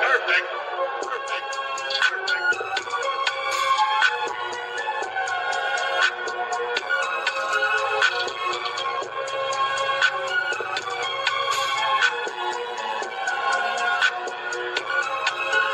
Perfect. Perfect. Perfect.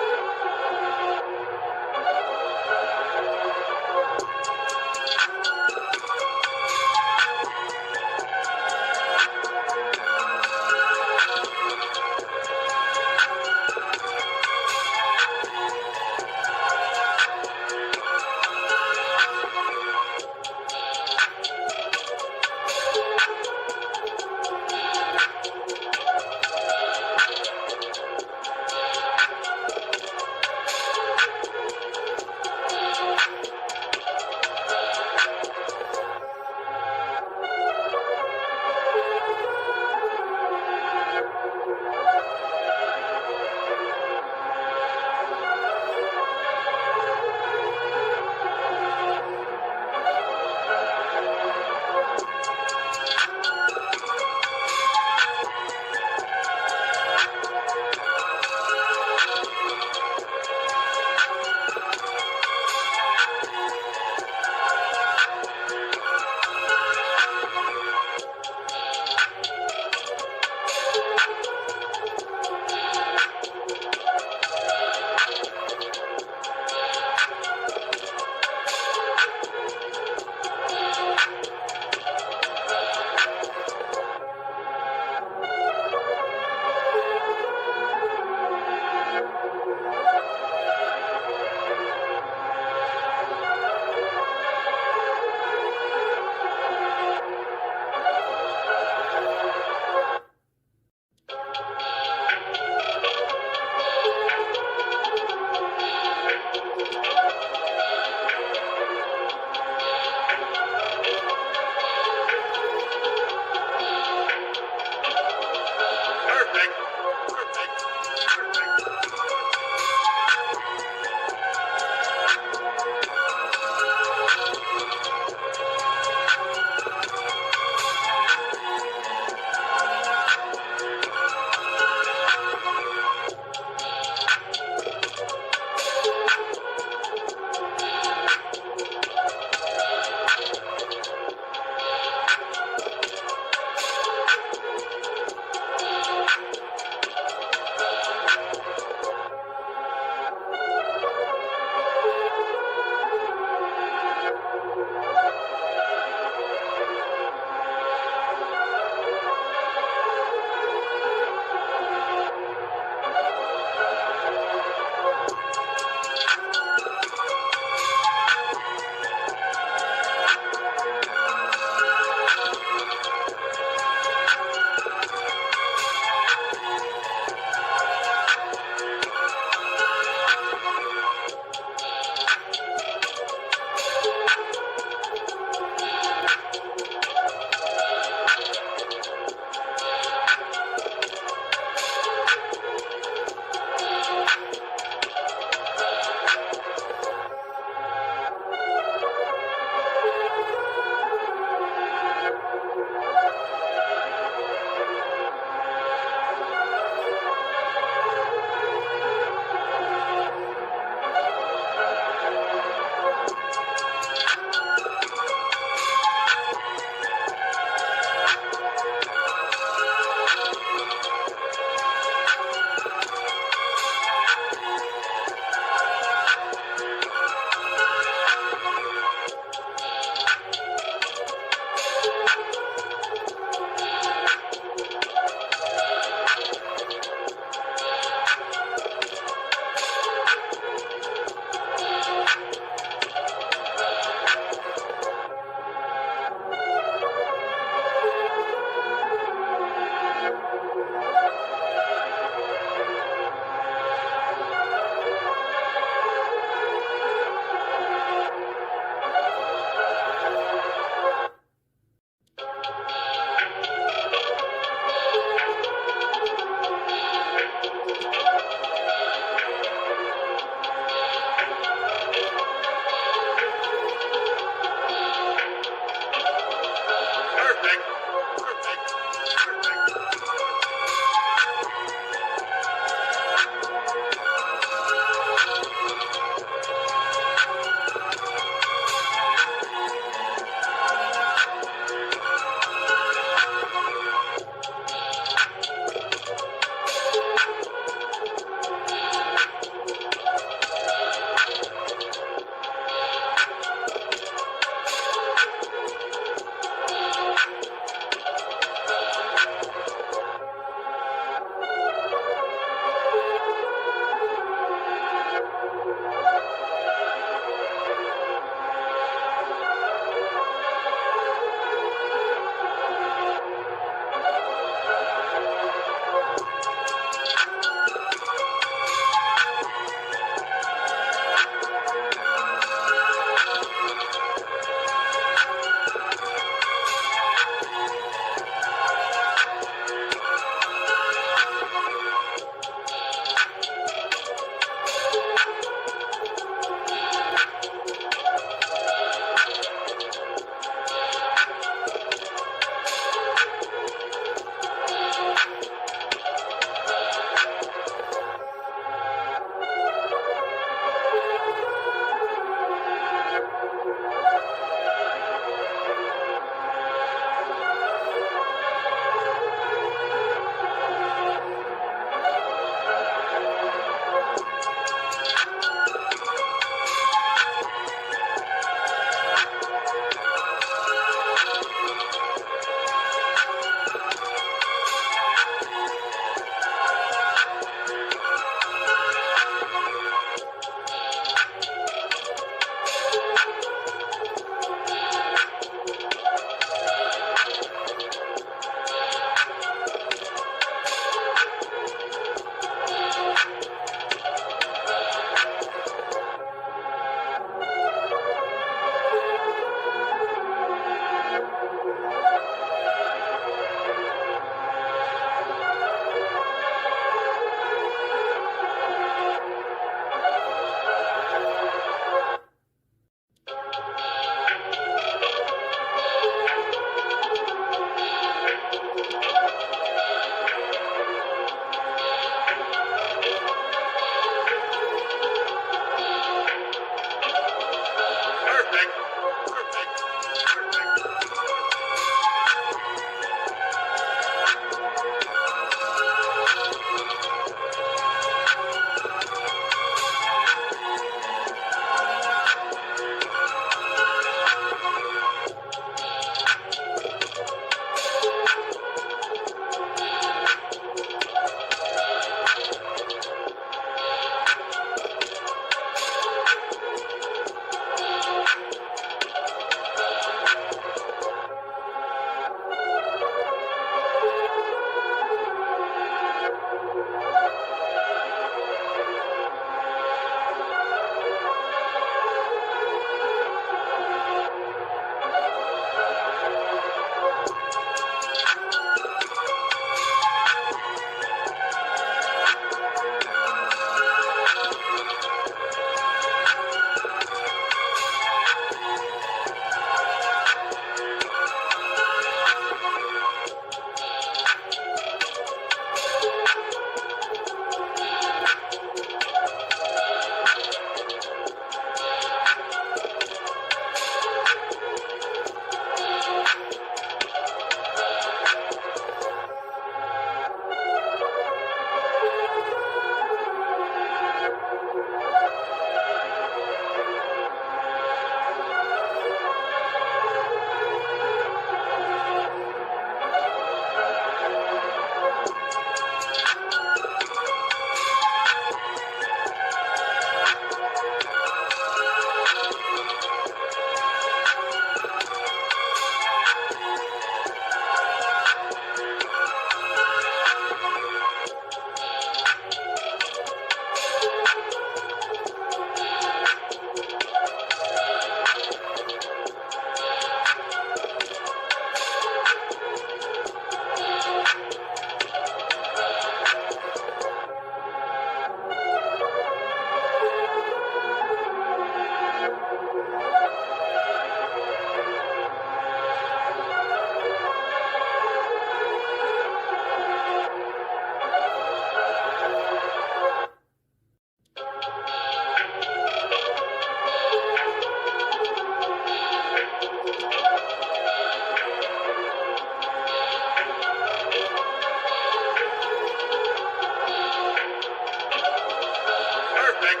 Perfect.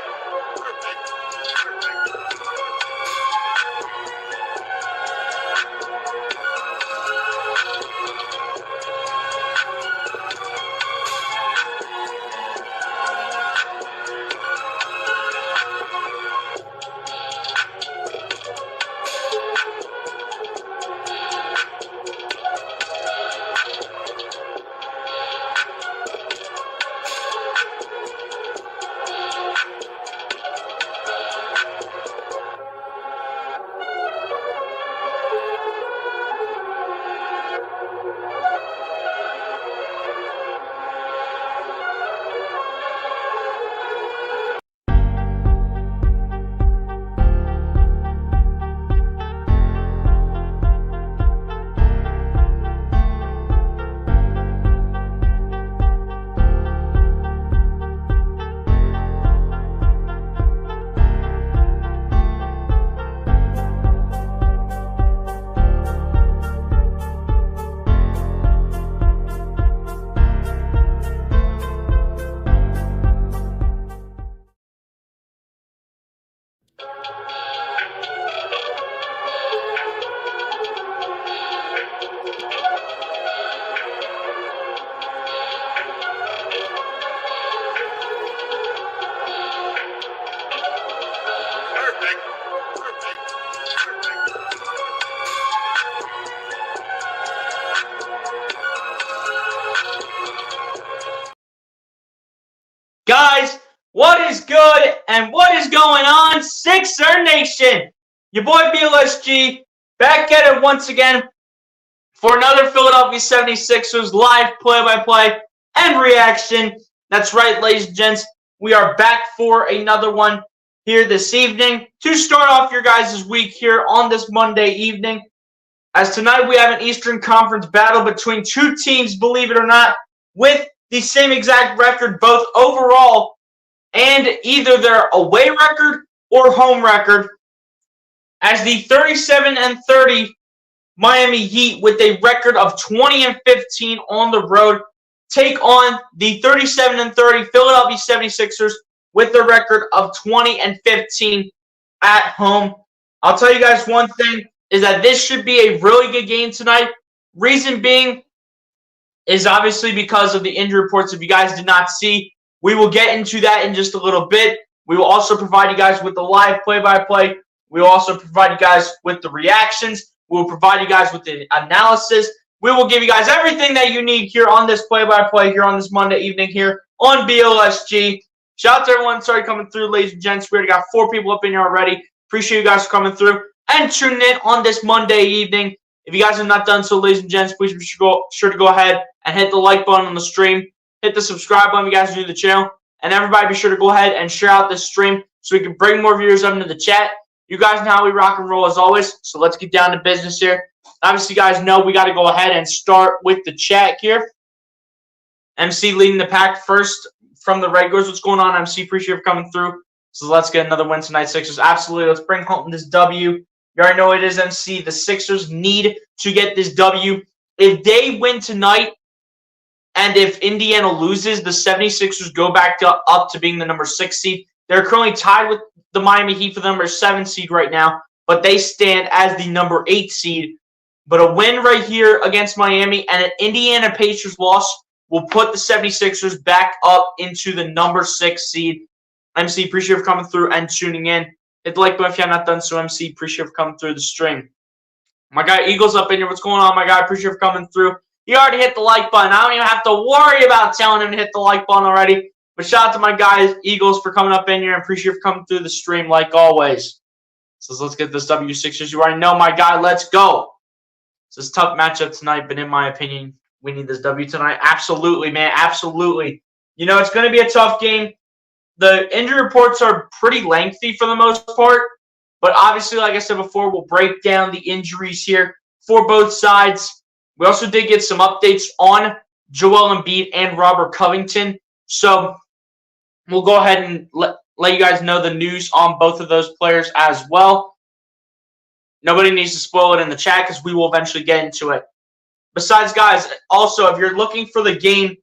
Perfect. Perfect. Perfect. Perfect. Perfect. Guys, what is good and what is going on, Sixer Nation? Your boy BLSG back at it once again for another Philadelphia 76ers live play-by-play and reaction. That's right, ladies and gents. We are back for another one here this evening to start off your guys' week here on this Monday evening. As tonight we have an Eastern Conference battle between two teams, believe it or not, with the same exact record, both overall and either their away record or home record, as the 37-30 Miami Heat with a record of 20-15 on the road take on the 37-30 Philadelphia 76ers with the record of 20-15 at home. I'll tell you guys one thing, is that this should be a really good game tonight. Reason being is obviously because of the injury reports. If you guys did not see, we will get into that in just a little bit. We will also provide you guys with the live play-by-play. We will also provide you guys with the reactions. We will provide you guys with the analysis. We will give you guys everything that you need here on this play-by-play here on this Monday evening here on BLSG. Shout out to everyone started coming through, ladies and gents. We already got 4 people up in here already. Appreciate you guys for coming through and tuning in on this Monday evening. If you guys have not done so, ladies and gents, please be sure to go ahead and hit the like button on the stream. Hit the subscribe button if you guys are new to the channel. And everybody be sure to go ahead and share out this stream so we can bring more viewers up into the chat. You guys know how we rock and roll as always, so let's get down to business here. Obviously, you guys know we got to go ahead and start with the chat here. MC leading the pack first from the regulars. What's going on, MC? Appreciate you coming through. So let's get another win tonight, Sixers. Absolutely. Let's bring home this W. You already know it is, MC. The Sixers need to get this W. If they win tonight and if Indiana loses, the 76ers go back up to being the number 6 seed. They're currently tied with the Miami Heat for the number 7 seed right now, but they stand as the number 8 seed. But a win right here against Miami and an Indiana Pacers loss will put the 76ers back up into the number 6 seed. MC, appreciate you for coming through and tuning in. Hit the like button if you have not done so, MC. Appreciate you for coming through the stream. My guy Eagles up in here. What's going on, my guy? Appreciate you for coming through. He already hit the like button. I don't even have to worry about telling him to hit the like button already. But shout out to my guys, Eagles, for coming up in here. I appreciate you for coming through the stream like always. So let's get this W, Sixers. You already know, my guy. Let's go. This is a tough matchup tonight, but in my opinion, we need this W tonight. Absolutely, man. Absolutely. You know, it's going to be a tough game. The injury reports are pretty lengthy for the most part. But obviously, like I said before, we'll break down the injuries here for both sides. We also did get some updates on Joel Embiid and Robert Covington. So we'll go ahead and let you guys know the news on both of those players as well. Nobody needs to spoil it in the chat because we will eventually get into it. Besides, guys, also, if you're looking for the game,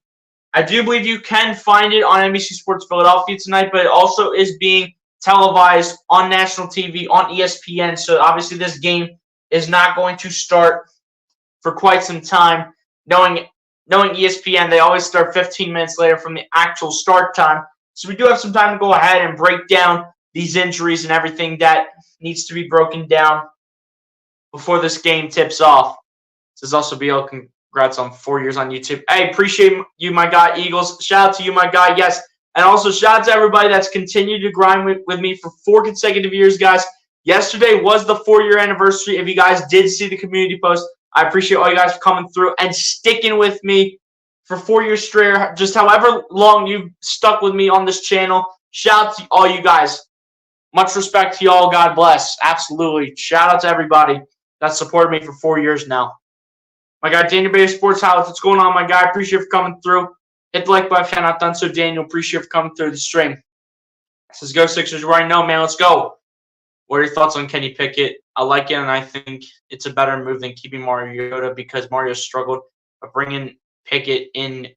I do believe you can find it on NBC Sports Philadelphia tonight, but it also is being televised on national TV on ESPN. So obviously this game is not going to start for quite some time. Knowing ESPN, they always start 15 minutes later from the actual start time. So we do have some time to go ahead and break down these injuries and everything that needs to be broken down before this game tips off. This is also BL. Congrats on 4 years on YouTube. Hey, appreciate you, my guy, Eagles. Shout out to you, my guy. Yes. And also shout out to everybody that's continued to grind with me for 4 consecutive years, guys. Yesterday was the 4-year anniversary. If you guys did see the community post, I appreciate all you guys for coming through and sticking with me for 4 years straight, just however long you've stuck with me on this channel. Shout out to all you guys. Much respect to y'all. God bless. Absolutely. Shout out to everybody that supported me for 4 years now. My guy, Daniel Bay Sports House. What's going on, my guy? Appreciate you for coming through. Hit the like button if you're not done so, Daniel. Appreciate you for coming through the stream. This is Go Sixers. You already know, man. Let's go. What are your thoughts on Kenny Pickett? I like it, and I think it's a better move than keeping Mariota because Mario struggled. But bringing Pickett in,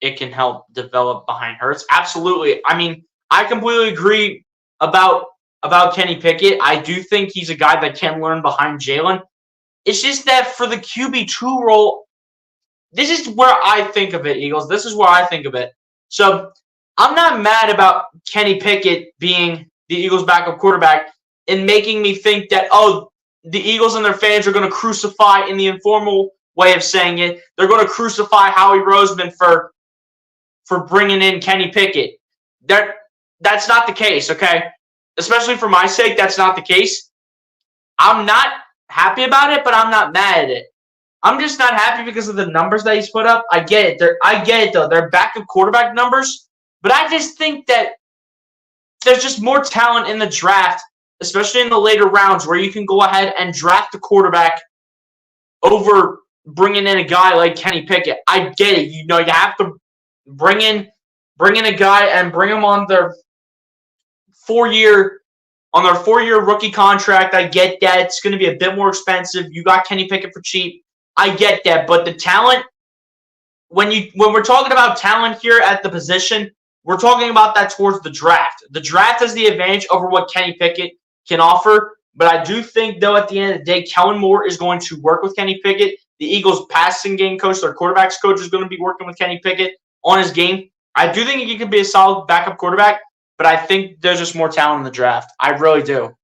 it can help develop behind Hurts. Absolutely. I mean, I completely agree about Kenny Pickett. I do think he's a guy that can learn behind Jalen. It's just that for the QB2 role, this is where I think of it, Eagles. This is where I think of it. So I'm not mad about Kenny Pickett being the Eagles' backup quarterback and making me think that, oh, the Eagles and their fans are going to crucify, in the informal way of saying it, they're going to crucify Howie Roseman for bringing in Kenny Pickett. That's not the case, okay? Especially for my sake, that's not the case. I'm not happy about it, but I'm not mad at it. I'm just not happy because of the numbers that he's put up. I get it. I get it, though. They're backup quarterback numbers. But I just think that there's just more talent in the draft, especially in the later rounds, where you can go ahead and draft a quarterback over bringing in a guy like Kenny Pickett. I get it. You know, you have to bring in a guy and bring him on their 4-year rookie contract. I get that. It's going to be a bit more expensive. You got Kenny Pickett for cheap. I get that. But the talent, when we're talking about talent here at the position, we're talking about that towards the draft. The draft has the advantage over what Kenny Pickett can offer. But I do think, though, at the end of the day, Kellen Moore is going to work with Kenny Pickett. The Eagles' passing game coach, their quarterbacks coach, is going to be working with Kenny Pickett on his game. I do think he could be a solid backup quarterback, but I think there's just more talent in the draft. I really do.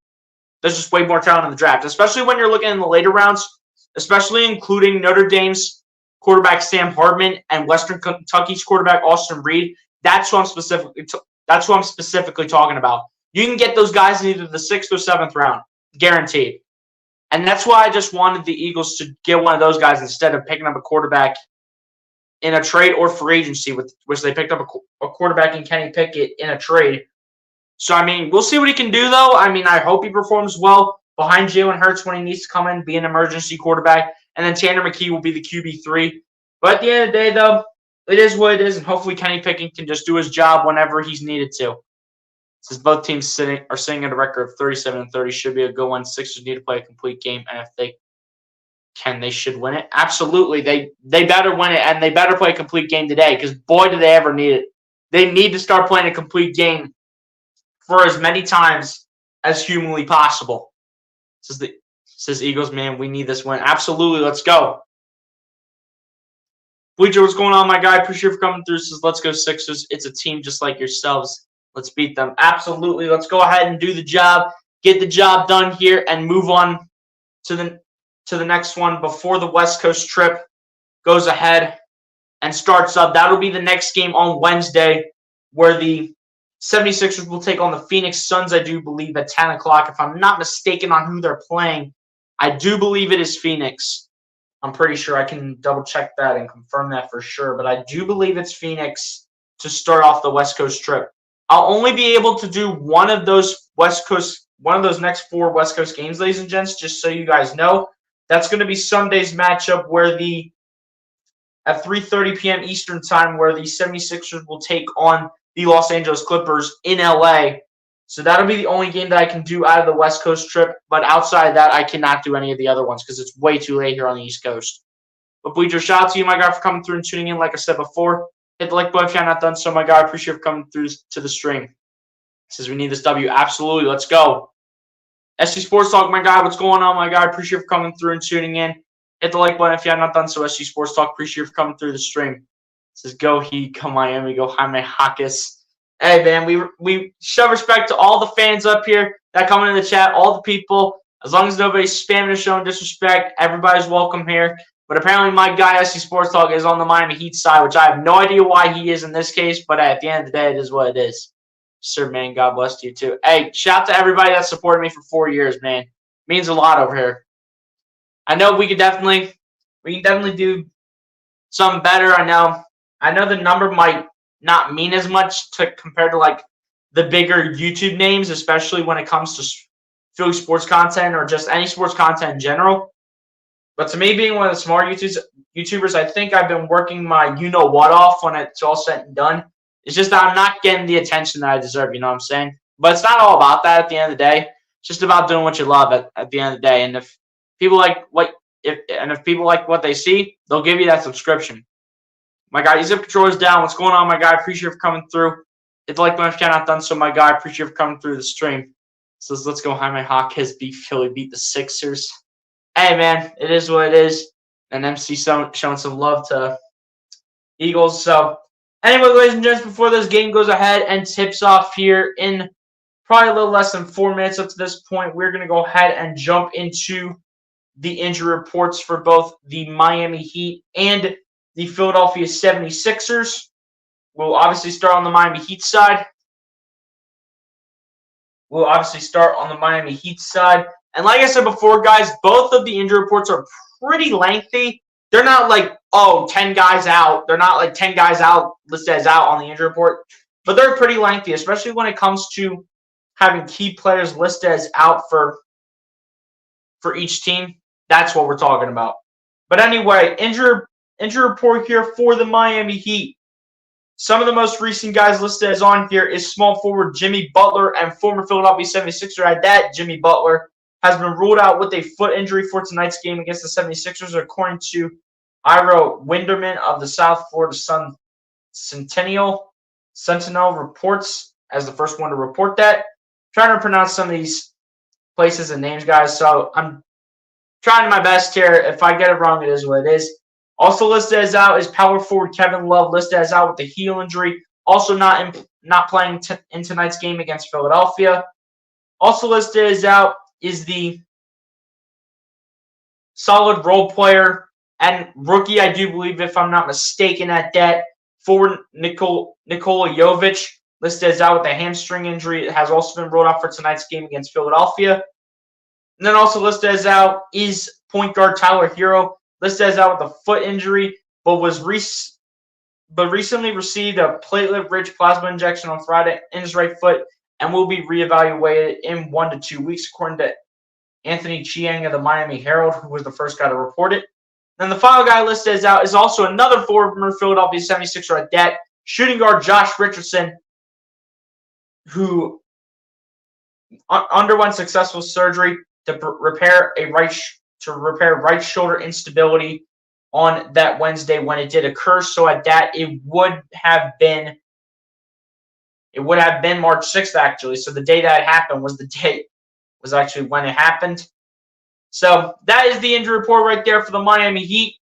There's just way more talent in the draft, especially when you're looking in the later rounds, especially including Notre Dame's quarterback Sam Hartman and Western Kentucky's quarterback Austin Reed. That's who I'm specifically talking about. You can get those guys in either the 6th or 7th round, guaranteed. And that's why I just wanted the Eagles to get one of those guys instead of picking up a quarterback in a trade or free agency, which they picked up a quarterback in Kenny Pickett in a trade. So, I mean, we'll see what he can do, though. I mean, I hope he performs well behind Jalen Hurts when he needs to come in, be an emergency quarterback. And then Tanner McKee will be the QB3. But at the end of the day, though, it is what it is. And hopefully Kenny Pickett can just do his job whenever he's needed to. Since both teams are sitting at a record of 37-30, should be a good one. Sixers need to play a complete game. And if they can, they should win it. Absolutely. They better win it, and they better play a complete game today because, boy, do they ever need it. They need to start playing a complete game for as many times as humanly possible. Says Eagles, man, we need this win. Absolutely. Let's go. Bleacher, what's going on, my guy? Appreciate you for coming through. Says, let's go Sixers. It's a team just like yourselves. Let's beat them. Absolutely. Let's go ahead and do the job, get the job done here, and move on to the next one before the West Coast trip goes ahead and starts up. That'll be the next game on Wednesday. where the 76ers will take on the Phoenix Suns, I do believe, at 10 o'clock. If I'm not mistaken on who they're playing, I do believe it is Phoenix. I'm pretty sure. I can double check that and confirm that for sure. But I do believe it's Phoenix to start off the West Coast trip. I'll only be able to do one of those next 4 West Coast games, ladies and gents, just so you guys know. That's going to be Sunday's matchup at 3:30 p.m. Eastern time, where the 76ers will take on the Los Angeles Clippers in LA. So that'll be the only game that I can do out of the West Coast trip. But outside of that, I cannot do any of the other ones because it's way too late here on the East Coast. But Bleacher, shout out to you, my guy, for coming through and tuning in. Like I said before, hit the like button if you're not done so, my guy. I appreciate you for coming through to the stream. Says we need this W. Absolutely. Let's go. SC Sports Talk, my guy. What's going on, my guy? I appreciate you for coming through and tuning in. Hit the like button if you have not done so. SC Sports Talk. Appreciate you for coming through the stream. It says go Heat, go Miami, go Jaime Jaquez. Hey, man, we show respect to all the fans up here that come in the chat, all the people. As long as nobody's spamming or showing disrespect, everybody's welcome here. But apparently my guy, SC Sports Talk, is on the Miami Heat side, which I have no idea why he is in this case. But at the end of the day, it is what it is. Sir, man, God bless you, too. Hey, shout out to everybody that supported me for 4 years, man. Means a lot over here. I know we can definitely do something better. I know the number might not mean as much compared to like the bigger YouTube names, especially when it comes to Philly sports content or just any sports content in general. But to me, being one of the smart YouTubers, I think I've been working my you-know-what off when it's all said and done. It's just that I'm not getting the attention that I deserve, you know what I'm saying? But it's not all about that at the end of the day. It's just about doing what you love at the end of the day. And if people like what they see, they'll give you that subscription. My guy, Zip Controller's down. What's going on, my guy? I appreciate you for coming through. Hit the like button if you're not done so, my guy. I appreciate you for coming through the stream. So let's go. Jaime Jaquez beat Philly, beat the Sixers. Hey, man, it is what it is. And MC showing some love to Eagles. So anyway, ladies and gents, before this game goes ahead and tips off here in probably a little less than 4 minutes up to this point, we're going to go ahead and jump into the injury reports for both the Miami Heat and the Philadelphia 76ers. We'll obviously start on the Miami Heat side. And like I said before, guys, both of the injury reports are pretty lengthy. They're not like, 10 guys out. They're not like 10 guys out listed as out on the injury report. But they're pretty lengthy, especially when it comes to having key players listed as out for each team. That's what we're talking about. But anyway, injury report here for the Miami Heat. Some of the most recent guys listed as on here is small forward Jimmy Butler and former Philadelphia 76er at that. Jimmy Butler has been ruled out with a foot injury for tonight's game against the 76ers, according to Ira Winderman of the South Florida Sun Sentinel reports as the first one to report that. I'm trying to pronounce some of these places and names, guys, so I'm trying my best here. If I get it wrong, it is what it is. Also listed as out is power forward Kevin Love, listed as out with a heel injury. Also not playing in tonight's game against Philadelphia. Also listed as out is the solid role player and rookie, I do believe, if I'm not mistaken, at that, forward Nikola Jovic, listed as out with a hamstring injury. It has also been ruled out for tonight's game against Philadelphia. And then also listed as out is point guard Tyler Hero, listed as out with a foot injury, but recently received a platelet-rich plasma injection on Friday in his right foot and will be reevaluated in 1 to 2 weeks, according to Anthony Chiang of the Miami Herald, who was the first guy to report it. Then the final guy listed as out is also another former Philadelphia 76er at that, shooting guard Josh Richardson, who underwent successful surgery to repair right shoulder instability on that Wednesday when it did occur. So at that, it would have been March 6th, actually. So the day that happened was actually when it happened. So that is the injury report right there for the Miami Heat.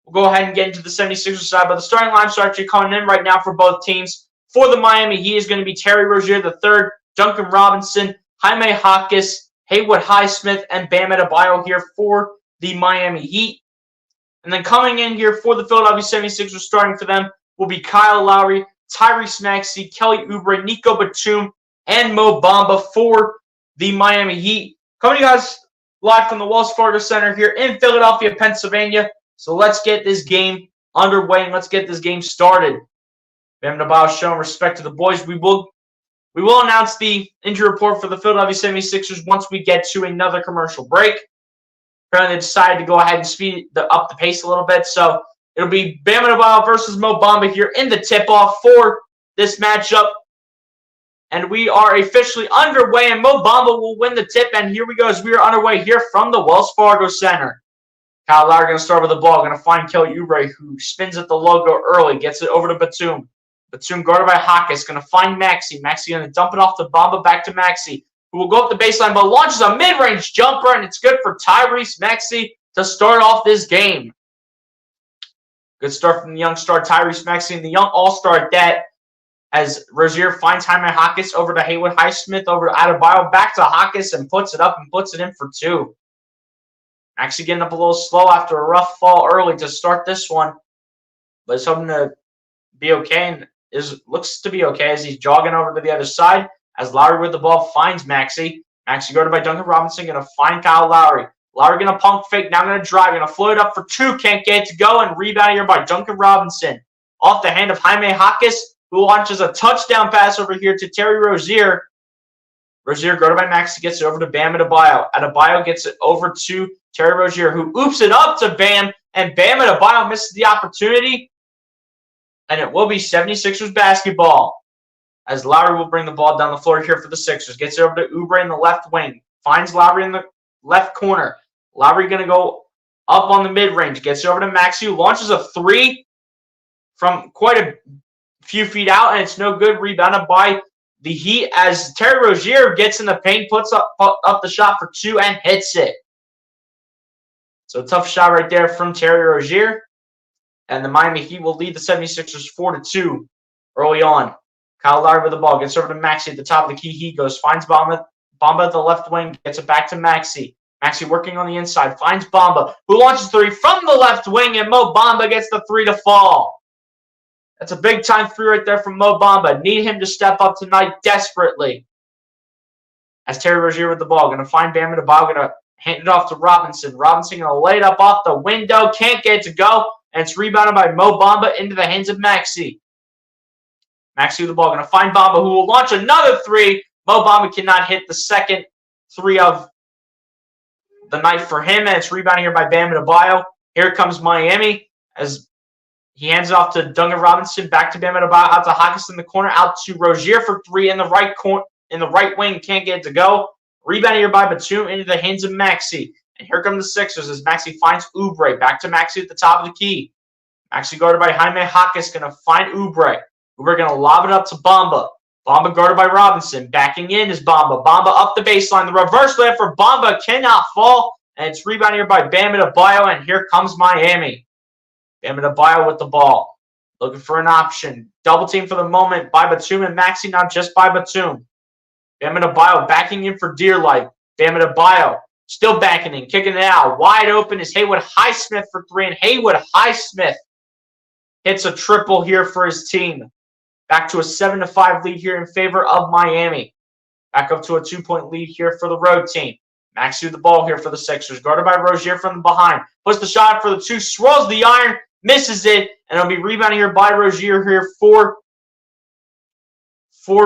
We'll go ahead and get into the 76ers side. But the starting lineups are actually coming in right now for both teams. For the Miami Heat is going to be Terry Rozier III, Duncan Robinson, Jaime Jaquez, Haywood Highsmith, and Bam Adebayo here for the Miami Heat. And then coming in here for the Philadelphia 76ers, starting for them, will be Kyle Lowry, Tyrese Maxey, Kelly Oubre, Nico Batum, and Mo Bamba for the Miami Heat. Coming to you guys live from the Wells Fargo Center here in Philadelphia, Pennsylvania. So let's get this game underway and let's get this game started. Bam Adebayo showing respect to the boys. We will announce the injury report for the Philadelphia 76ers once we get to another commercial break. Apparently they decided to go ahead and speed up the pace a little bit. So it'll be Bam Adebayo versus Mo Bamba here in the tip-off for this matchup. And we are officially underway, and Mo Bamba will win the tip. And here we go as we are underway here from the Wells Fargo Center. Kyle Lowry going to start with the ball. Going to find Kelly Oubre, who spins at the logo early. Gets it over to Batum. Batum guarded by Hawkins. Going to find Maxey. Maxey going to dump it off to Bamba. Back to Maxey, who will go up the baseline, but launches a mid-range jumper, and it's good for Tyrese Maxey to start off this game. Good start from the young star Tyrese Maxey, and the young all-star at that, as Rozier finds Jaime Hawkins over to Haywood Highsmith, over to Adebayo, back to Hawkins, and puts it up and puts it in for two. Maxey getting up a little slow after a rough fall early to start this one, but he's hoping to be okay, and looks to be okay as he's jogging over to the other side. As Lowry with the ball finds Maxey. Maxey guarded by Duncan Robinson, going to find Kyle Lowry. Lowry going to pump fake, now going to drive, going to float up for two, can't get it to go, and rebound here by Duncan Robinson. Off the hand of Jaime Hawkins, who launches a touchdown pass over here to Terry Rozier. Rozier guarded by Maxey, gets it over to Bam Adebayo. Adebayo gets it over to Terry Rozier, who oops it up to Bam, and Bam Adebayo misses the opportunity, and it will be 76ers basketball. As Lowry will bring the ball down the floor here for the Sixers. Gets it over to Oubre in the left wing. Finds Lowry in the left corner. Lowry going to go up on the mid-range. Gets it over to Maxey, who launches a three from quite a few feet out, and it's no good. Rebounded by the Heat as Terry Rozier gets in the paint, puts up the shot for two, and hits it. So a tough shot right there from Terry Rozier. And the Miami Heat will lead the 76ers 4-2 early on. Kyle Lowry with the ball. Gets over to Maxey at the top of the key. He goes. Finds Bamba. Bamba at the left wing. Gets it back to Maxey. Maxey working on the inside. Finds Bamba, who launches three from the left wing. And Mo Bamba gets the three to fall. That's a big-time three right there from Mo Bamba. Need him to step up tonight desperately. As Terry Rozier with the ball. Going to find Bam Adebayo. Going to hand it off to Robinson. Robinson going to lay it up off the window. Can't get it to go. And it's rebounded by Mo Bamba into the hands of Maxey. Maxey with the ball, going to find Bamba, who will launch another three. Mo Bamba cannot hit the second three of the night for him, and it's rebounded here by Bam Adebayo. Here comes Miami as he hands it off to Duncan Robinson, back to Bam Adebayo, out to Hawkins in the corner, out to Rozier for three in the right corner, in the right wing, can't get it to go. Rebounded here by Batum into the hands of Maxey. And here come the Sixers as Maxey finds Oubre, back to Maxey at the top of the key. Maxey guarded by Jaime Hawkins, going to find Oubre. We're going to lob it up to Bamba. Bamba guarded by Robinson. Backing in is Bamba. Bamba up the baseline. The reverse layup for Bamba cannot fall. And it's rebounded here by Bam Adebayo. And here comes Miami. Bam Adebayo with the ball. Looking for an option. Double team for the moment by Batum and Maxey. Not just by Batum. Bam Adebayo backing in for dear life. Bam Adebayo still backing in. Kicking it out. Wide open is Haywood Highsmith for three. And Haywood Highsmith hits a triple here for his team. Back to a 7-5 lead here in favor of Miami. Back up to a 2-point lead here for the road team. Maxey with the ball here for the Sixers. Guarded by Rozier from behind. Puts the shot for the two. Swirls the iron. Misses it. And it'll be rebounded here by Rozier here for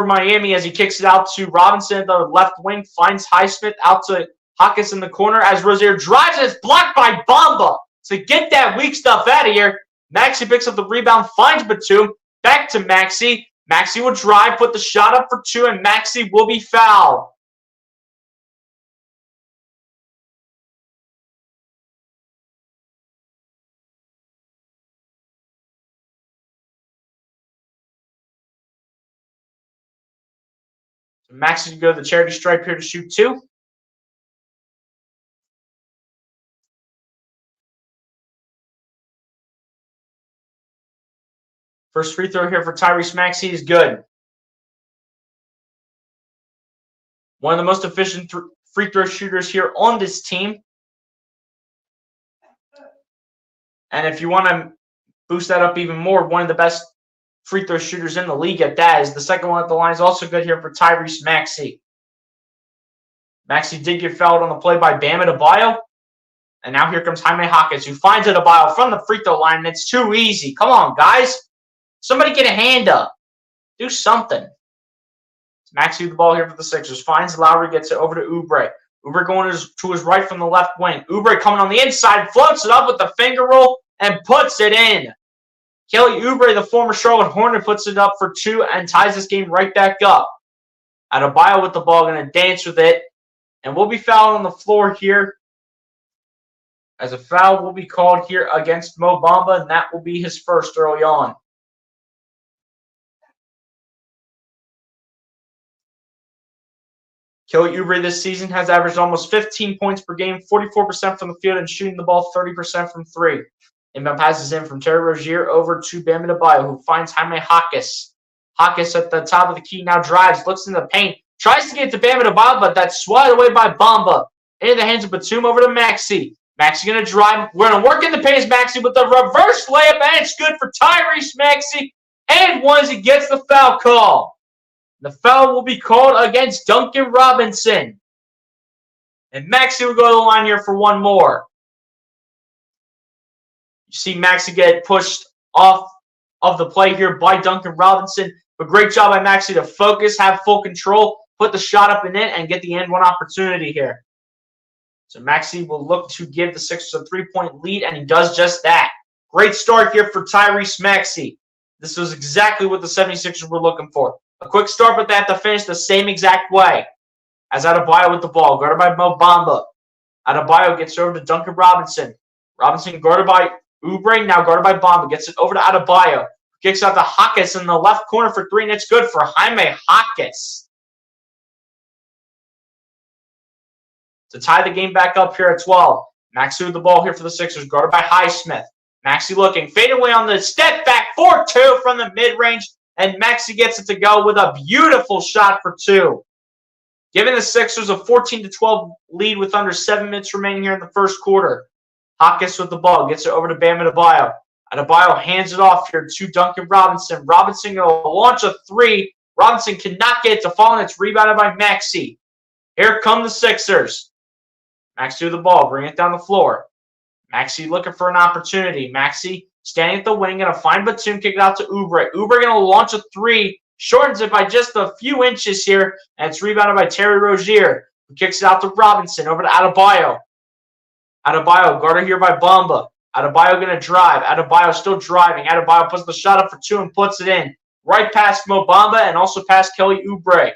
Miami as he kicks it out to Robinson at the left wing. Finds Highsmith out to Hawkins in the corner as Rozier drives and it's blocked by Bamba. So get that weak stuff out of here. Maxey picks up the rebound. Finds Batum. Back to Maxey. Maxey will drive, put the shot up for two, and Maxey will be fouled. So Maxey can go to the charity stripe here to shoot two. First free throw here for Tyrese Maxey is good. One of the most efficient free throw shooters here on this team. And if you want to boost that up even more, one of the best free throw shooters in the league at that. Is the second one at the line is also good here for Tyrese Maxey. Maxey did get fouled on the play by Bam Adebayo. And now here comes Jaime Jaquez, who finds Adebayo from the free throw line, and it's too easy. Come on, guys. Somebody get a hand up. Do something. Maxey with the ball here for the Sixers. Finds Lowry, gets it over to Oubre. Oubre going to his right from the left wing. Oubre coming on the inside, floats it up with the finger roll, and puts it in. Kelly Oubre, the former Charlotte Hornet, puts it up for 2 and ties this game right back up. Adebayo with the ball, going to dance with it. And we'll be fouled on the floor here, as a foul will be called here against Mo Bamba, and that will be his first early on. Kelly Oubre this season has averaged almost 15 points per game, 44% from the field, and shooting the ball 30% from 3. Inbound passes in from Terry Rozier over to Bam Adebayo, who finds Jaime Jaquez. Jaquez at the top of the key now drives, looks in the paint, tries to get to Bam Adebayo, but that's swatted away by Bamba. Into the hands of Batum over to Maxey. Maxey going to drive. We're going to work in the pace, Maxey, with the reverse layup, and it's good for Tyrese Maxey. And one as he gets the foul call. The foul will be called against Duncan Robinson. And Maxey will go to the line here for one more. You see Maxey get pushed off of the play here by Duncan Robinson. But great job by Maxey to focus, have full control, put the shot up and in, and get the end one opportunity here. So Maxey will look to give the Sixers a 3-point lead, and he does just that. Great start here for Tyrese Maxey. This was exactly what the 76ers were looking for. A quick start, but they have to finish the same exact way. As Adebayo with the ball, guarded by Mo Bamba. Adebayo gets over to Duncan Robinson. Robinson guarded by Oubre, now guarded by Bamba. Gets it over to Adebayo. Kicks out to Jaquez in the left corner for 3, and it's good for Jaime Jaquez. To tie the game back up here at 12. Maxey with the ball here for the Sixers, guarded by Highsmith. Maxey looking, fade away on the step back, 4-2 from the mid-range, and Maxey gets it to go with a beautiful shot for 2. Giving the Sixers a 14-12 lead with under 7 minutes remaining here in the first quarter. Jaquez with the ball, gets it over to Bam Adebayo. Adebayo hands it off here to Duncan Robinson. Robinson going to launch a 3. Robinson cannot get it to fall, and it's rebounded by Maxey. Here come the Sixers. Maxey with the ball, bring it down the floor. Maxey looking for an opportunity. Maxey standing at the wing, going to find Batum, kick it out to Oubre. Oubre going to launch a 3, shortens it by just a few inches here, and it's rebounded by Terry Rozier, who kicks it out to Robinson, over to Adebayo. Adebayo guarded here by Bamba. Adebayo going to drive. Adebayo still driving. Adebayo puts the shot up for 2 and puts it in. Right past Mo Bamba and also past Kelly Oubre.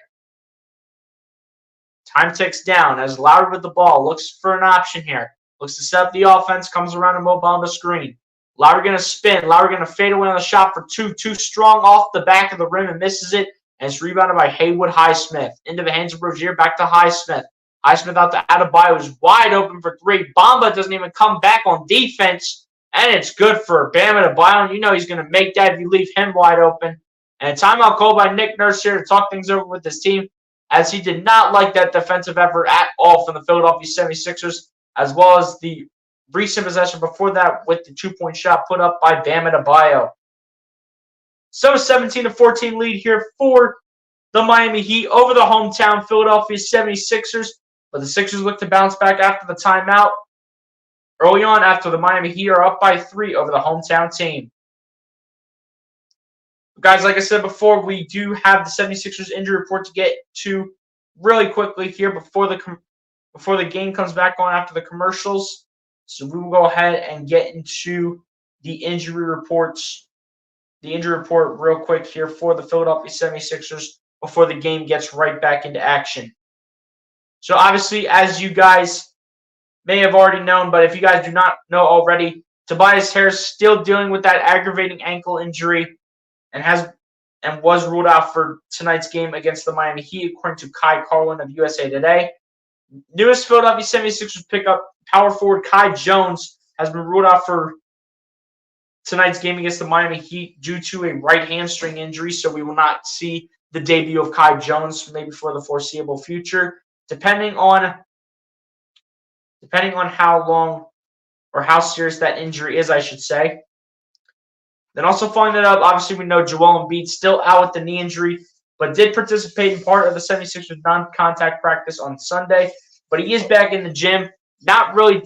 Time ticks down as Lowry with the ball looks for an option here. Looks to set up the offense, comes around a Mo Bamba screen. Lowry going to spin. Lowry going to fade away on the shot for 2. Too strong off the back of the rim and misses it. And it's rebounded by Haywood Highsmith. Into the hands of Rozier, back to Highsmith. Highsmith out to Adebayo, is wide open for 3. Bamba doesn't even come back on defense. And it's good for Bam Adebayo. You know he's going to make that if you leave him wide open. And a timeout called by Nick Nurse here to talk things over with his team, as he did not like that defensive effort at all from the Philadelphia 76ers, as well as the recent possession before that with the 2-point shot put up by Bam Adebayo. So a 17-14 lead here for the Miami Heat over the hometown Philadelphia 76ers. But the Sixers look to bounce back after the timeout early on after the Miami Heat are up by 3 over the hometown team. Guys, like I said before, we do have the 76ers injury report to get to really quickly here before the game comes back on after the commercials. So we will go ahead and get into the injury reports. The injury report real quick here for the Philadelphia 76ers before the game gets right back into action. So obviously, as you guys may have already known, but if you guys do not know already, Tobias Harris still dealing with that aggravating ankle injury and was ruled out for tonight's game against the Miami Heat, according to Kai Carlin of USA Today. Newest Philadelphia 76ers pickup, power forward Kai Jones, has been ruled out for tonight's game against the Miami Heat due to a right hamstring injury, so we will not see the debut of Kai Jones maybe for the foreseeable future, depending on how long or how serious that injury is, I should say. Then also following that up, obviously we know Joel Embiid still out with the knee injury, but did participate in part of the 76ers non-contact practice on Sunday. But he is back in the gym, not really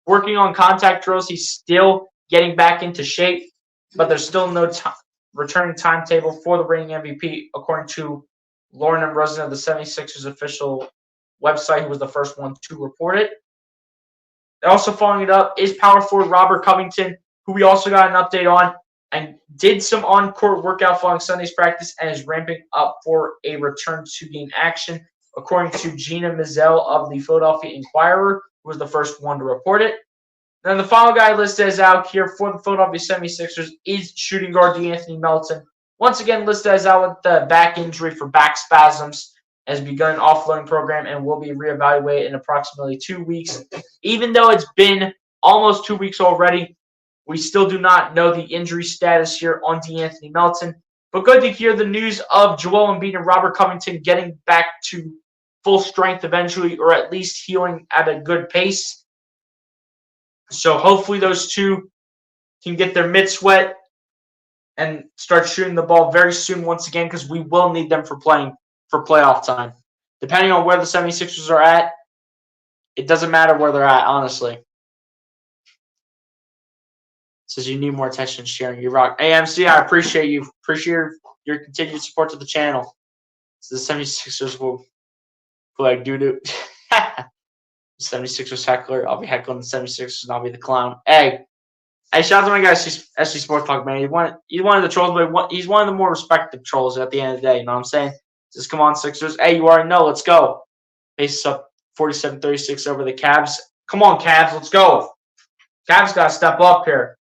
working on contact drills. He's still getting back into shape, but there's still no returning timetable for the reigning MVP, according to Lauren Ambrosian of the 76ers official website, who was the first one to report it. Also following it up is power forward Robert Covington, who we also got an update on and did some on-court workout following Sunday's practice and is ramping up for a return to game action, according to Gina Mizell of the Philadelphia Inquirer, who was the first one to report it. Then the final guy listed as out here for the Philadelphia 76ers is shooting guard DeAnthony Melton. Once again listed as out with the back injury for back spasms, has begun an offloading program and will be reevaluated in approximately 2 weeks. Even though it's been almost 2 weeks already, we still do not know the injury status here on DeAnthony Melton. But good to hear the news of Joel Embiid and Robert Covington getting back to full strength eventually, or at least healing at a good pace. So hopefully those two can get their mitts wet and start shooting the ball very soon once again, because we will need them for playoff time. Depending on where the 76ers are at, it doesn't matter where they're at, honestly. It says you need more attention sharing. You rock. AMC, I appreciate you. Appreciate your continued support to the channel. So the 76ers will play like doo-doo. 76ers heckler. I'll be heckling the 76ers and I'll be the clown. Hey, shout out to my guy, SC Sports Talk, man. He's one of the trolls, but he's one of the more respected trolls at the end of the day. You know what I'm saying? Just come on, Sixers. Hey, you already know. Let's go. Pace up 47-36 over the Cavs. Come on, Cavs. Let's go. Cavs got to step up here.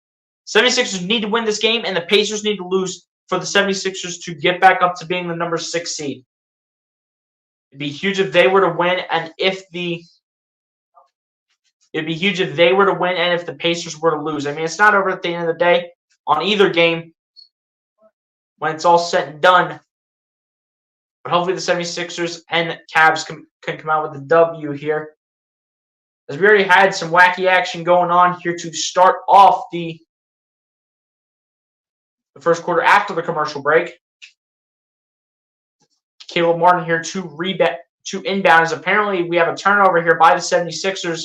76ers need to win this game, and the Pacers need to lose for the 76ers to get back up to being the number 6 seed. It'd be huge if they were to win, and if the Pacers were to lose. I mean, it's not over at the end of the day on either game when it's all said and done. But hopefully the 76ers and Cavs can come out with a W here. As we already had some wacky action going on here to start off the first quarter after the commercial break. Caleb Martin here to inbound. As apparently we have a turnover here by the 76ers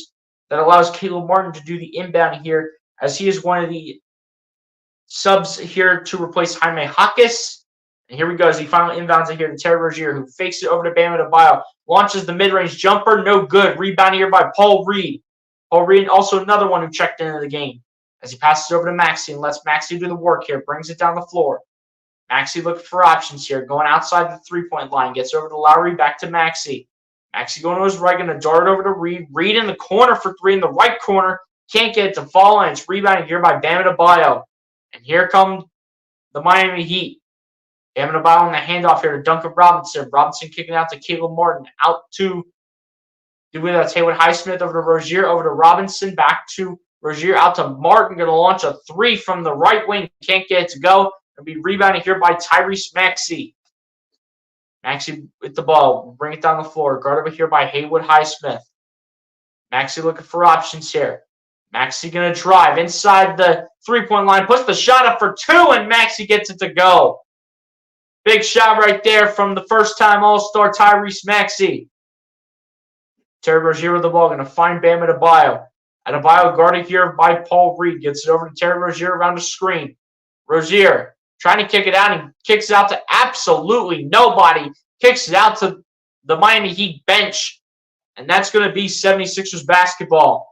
that allows Caleb Martin to do the inbound here, as he is one of the subs here to replace Jaime Jaquez. And here we go as he finally inbounds it here to Terry Rozier, who fakes it over to Bam Adebayo. Launches the mid-range jumper. No good. Rebound here by Paul Reed. Paul Reed, also another one who checked into the game. As he passes it over to Maxey and lets Maxey do the work here. Brings it down the floor. Maxey looking for options here. Going outside the three-point line. Gets over to Lowry. Back to Maxey. Maxey going to his right. Going to dart over to Reed. Reed in the corner for three in the right corner. Can't get it to fall in. It's rebounded here by Bam Adebayo. And here come the Miami Heat. Bam Adebayo on the handoff here to Duncan Robinson. Robinson kicking out to Caleb Martin. Out to that's Haywood Highsmith over to Rozier. Over to Robinson. Back to Rozier. Out to Martin. Going to launch a three from the right wing. Can't get it to go. Going to be rebounded here by Tyrese Maxey. Maxey with the ball. Bring it down the floor. Guard over here by Haywood Highsmith. Maxey looking for options here. Maxey going to drive inside the three-point line. Puts the shot up for two, and Maxey gets it to go. Big shot right there from the first-time All-Star Tyrese Maxey. Terry Rozier with the ball. Going to find Bam Adebayo. Adebayo guarded here by Paul Reed. Gets it over to Terry Rozier around the screen. Rozier trying to kick it out and kicks it out to absolutely nobody. Kicks it out to the Miami Heat bench. And that's going to be 76ers basketball.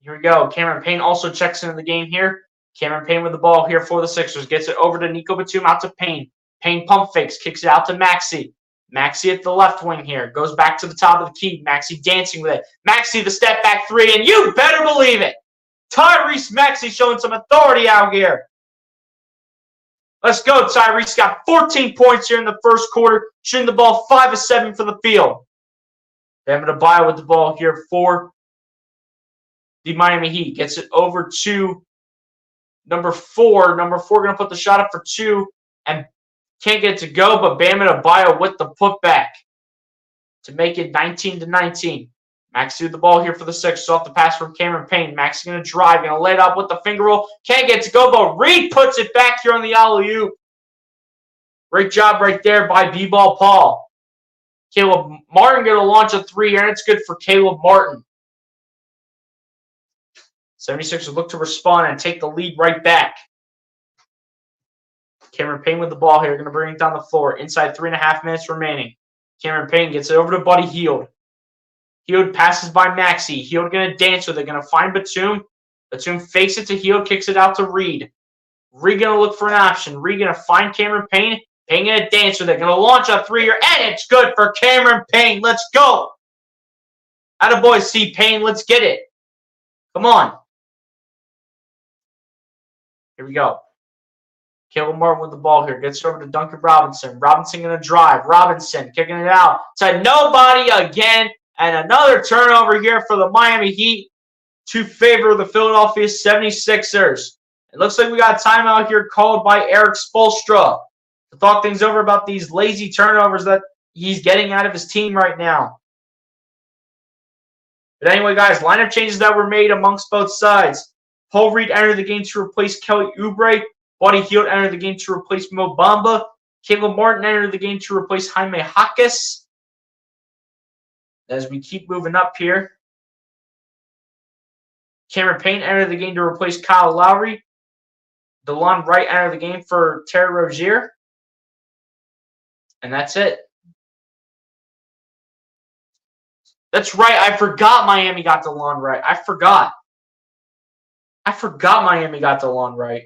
Here we go. Cameron Payne also checks into the game here. Cameron Payne with the ball here for the Sixers. Gets it over to Nico Batum, out to Payne. Payne pump fakes, kicks it out to Maxey. Maxey at the left wing here. Goes back to the top of the key. Maxey dancing with it. Maxey the step back three, and you better believe it. Tyrese Maxey showing some authority out here. Let's go, Tyrese. Got 14 points here in the first quarter. Shooting the ball 5 of 7 for the field. Bam Adebayo with the ball here for the Miami Heat. Gets it over to number 4. Number 4 going to put the shot up for 2 and can't get it to go, but Bam Adebayo with the putback to make it 19-19. Maxey with the ball here for the Sixers off the pass from Cameron Payne. Maxey going to drive, going to lay it up with the finger roll. Can't get it to go, but Reed puts it back here on the alley-oop. Great job right there by B-Ball Paul. Caleb Martin going to launch a 3 here, and it's good for Caleb Martin. 76ers look to respond and take the lead right back. Cameron Payne with the ball here, going to bring it down the floor. Inside 3.5 minutes remaining. Cameron Payne gets it over to Buddy Hield. Hield passes by Maxey. Hield going to dance with it. Going to find Batum. Batum fakes it to Hield, kicks it out to Reed. Reed going to look for an option. Reed going to find Cameron Payne. Payne going to dance with it. Going to launch a 3 here, and it's good for Cameron Payne. Let's go. Attaboy, C. Payne. Let's get it. Come on. Here we go. Caleb Martin with the ball here. Gets over to Duncan Robinson. Robinson going to drive. Robinson kicking it out to nobody again. And another turnover here for the Miami Heat to favor the Philadelphia 76ers. It looks like we got a timeout here called by Eric Spoelstra to talk things over about these lazy turnovers that he's getting out of his team right now. But anyway, guys, lineup changes that were made amongst both sides. Paul Reed entered the game to replace Kelly Oubre. Buddy Hield entered the game to replace Mo Bamba. Caleb Martin entered the game to replace Jaime Jaquez. As we keep moving up here, Cameron Payne entered the game to replace Kyle Lowry. DeLon Wright entered the game for Terry Rozier. And that's it. That's right. I forgot Miami got DeLon Wright. I forgot Miami got DeLon Wright.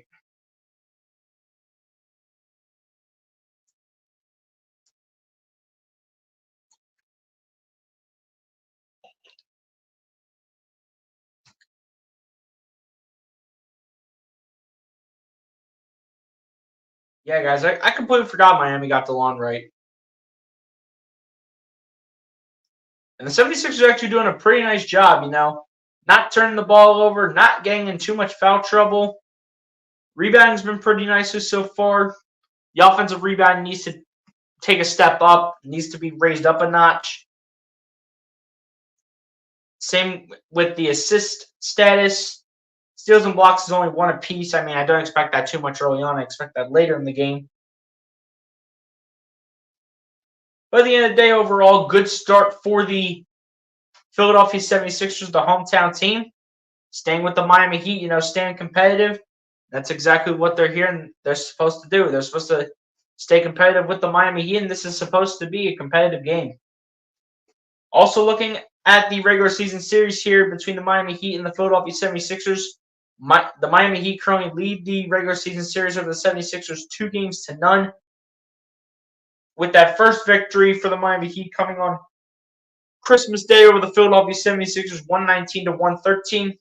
Yeah, guys, I completely forgot Miami got DeLon Wright. And the 76ers are actually doing a pretty nice job, you know. Not turning the ball over, not getting in too much foul trouble. Rebounding's been pretty nice so far. The offensive rebound needs to take a step up, needs to be raised up a notch. Same with the assist status. Steals and blocks is only 1 apiece. I mean, I don't expect that too much early on. I expect that later in the game. But at the end of the day, overall, good start for the Philadelphia 76ers, the hometown team. Staying with the Miami Heat, you know, staying competitive. That's exactly what they're supposed to do. They're supposed to stay competitive with the Miami Heat, and this is supposed to be a competitive game. Also looking at the regular season series here between the Miami Heat and the Philadelphia 76ers, the Miami Heat currently lead the regular season series over the 76ers 2-0. With that first victory for the Miami Heat coming on Christmas Day over the Philadelphia 76ers 119-113.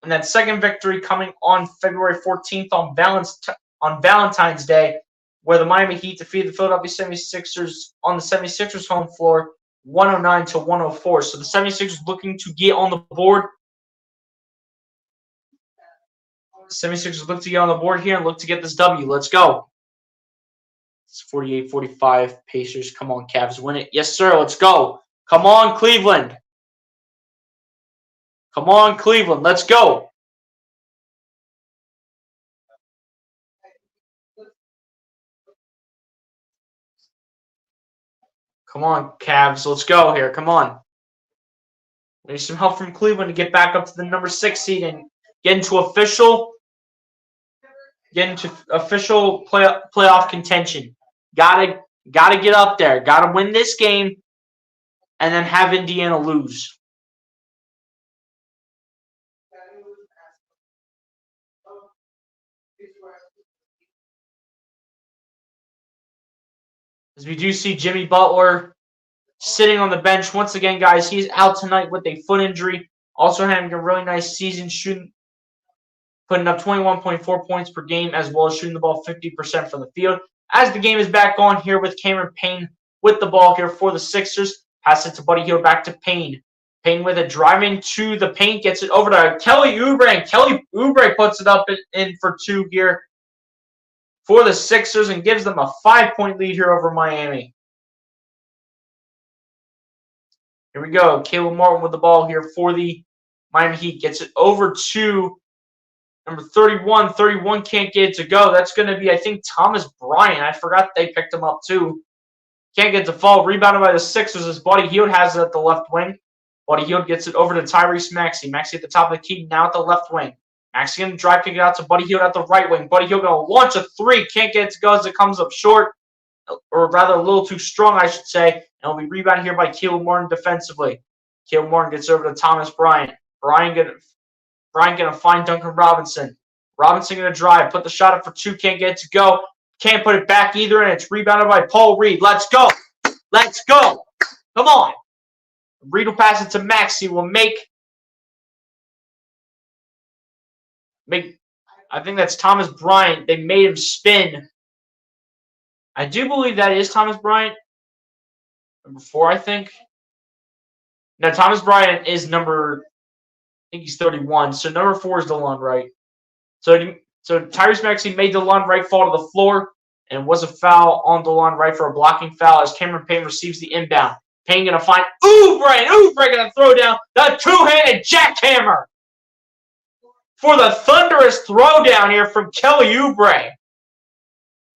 And that second victory coming on February 14th on Valentine's Day, where the Miami Heat defeated the Philadelphia 76ers on the 76ers home floor 109-104. So the 76ers looking to get on the board. 76ers look to get on the board here and look to get this W. Let's go. It's 48-45. Pacers. Come on, Cavs. Win it. Yes, sir. Let's go. Come on, Cleveland. Come on, Cleveland. Let's go. Come on, Cavs. Let's go here. Come on. We need some help from Cleveland to get back up to the number 6 seed and get into official playoff contention. Gotta get up there. Gotta win this game and then have Indiana lose. As we do see Jimmy Butler sitting on the bench. Once again, guys, he's out tonight with a foot injury. Also having a really nice season, putting up 21.4 points per game, as well as shooting the ball 50% from the field. As the game is back on here with Cameron Payne with the ball here for the Sixers. Pass it to Buddy Hield, back to Payne. Payne with it, driving to the paint, gets it over to Kelly Oubre, and Kelly Oubre puts it up in for 2 here for the Sixers and gives them a 5-point lead here over Miami. Here we go. Caleb Martin with the ball here for the Miami Heat. Gets it over to number 31. 31 can't get it to go. That's going to be, I think, Thomas Bryant. I forgot they picked him up too. Can't get to fall. Rebounded by the Sixers as Buddy Hield has it at the left wing. Buddy Hield gets it over to Tyrese Maxey. Maxey at the top of the key, now at the left wing. Maxey going to drive, kick it out to Buddy Hield at the right wing. Buddy Hield going to launch a 3. Can't get it to go as it comes up short. Or rather a little too strong, I should say. And it'll be rebounded here by Caleb Martin defensively. Caleb Martin gets over to Thomas Bryant. Bryant going to find Duncan Robinson. Robinson going to drive. Put the shot up for 2. Can't get it to go. Can't put it back either, and it's rebounded by Paul Reed. Let's go. Let's go. Come on. Reed will pass it to Maxey. Will make, I think that's Thomas Bryant. They made him spin. I do believe that is Thomas Bryant. Number 4, I think. No, Thomas Bryant is number, I think he's 31. So number 4 is DeLon Wright. So Tyrese Maxey made DeLon Wright fall to the floor, and it was a foul on DeLon Wright for a blocking foul as Cameron Payne receives the inbound. Payne going to find Oubre, and Oubre going to throw down the two-handed jackhammer for the thunderous throwdown here from Kelly Oubre.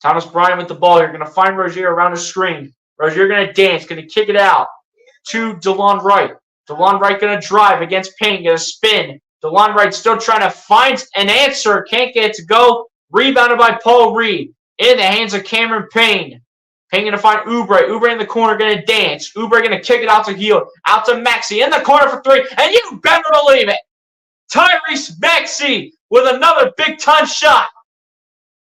Thomas Bryant with the ball here, going to find Rozier around the screen. Rozier going to dance, going to kick it out to DeLon Wright. DeLon Wright going to drive against Payne, going to spin. DeLon Wright still trying to find an answer, can't get it to go. Rebounded by Paul Reed in the hands of Cameron Payne. Payne going to find Oubre. Oubre in the corner going to dance. Oubre going to kick it out to Hield. Out to Maxey in the corner for 3. And you better believe it. Tyrese Maxey with another big-time shot.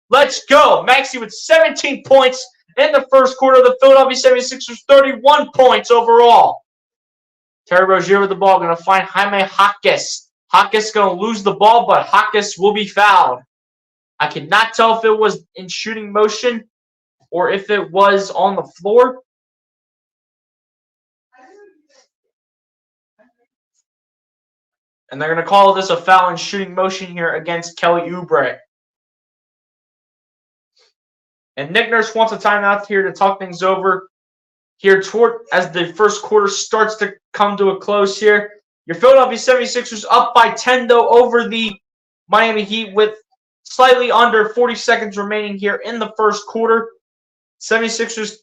Let's go. Maxey with 17 points in the first quarter of the Philadelphia 76ers. 31 points overall. Terry Rozier with the ball. Going to find Jaime Jaquez. Jaquez going to lose the ball, but Jaquez will be fouled. I cannot tell if it was in shooting motion or if it was on the floor. And they're going to call this a foul in shooting motion here against Kelly Oubre. And Nick Nurse wants a timeout here to talk things over here as the first quarter starts to come to a close here. Your Philadelphia 76ers up by 10, though, over the Miami Heat with slightly under 40 seconds remaining here in the first quarter. 76ers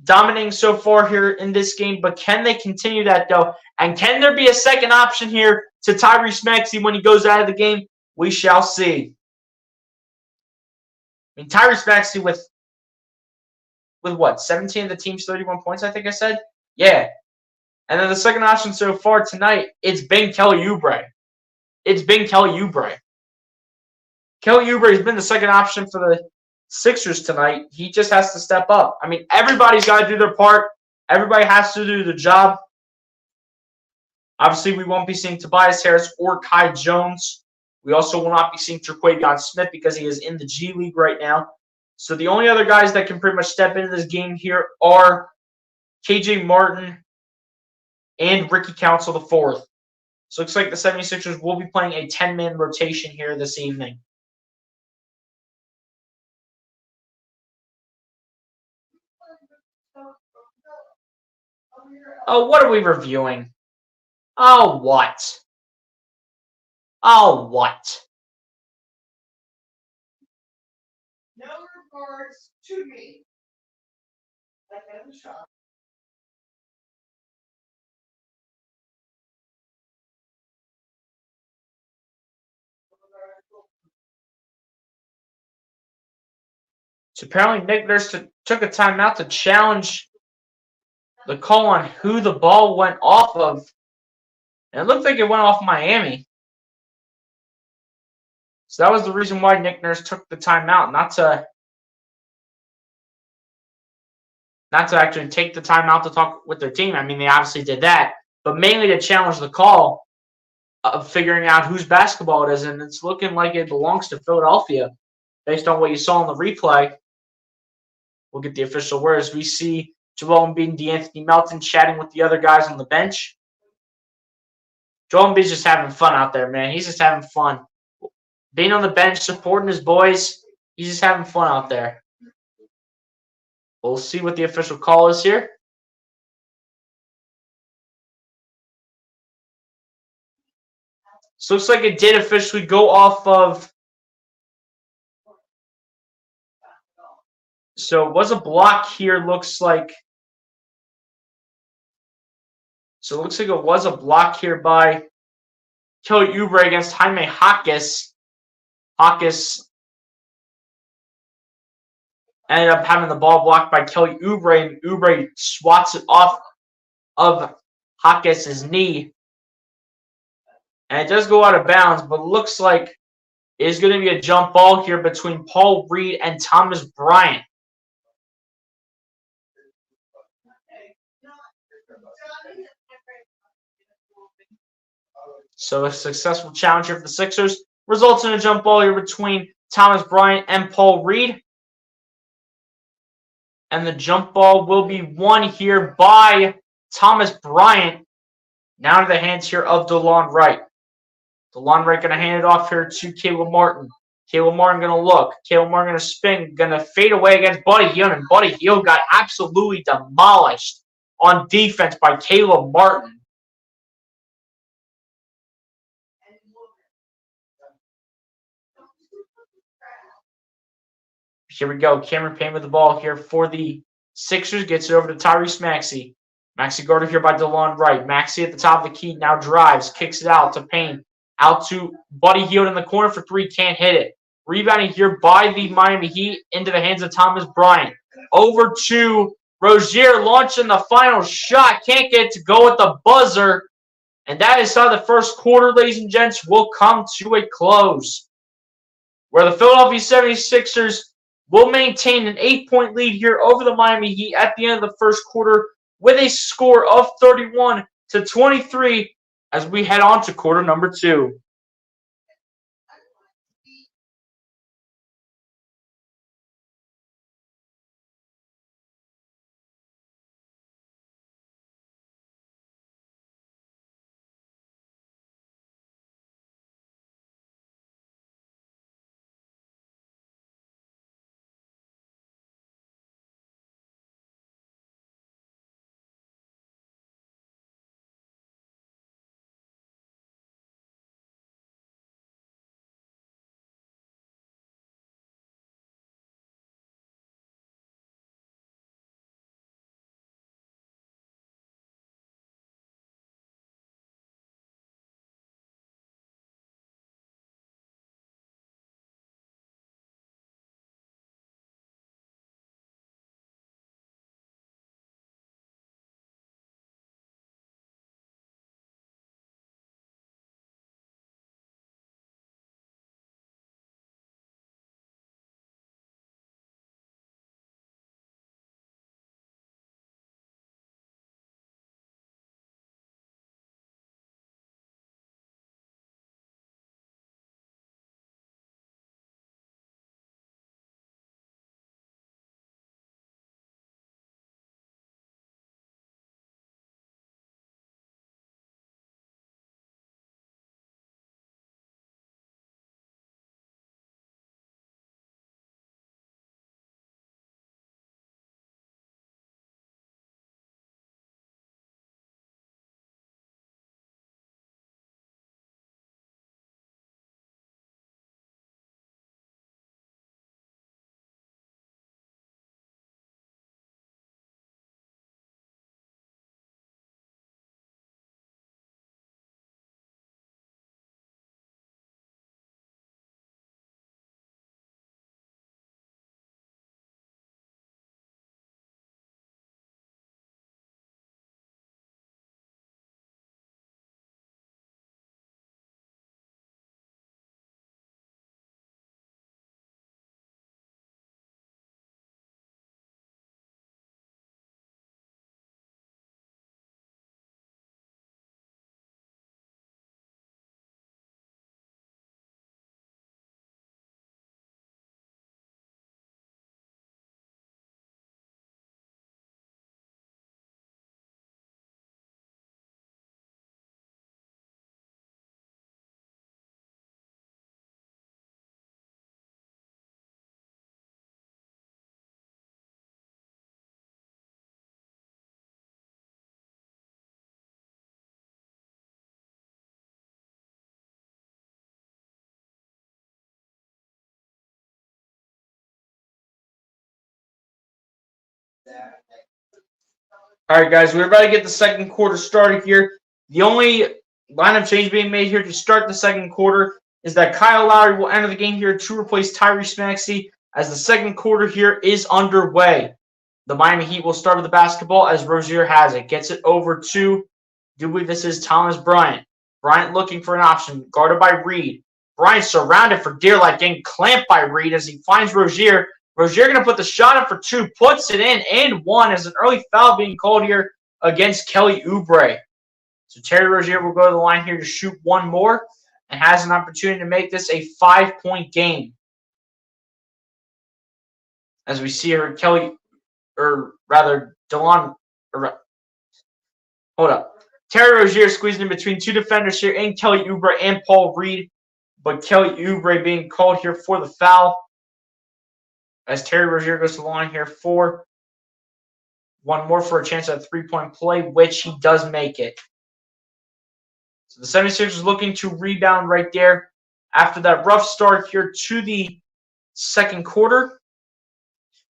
dominating so far here in this game, but can they continue that, though? And can there be a second option here to Tyrese Maxey when he goes out of the game? We shall see. I mean, Tyrese Maxey with what? 17 of the team's 31 points, I think I said? Yeah. And then the second option so far tonight, it's been Kelly Oubre. It's been Kelly Oubre. Kelly Oubre has been the second option for the Sixers tonight. He just has to step up. I mean, everybody's got to do their part. Everybody has to do the job. Obviously, we won't be seeing Tobias Harris or Kai Jones. We also will not be seeing Terquavion Smith because he is in the G League right now. So the only other guys that can pretty much step into this game here are KJ Martin and Ricky Council IV. So it looks like the 76ers will be playing a 10-man rotation here this evening. Oh, what are we reviewing? Oh, what? Oh, what? No regards to me. Like that was shot. So apparently Nick Nurse took a timeout to challenge the call on who the ball went off of. And it looked like it went off Miami. So that was the reason why Nick Nurse took the timeout, not to actually take the timeout to talk with their team. I mean, they obviously did that, but mainly to challenge the call of figuring out whose basketball it is. And it's looking like it belongs to Philadelphia based on what you saw in the replay. We'll get the official words. We see Joel Embiid and DeAnthony Melton chatting with the other guys on the bench. Joel Embiid's just having fun out there, man. He's just having fun. Being on the bench, supporting his boys. He's just having fun out there. We'll see what the official call is here. So looks like it did officially go off of. So it was a block here, looks like. So it looks like it was a block here by Kelly Oubre against Jaime Jaquez. Jaquez ended up having the ball blocked by Kelly Oubre, and Oubre swats it off of Jaquez's knee. And it does go out of bounds, but looks like it is going to be a jump ball here between Paul Reed and Thomas Bryant. So a successful challenge here for the Sixers results in a jump ball here between Thomas Bryant and Paul Reed. And the jump ball will be won here by Thomas Bryant. Now to the hands here of DeLon Wright. DeLon Wright going to hand it off here to Caleb Martin. Caleb Martin going to look. Caleb Martin going to spin. Going to fade away against Buddy Hield. And Buddy Hield got absolutely demolished on defense by Caleb Martin. Here we go. Cameron Payne with the ball here for the Sixers. Gets it over to Tyrese Maxey. Maxey guarded here by DeLon Wright. Maxey at the top of the key. Now drives. Kicks it out to Payne. Out to Buddy Hield in the corner for three. Can't hit it. Rebounding here by the Miami Heat into the hands of Thomas Bryant. Over to Rozier launching the final shot. Can't get it to go at the buzzer. And that is how the first quarter, ladies and gents, will come to a close. Where the Philadelphia 76ers will maintain an 8-point lead here over the Miami Heat at the end of the first quarter with a score of 31-23 as we head on to quarter number 2. All right, guys, we're about to get the second quarter started here. The only lineup change being made here to start the second quarter is that Kyle Lowry will enter the game here to replace Tyrese Maxey as the second quarter here is underway. The Miami Heat will start with the basketball as Rozier has it. Gets it over to, do believe this is Thomas Bryant. Bryant looking for an option, guarded by Reed. Bryant surrounded for dear life, getting clamped by Reed as he finds Rozier. Rozier going to put the shot up for two, puts it in and one as an early foul being called here against Kelly Oubre. So Terry Rozier will go to the line here to shoot one more and has an opportunity to make this a 5-point game. As we see here, Terry Rozier squeezing in between two defenders here and Kelly Oubre and Paul Reed. But Kelly Oubre being called here for the foul. As Terry Rozier goes to the line here for one more for a chance at a three-point play, which he does make it. So the 76ers looking to rebound right there after that rough start here to the second quarter.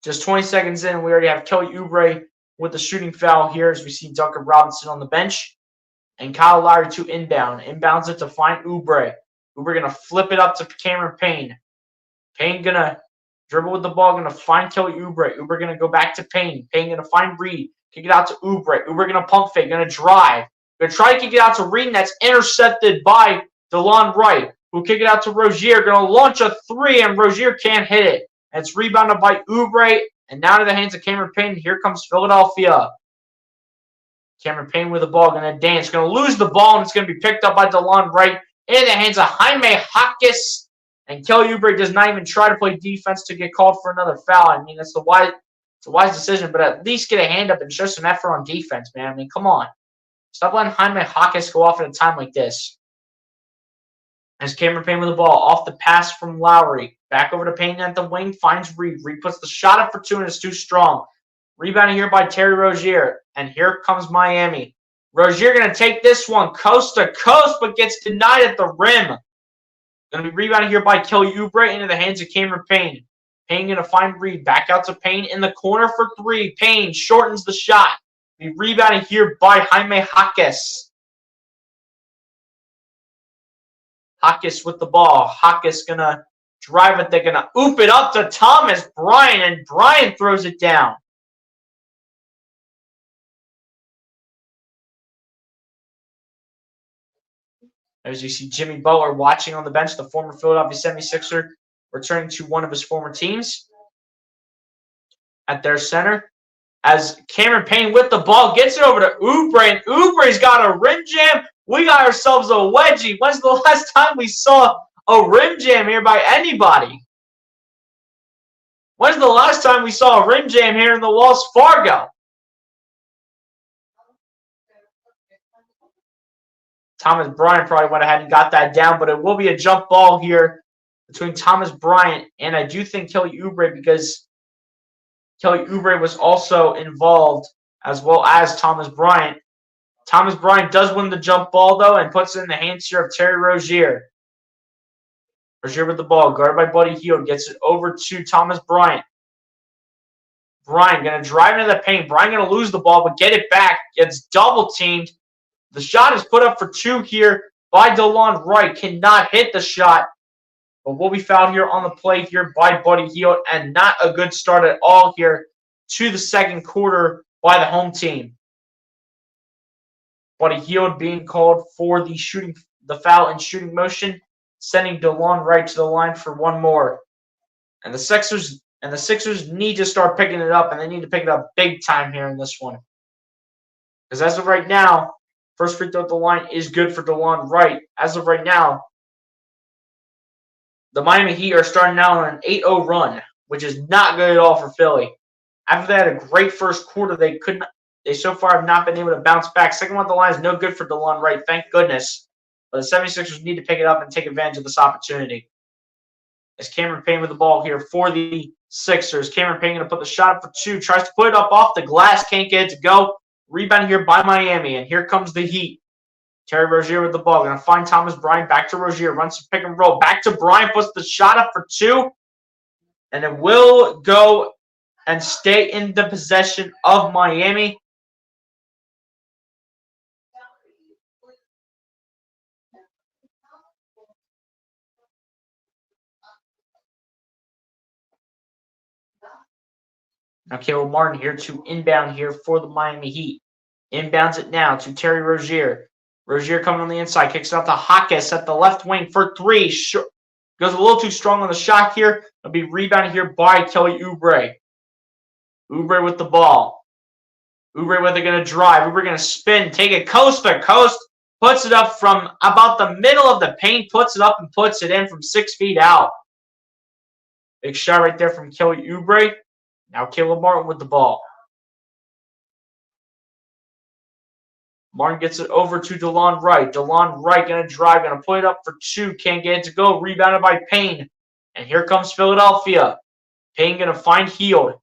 Just 20 seconds in, we already have Kelly Oubre with the shooting foul here as we see Duncan Robinson on the bench. And Kyle Lowry to inbound. Inbounds it to find Oubre. Oubre going to flip it up to Cameron Payne. Payne going to dribble with the ball, going to find Kelly Oubre. Oubre going to go back to Payne. Payne going to find Reed. Kick it out to Oubre. Oubre going to pump fake, going to drive. Going to try to kick it out to Reed, and that's intercepted by DeLon Wright, who kick it out to Rozier. Going to launch a three, and Rozier can't hit it. And it's rebounded by Oubre, and now to the hands of Cameron Payne. Here comes Philadelphia. Cameron Payne with the ball, going to dance. Going to lose the ball, and it's going to be picked up by DeLon Wright in the hands of Jaime Jaquez. And Kelly Oubre does not even try to play defense to get called for another foul. I mean, it's a wise decision, but at least get a hand up and show some effort on defense, man. I mean, come on. Stop letting Jaime Jaquez go off at a time like this. As Cameron Payne with the ball, off the pass from Lowry. Back over to Payne at the wing, finds Reed. Reed puts the shot up for two, and it's too strong. Rebounding here by Terry Rozier. And here comes Miami. Rozier going to take this one coast to coast, but gets denied at the rim. Going to be rebounded here by Kelly Oubre into the hands of Cameron Payne. Payne going to find Reed. Back out to Payne in the corner for three. Payne shortens the shot. Be rebounded here by Jaime Jaquez. Jaquez with the ball. Jaquez going to drive it. They're going to oop it up to Thomas Bryant, and Bryant throws it down. As you see Jimmy Butler watching on the bench, the former Philadelphia 76er, returning to one of his former teams at their center. As Cameron Payne with the ball gets it over to Oubre, and Oubre's got a rim jam. We got ourselves a wedgie. When's the last time we saw a rim jam here by anybody? When's the last time we saw a rim jam here in the Wells Fargo? Thomas Bryant probably went ahead and got that down, but it will be a jump ball here between Thomas Bryant and I do think Kelly Oubre, because Kelly Oubre was also involved as well as Thomas Bryant. Thomas Bryant does win the jump ball, though, and puts it in the hands here of Terry Rozier. Rozier with the ball, guarded by Buddy Hield, gets it over to Thomas Bryant. Bryant going to drive into the paint. Bryant going to lose the ball, but get it back. Gets double-teamed. The shot is put up for two here by DeLon Wright. Cannot hit the shot, but will be fouled here on the play here by Buddy Hield, and not a good start at all here to the second quarter by the home team. Buddy Hield being called for the foul in shooting motion, sending DeLon Wright to the line for one more. And the Sixers need to start picking it up, and they need to pick it up big time here in this one. Because as of right now, first free throw at the line is good for DeLon Wright. As of right now, the Miami Heat are starting out on an 8-0 run, which is not good at all for Philly. After they had a great first quarter, they so far have not been able to bounce back. Second one at the line is no good for DeLon Wright, thank goodness. But the 76ers need to pick it up and take advantage of this opportunity. As Cameron Payne with the ball here for the Sixers. Cameron Payne going to put the shot up for two. Tries to put it up off the glass. Can't get it to go. Rebound here by Miami. And here comes the Heat. Terry Rozier with the ball. Going to find Thomas Bryant. Back to Rozier. Runs some pick and roll. Back to Bryant. Puts the shot up for two. And it will go and stay in the possession of Miami. Now Caleb Martin here to inbound here for the Miami Heat. Inbounds it now to Terry Rozier. Rozier coming on the inside, kicks it out to Hawkes at the left wing for three. Goes a little too strong on the shot here. It'll be rebounded here by Kelly Oubre. Oubre with the ball. Oubre where they're going to drive. Oubre going to spin, take it coast to coast. Puts it up from about the middle of the paint. Puts it up and puts it in from 6 feet out. Big shot right there from Kelly Oubre. Now Caleb Martin with the ball. Martin gets it over to DeLon Wright. DeLon Wright going to drive, going to put it up for two. Can't get it to go. Rebounded by Payne. And here comes Philadelphia. Payne going to find Hield.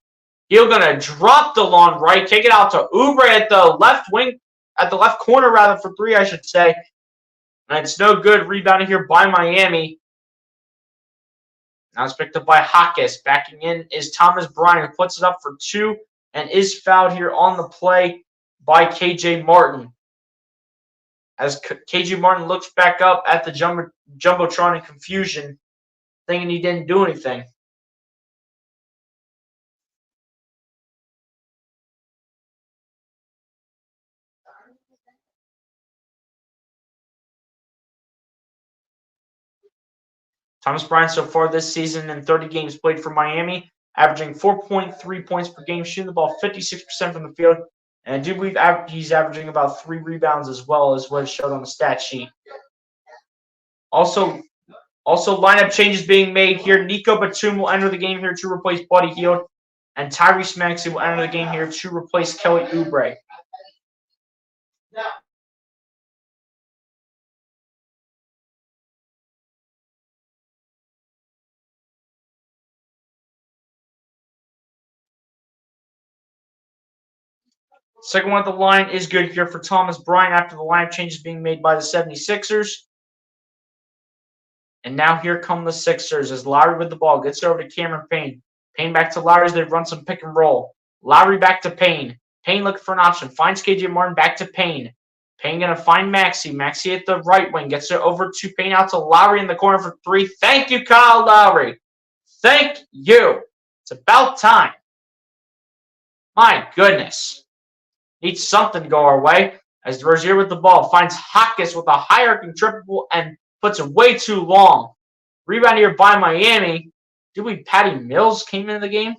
Hield going to drop DeLon Wright. Kick it out to Oubre at the left wing, at the left corner rather for three, I should say. And it's no good. Rebounded here by Miami. Now it's picked up by Hawkes. Backing in is Thomas Bryant, who puts it up for two and is fouled here on the play by KJ Martin. As KJ Martin looks back up at the Jumbotron in confusion, thinking he didn't do anything. Thomas Bryant so far this season in 30 games played for Miami, averaging 4.3 points per game, shooting the ball 56% from the field. And I do believe he's averaging about 3 rebounds as well as what it showed on the stat sheet. Also lineup changes being made here. Nico Batum will enter the game here to replace Buddy Hield. And Tyrese Maxey will enter the game here to replace Kelly Oubre. Second one at the line is good here for Thomas Bryant after the line changes being made by the 76ers. And now here come the Sixers as Lowry with the ball. Gets over to Cameron Payne. Payne back to Lowry as they run some pick and roll. Lowry back to Payne. Payne looking for an option. Finds KJ Martin back to Payne. Payne going to find Maxey. Maxey at the right wing. Gets it over to Payne out to Lowry in the corner for three. Thank you, Kyle Lowry. Thank you. It's about time. My goodness. Needs something to go our way. As Rozier with the ball finds Hawkes with a high-arcing triple and puts it way too long. Rebound here by Miami. Do we Patty Mills came into the game?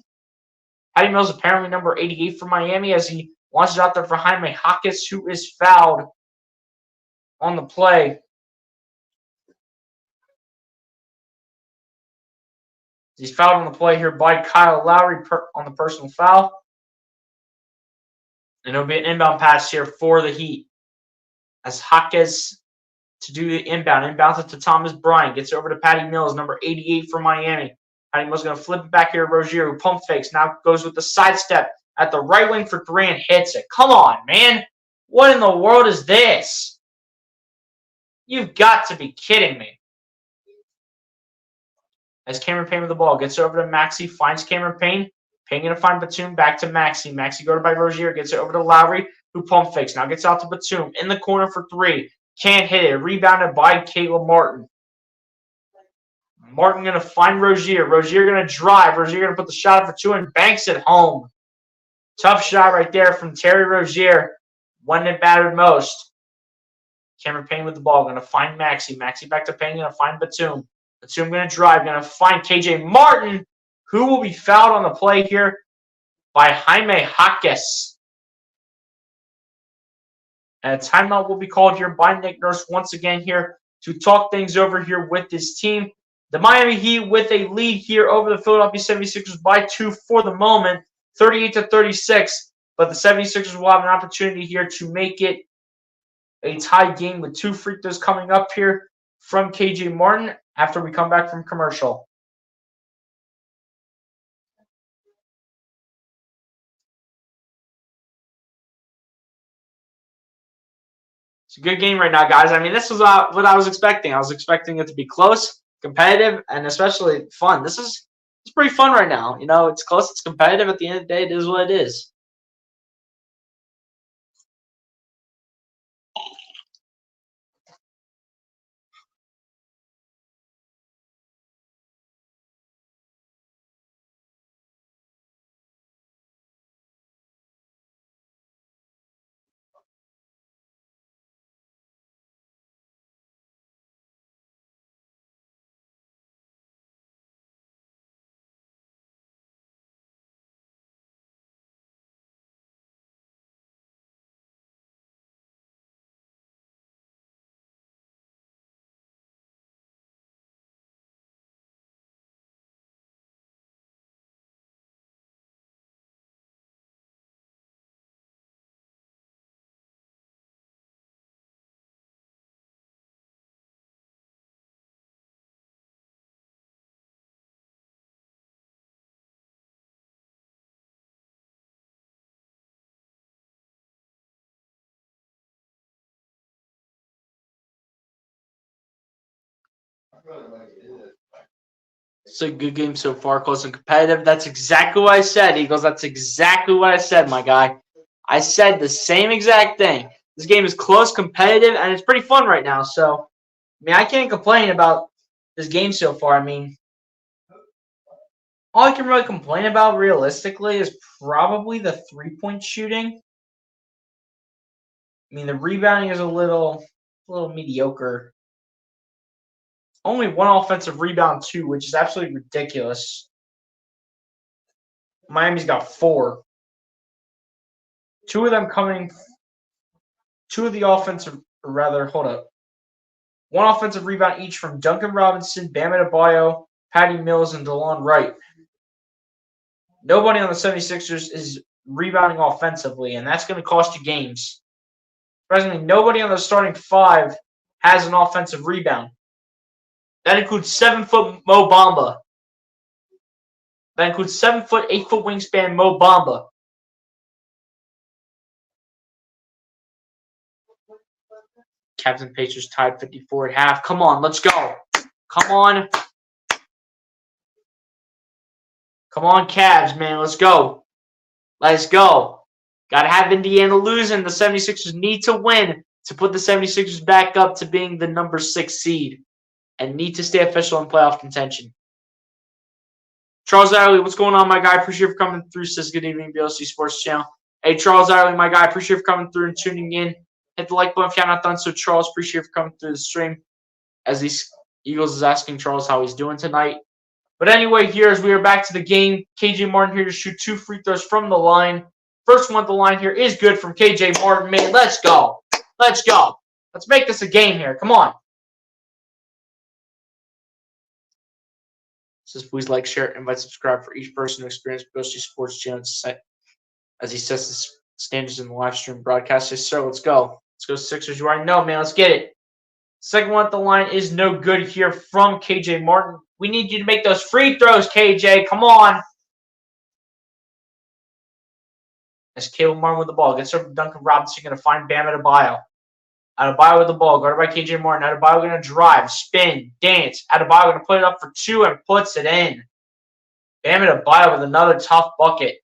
Patty Mills apparently number 88 for Miami as he launches out there for Jaime Hawkes, who is fouled on the play. He's fouled on the play here by Kyle Lowry on the personal foul. And it'll be an inbound pass here for the Heat. As Hawkes to do the inbound. Inbounds it to Thomas Bryant. Gets over to Patty Mills, number 88 for Miami. Patty Mills going to flip it back here to Rozier, who pump fakes. Now goes with the sidestep at the right wing for three and hits it. Come on, man. What in the world is this? You've got to be kidding me. As Cameron Payne with the ball. Gets over to Maxey. Finds Cameron Payne. Payne going to find Batum back to Maxey. Maxey go to by Rozier. Gets it over to Lowry, who pump fakes. Now gets out to Batum. In the corner for three. Can't hit it. Rebounded by Caleb Martin. Martin going to find Rozier. Rozier going to drive. Rozier going to put the shot up for two and banks it home. Tough shot right there from Terry Rozier. When it mattered most. Cameron Payne with the ball. Going to find Maxey. Maxey back to Payne. Going to find Batum. Batum going to drive. Going to find KJ Martin, who will be fouled on the play here by Jaime Hawkes. And a timeout will be called here by Nick Nurse once again here to talk things over here with his team. The Miami Heat with a lead here over the Philadelphia 76ers by 2 for the moment, 38-36. But the 76ers will have an opportunity here to make it a tie game with 2 free throws coming up here from KJ Martin after we come back from commercial. It's a good game right now, guys. I mean, this was what I was expecting. I was expecting it to be close, competitive, and especially fun. This is It's pretty fun right now. You know, it's close, it's competitive. At the end of the day, it is what it is. It's a good game so far, close and competitive. That's exactly what I said, Eagles. That's exactly what I said, my guy. I said the same exact thing. This game is close, competitive, and it's pretty fun right now. So, I mean, I can't complain about this game so far. I mean, all I can really complain about realistically is probably the three-point shooting. I mean, the rebounding is a little mediocre. Only one offensive rebound, too, which is absolutely ridiculous. Miami's got 4. Two of them coming. Two of the offensive, or rather, hold up. One offensive rebound each from Duncan Robinson, Bam Adebayo, Patty Mills, and DeLon Wright. Nobody on the 76ers is rebounding offensively, and that's going to cost you games. Presently, nobody on the starting 5 has an offensive rebound. That includes 7-foot Mo Bamba. That includes 7-foot, 8-foot wingspan Mo Bamba. Cavs and Pacers tied 54 at half. Come on, let's go. Come on. Come on, Cavs, man. Let's go. Let's go. Got to have Indiana losing. The 76ers need to win to put the 76ers back up to being the number 6 seed and need to stay official in playoff contention. Charles Adderley, what's going on, my guy? Appreciate you for coming through. Says good evening, BLC Sports Channel. Hey, Charles Adderley, my guy. Appreciate you for coming through and tuning in. Hit the like button if you have not done so, Charles. Appreciate you for coming through the stream. As these Eagles is asking Charles how he's doing tonight. But anyway, here as we are back to the game, KJ Martin here to shoot 2 free throws from the line. First one at the line here is good from KJ Martin. Man, let's go. Let's go. Let's make this a game here. Come on. Says please like, share, invite, subscribe for each person to experience BLC Sports Channel as he sets the standards in the live stream broadcast. Yes, sir. Let's go. Let's go Sixers. You already know, man. Let's get it. Second one at the line is no good here from KJ Martin. We need you to make those free throws, KJ. Come on. As Caleb Martin with the ball. Gets over to Duncan Robinson. Going to find Bam Adebayo. Adebayo with the ball. Guarded by KJ Martin. Adebayo going to drive, spin, dance. Adebayo going to put it up for 2 and puts it in. Bam Adebayo with another tough bucket.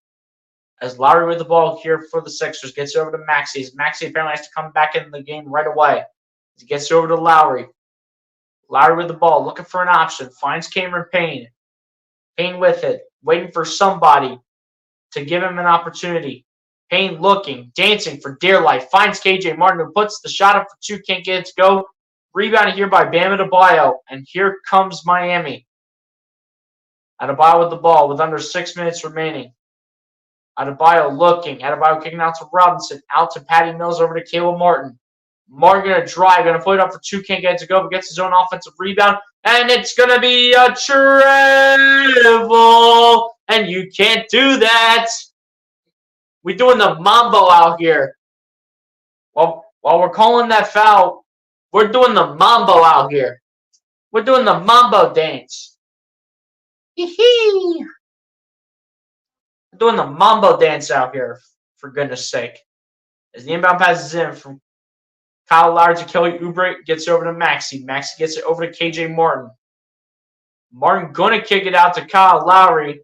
As Lowry with the ball here for the Sixers. Gets over to Maxey. Maxey apparently has to come back in the game right away. He gets over to Lowry. Lowry with the ball, looking for an option. Finds Cameron Payne. Payne with it, waiting for somebody to give him an opportunity. Payne looking, dancing for dear life. Finds KJ Martin, who puts the shot up for 2, can't get it to go. Rebounded here by Bam Adebayo, and here comes Miami. Adebayo with the ball with under 6 minutes remaining. Adebayo looking. Adebayo kicking out to Robinson. Out to Patty Mills, over to Caleb Martin. Martin going to drive, going to put it up for 2, can't get it to go, but gets his own offensive rebound. And it's going to be a travel. And you can't do that. We're doing the mambo out here. While we're calling that foul, we're doing the mambo out here. We're doing the mambo dance. Hee-hee. We're doing the mambo dance out here, for goodness sake. As the inbound pass is in from Kyle Lowry to Kelly Oubre, gets over to Maxey. Maxey gets it over to KJ Martin. Martin going to kick it out to Kyle Lowry.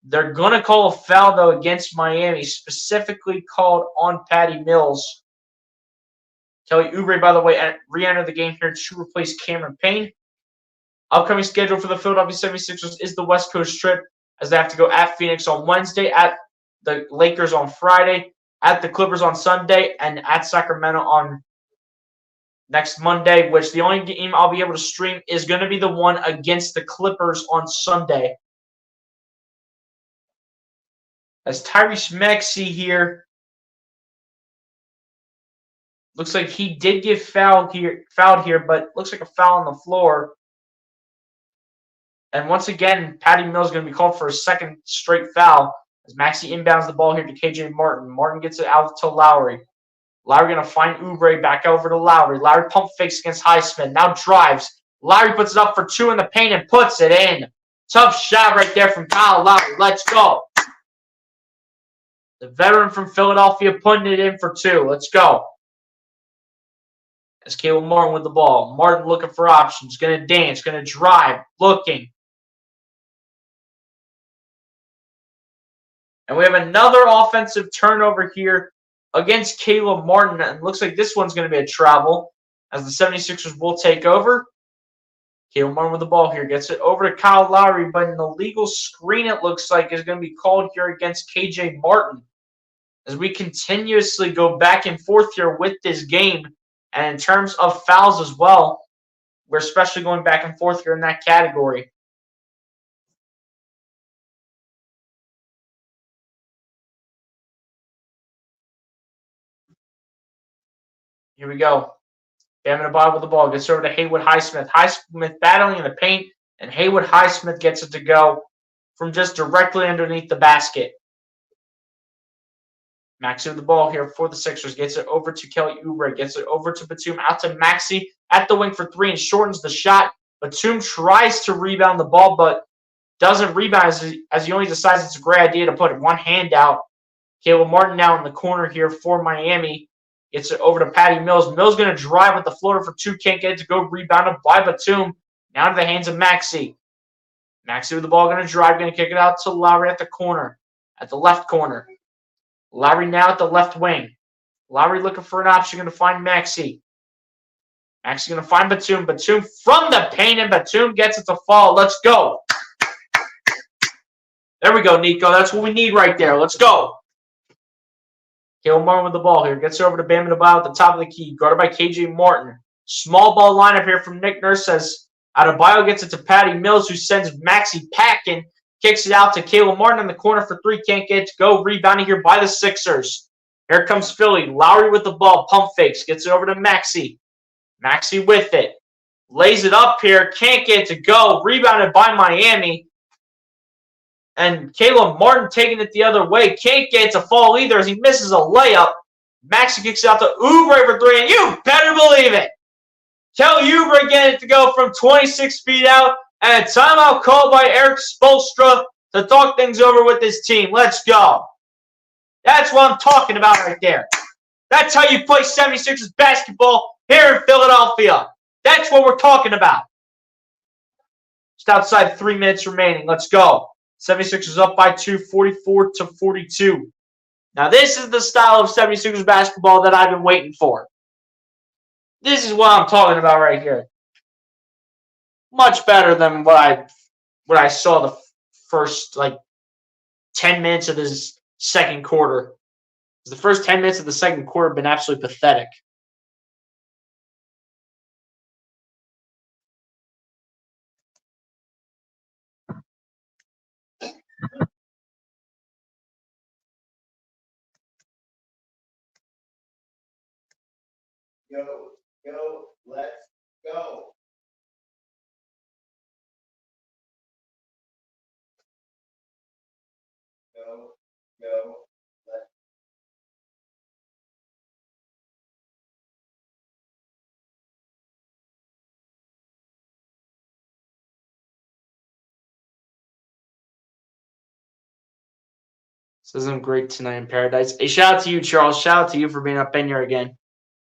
They're going to call a foul, though, against Miami, specifically called on Patty Mills. Kelly Oubre, by the way, re-entered the game here to replace Cameron Payne. Upcoming schedule for the Philadelphia 76ers is the West Coast trip, as they have to go at Phoenix on Wednesday, at the Lakers on Friday, at the Clippers on Sunday, and at Sacramento on next Monday, which the only game I'll be able to stream is going to be the one against the Clippers on Sunday. As Tyrese Maxey here, looks like he did get fouled here, but looks like a foul on the floor. And once again, Patty Mills is going to be called for a second straight foul as Maxey inbounds the ball here to KJ Martin. Martin gets it out to Lowry. Lowry going to find Oubre, back over to Lowry. Lowry pump fakes against Highsmith. Now drives. Lowry puts it up for two in the paint and puts it in. Tough shot right there from Kyle Lowry. Let's go. The veteran from Philadelphia putting it in for two. Let's go. As Caleb Martin with the ball. Martin looking for options. Going to dance. Going to drive. Looking. And we have another offensive turnover here against Caleb Martin. And it looks like this one's going to be a travel as the 76ers will take over. Caleb Martin with the ball here. Gets it over to Kyle Lowry. But an illegal screen, it looks like, is going to be called here against KJ Martin. As we continuously go back and forth here with this game. And in terms of fouls as well, we're especially going back and forth here in that category. Here we go. Bam Adebayo with the ball. Gets over to Haywood Highsmith. Highsmith battling in the paint. And Haywood Highsmith gets it to go from just directly underneath the basket. Maxey with the ball here for the Sixers. Gets it over to Kelly Oubre. Gets it over to Batum. Out to Maxey at the wing for three and shortens the shot. Batum tries to rebound the ball, but doesn't rebound as he only decides it's a great idea to put one hand out. Caleb Martin now in the corner here for Miami. Gets it over to Patty Mills. Mills going to drive with the floater for two. Can't get it to go. Rebounded by Batum. Now to the hands of Maxey. Maxey with the ball. Going to drive. Going to kick it out to Lowry at the corner. At the left corner. Lowry now at the left wing. Lowry looking for an option. Going to find Maxey. Maxey going to find Batum. Batum from the paint. And Batum gets it to fall. Let's go. There we go, Nico. That's what we need right there. Let's go. Caleb Martin with the ball here. Gets over to Bam Adebayo at the top of the key. Guarded by KJ Martin. Small ball lineup here from Nick Nurse as Adebayo gets it to Patty Mills, who sends Maxey packing. Kicks it out to Caleb Martin in the corner for three. Can't get it to go. Rebounding here by the Sixers. Here comes Philly. Lowry with the ball. Pump fakes. Gets it over to Maxey. Maxey with it. Lays it up here. Can't get it to go. Rebounded by Miami. And Caleb Martin taking it the other way. Can't get it to fall either as he misses a layup. Maxey kicks it out to Oubre for three, and you better believe it. Kelly Oubre getting it to go from 26 feet out. And a timeout called by Eric Spoelstra to talk things over with his team. Let's go. That's what I'm talking about right there. That's how you play 76ers basketball here in Philadelphia. That's what we're talking about. Just outside 3 minutes remaining. Let's go. 76ers up by 2, 44-42. Now, this is the style of 76ers basketball that I've been waiting for. This is what I'm talking about right here. Much better than what I saw the first, 10 minutes of this second quarter. The first 10 minutes of the second quarter have been absolutely pathetic. Go, let's go. Go, let's This isn't great tonight in paradise. Hey, shout out to you, Charles. Shout out to you for being up in here again.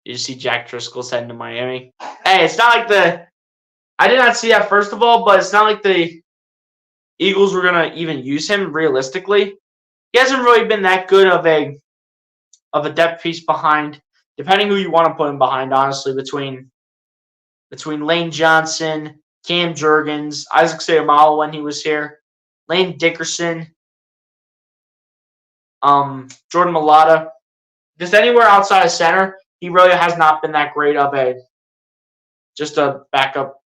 Did you see Jack Driscoll's heading to Miami? Hey, it's not like I did not see that, first of all, but it's not like the Eagles were going to even use him realistically. He hasn't really been that good of a depth piece behind, depending who you want to put him behind, honestly, between Lane Johnson, Cam Jurgens, Isaac Seumalo when he was here, Lane Dickerson, Jordan Mailata. Just anywhere outside of center, he really has not been that great of a backup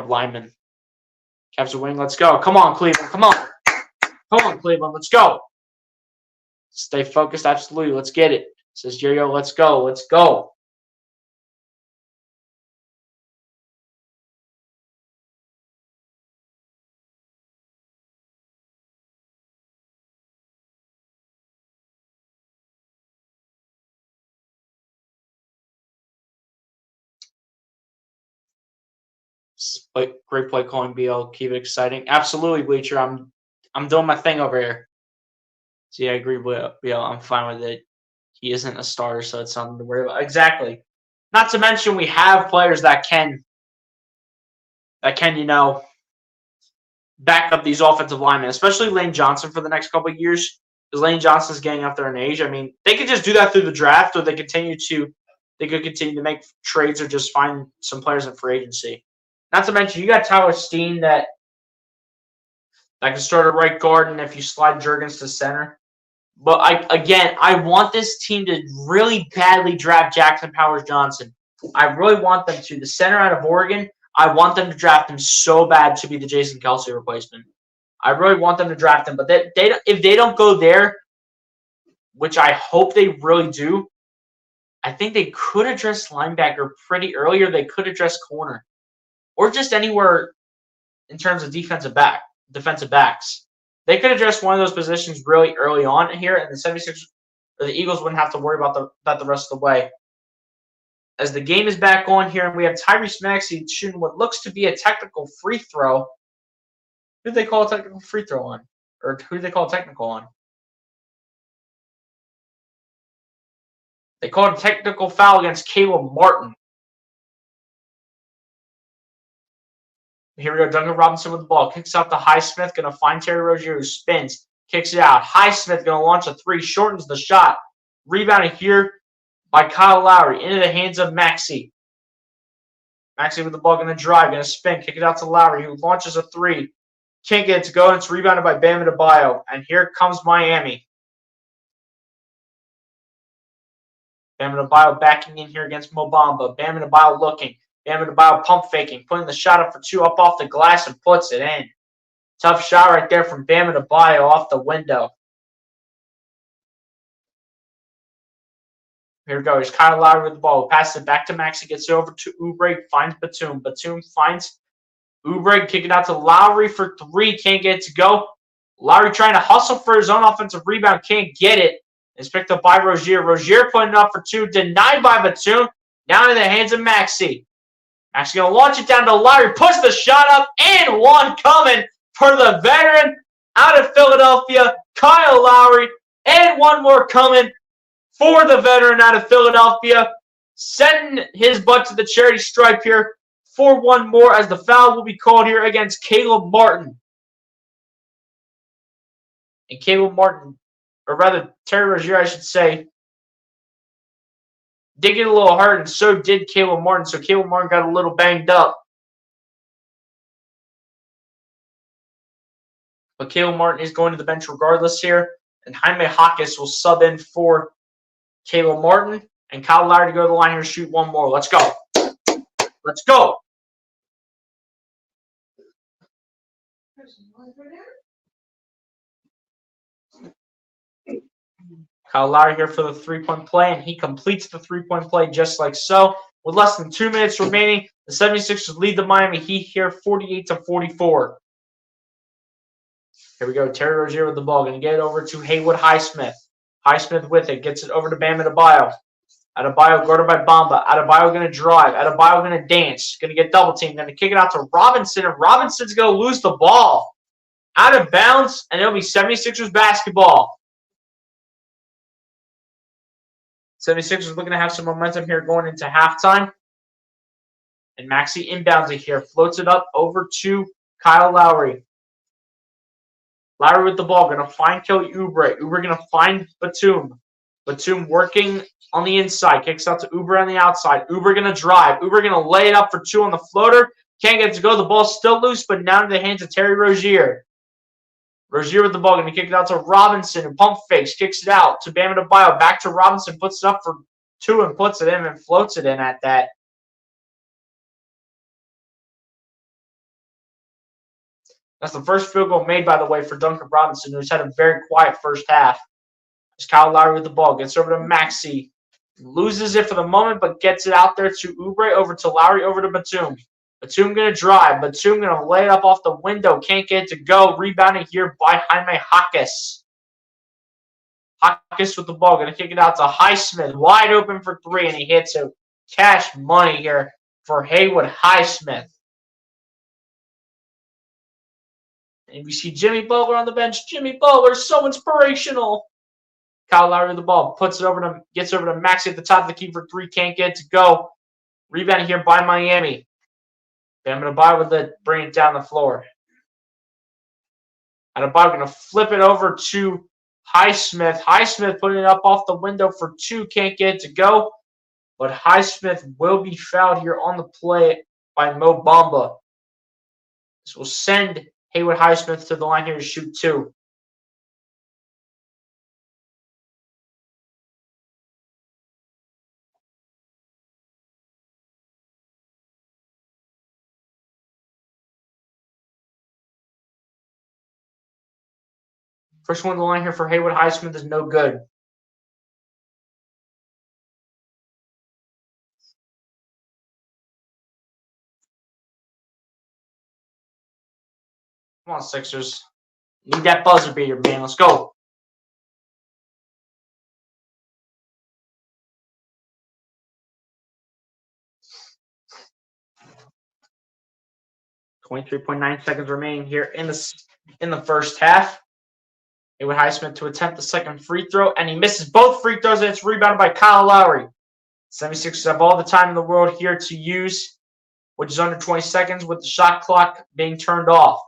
lineman. Caps a wing, let's go. Come on, Cleveland. Come on. Come on, Cleveland. Let's go. Stay focused, absolutely. Let's get it. Says Yo-Yo, let's go. Let's go. Great play calling, BL. Keep it exciting. Absolutely, Bleacher. I'm doing my thing over here. See, I agree with BL. I'm fine with it. He isn't a starter, so it's something to worry about. Exactly. Not to mention we have players that can back up these offensive linemen, especially Lane Johnson for the next couple of years. Because Lane Johnson's getting up there in age. I mean, they could just do that through the draft, or they could continue to make trades or just find some players in free agency. Not to mention, you got Tyler Steen that can start at right guard, and if you slide Jurgens to center. But I want this team to really badly draft Jackson Powers Johnson. I really want them to. The center out of Oregon, I want them to draft him so bad to be the Jason Kelce replacement. I really want them to draft him, but if they don't go there, which I hope they really do, I think they could address linebacker pretty early, or they could address corner, or just anywhere in terms of defensive backs. They could address one of those positions really early on here, and the 76ers or the Eagles wouldn't have to worry about the rest of the way. As the game is back on here, and we have Tyrese Maxey shooting what looks to be a technical free throw. Who did they call a technical free throw on? Or who did they call a technical on? They called a technical foul against Caleb Martin. Here we go. Duncan Robinson with the ball. Kicks out to Highsmith. Going to find Terry Rozier, who spins. Kicks it out. Highsmith going to launch a three. Shortens the shot. Rebounded here by Kyle Lowry. Into the hands of Maxey. Maxey with the ball. Going to drive. Going to spin. Kick it out to Lowry, who launches a three. Can't get it to go. And it's rebounded by Bam Adebayo. And here comes Miami. Bam Adebayo backing in here against Mo Bamba. Bam Adebayo looking. Bam Adebayo pump faking, putting the shot up for two, up off the glass and puts it in. Tough shot right there from Bam Adebayo off the window. Here we go. Here's Kyle Lowry with the ball. Passes it back to Maxey. Gets it over to Oubre. Finds Batum. Batum finds Oubre. Kick it out to Lowry for three. Can't get it to go. Lowry trying to hustle for his own offensive rebound. Can't get it. It's picked up by Rozier. Rozier putting it up for two. Denied by Batum. Down in the hands of Maxey. Maxey going to launch it down to Lowry. Puts the shot up. And one coming for the veteran out of Philadelphia, Kyle Lowry. And one more coming for the veteran out of Philadelphia. Sending his butt to the charity stripe here for one more, as the foul will be called here against Caleb Martin. And Caleb Martin, or rather Terry Rozier, I should say, did get a little hurt, and so did Caleb Martin. So Caleb Martin got a little banged up. But Caleb Martin is going to the bench regardless here. And Jaime Hawkins will sub in for Caleb Martin. And Kyle Lowry to go to the line here, shoot one more. Let's go. Let's go. Kyle Lowry here for the three-point play, and he completes the three-point play just like so. With less than 2 minutes remaining, the 76ers lead the Miami Heat here 48-44. Here we go. Terry Rozier with the ball. Going to get it over to Haywood Highsmith. Highsmith with it. Gets it over to Bam Adebayo. Adebayo guarded by Bamba. Adebayo going to drive. Adebayo going to dance. Going to get double teamed. Going to kick it out to Robinson, and Robinson's going to lose the ball. Out of bounds, and it'll be 76ers basketball. 76ers looking to have some momentum here going into halftime. And Maxey inbounds it here. Floats it up over to Kyle Lowry. Lowry with the ball. Going to find Kelly Oubre. Oubre going to find Batum. Batum working on the inside. Kicks out to Oubre on the outside. Oubre going to drive. Oubre going to lay it up for two on the floater. Can't get it to go. The ball's still loose, but now to the hands of Terry Rozier. Rozier with the ball. Going to kick it out to Robinson. And pump fakes. Kicks it out to Bam Adebayo. Back to Robinson. Puts it up for two and puts it in and floats it in at that. That's the first field goal made, by the way, for Duncan Robinson, who's had a very quiet first half. It's Kyle Lowry with the ball. Gets over to Maxey. Loses it for the moment, but gets it out there to Oubre, over to Lowry, over to Batum. Batum going to drive. Batum going to lay it up off the window. Can't get it to go. Rebounding here by Jaime Jaquez. Jaquez with the ball. Going to kick it out to Highsmith. Wide open for three, and he hits it. Cash money here for Haywood Highsmith. And we see Jimmy Butler on the bench. Jimmy Butler, so inspirational. Kyle Lowry with the ball. Puts it over to, gets over to Maxey at the top of the key for three. Can't get it to go. Rebounding here by Miami. Bam Adebayo with it. Bring it down the floor. Adebayo going to flip it over to Highsmith. Highsmith putting it up off the window for two. Can't get it to go. But Highsmith will be fouled here on the play by Mo Bamba. This will send Haywood Highsmith to the line here to shoot two. First one on the line here for Haywood Highsmith is no good. Come on, Sixers. Need that buzzer beater, man. Let's go. .9 seconds remaining here in the first half. Haywood Highsmith to attempt the second free throw, and he misses both free throws, and it's rebounded by Kyle Lowry. 76ers have all the time in the world here to use, which is under 20 seconds with the shot clock being turned off.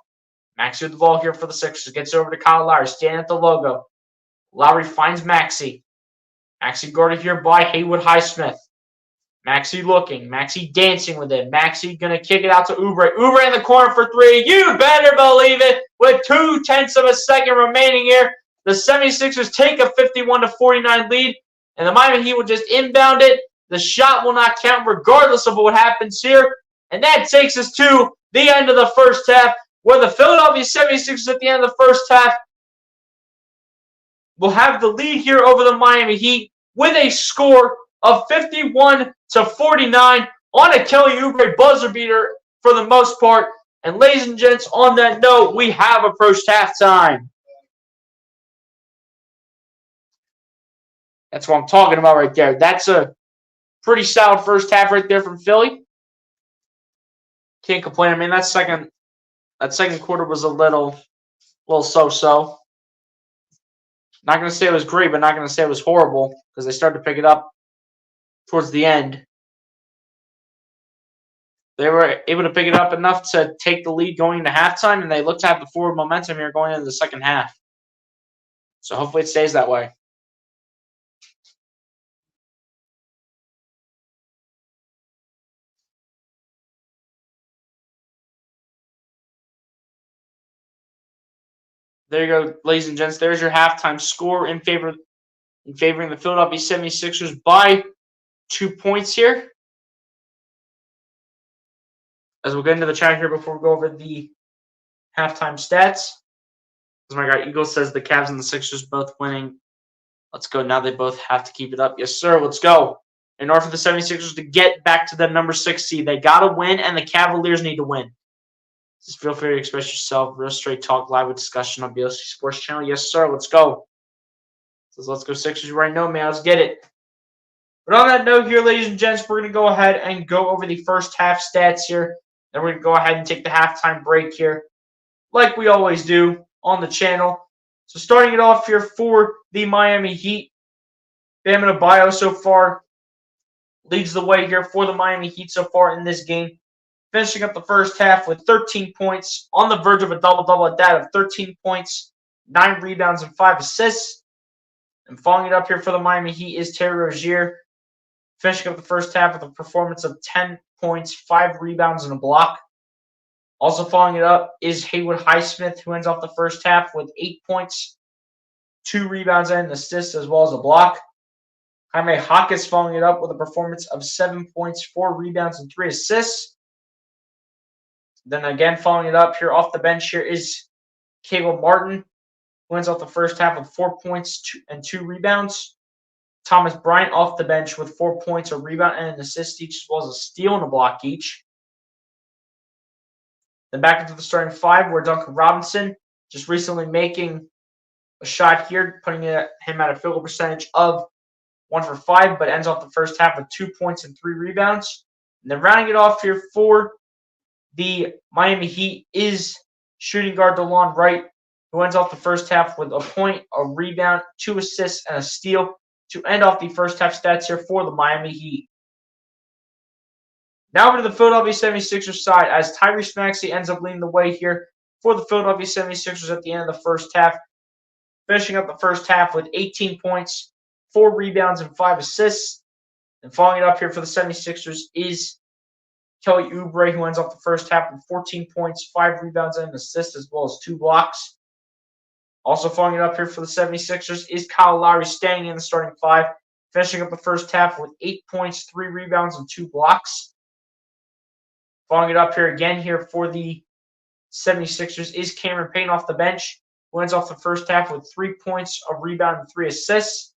Maxey with the ball here for the Sixers. Gets over to Kyle Lowry, standing at the logo. Lowry finds Maxey. Maxey guarded here by Haywood Highsmith. Maxey looking. Maxey dancing with it. Maxey going to kick it out to Oubre. Oubre in the corner for three. You better believe it. With 0.2 of a second remaining here, the 76ers take a 51-49 lead, and the Miami Heat will just inbound it. The shot will not count regardless of what happens here. And that takes us to the end of the first half, where the Philadelphia 76ers at the end of the first half will have the lead here over the Miami Heat with a score of 51-49 on a Kelly Oubre buzzer beater for the most part. And ladies and gents, on that note, we have approached halftime. That's what I'm talking about right there. That's a pretty solid first half right there from Philly. Can't complain. I mean, that second quarter was a little so-so. Not going to say it was great, but not going to say it was horrible, because they started to pick it up towards the end. They were able to pick it up enough to take the lead going into halftime, and they look to have the forward momentum here going into the second half. So hopefully it stays that way. There you go, ladies and gents. There's your halftime score in favoring the Philadelphia 76ers by 2 points here. As we'll get into the chat here before we go over the halftime stats. As my guy Eagle says, the Cavs and the Sixers both winning. Let's go. Now they both have to keep it up. Yes, sir. Let's go. In order for the 76ers to get back to the number 6 seed, they got to win, and the Cavaliers need to win. Just feel free to express yourself. Real straight talk, live with discussion on BLC Sports Channel. Yes, sir. Let's go. Says, let's go Sixers. You already know, man. Let's get it. But on that note here, ladies and gents, we're going to go ahead and go over the first half stats here. Then we're going to go ahead and take the halftime break here, like we always do on the channel. So starting it off here for the Miami Heat, Bam Adebayo so far leads the way here for the Miami Heat so far in this game, finishing up the first half with 13 points, on the verge of a double-double at that of 13 points, 9 rebounds, and 5 assists. And following it up here for the Miami Heat is Terry Rozier, finishing up the first half with a performance of 10 points, 5 rebounds, and a block. Also following it up is Haywood Highsmith, who ends off the first half with 8 points, 2 rebounds, and an assist, as well as a block. Jaime Jaquez following it up with a performance of 7 points, 4 rebounds, and 3 assists. Then again, following it up here off the bench here is Caleb Martin, who ends off the first half with 4 points and 2 rebounds. Thomas Bryant off the bench with 4 points, a rebound, and an assist each, as well as a steal and a block each. Then back into the starting 5, where Duncan Robinson just recently making a shot here, putting him at a field goal percentage of 1 for 5, but ends off the first half with 2 points and 3 rebounds. And then rounding it off here for the Miami Heat is shooting guard DeLon Wright, who ends off the first half with a point, a rebound, 2 assists, and a steal to end off the first half stats here for the Miami Heat. Now over to the Philadelphia 76ers side, as Tyrese Maxey ends up leading the way here for the Philadelphia 76ers at the end of the first half, finishing up the first half with 18 points, 4 rebounds, and 5 assists. And following it up here for the 76ers is Kelly Oubre, who ends off the first half with 14 points, 5 rebounds, and an assist, as well as 2 blocks. Also following it up here for the 76ers is Kyle Lowry, staying in the starting 5, finishing up the first half with 8 points, 3 rebounds, and 2 blocks. Following it up here again here for the 76ers is Cameron Payne off the bench, who ends off the first half with 3 points, a rebound, and 3 assists.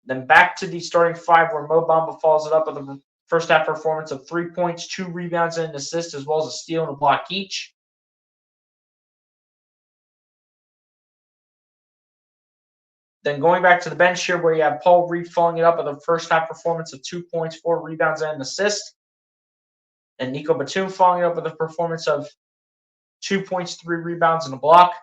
Then back to the starting 5, where Mo Bamba follows it up with a first half performance of 3 points, 2 rebounds, and an assist, as well as a steal and a block each. Then going back to the bench here, where you have Paul Reed following it up with a first half performance of 2 points, 4 rebounds, and an assist. And Nico Batum following it up with a performance of 2 points, 3 rebounds, and a block.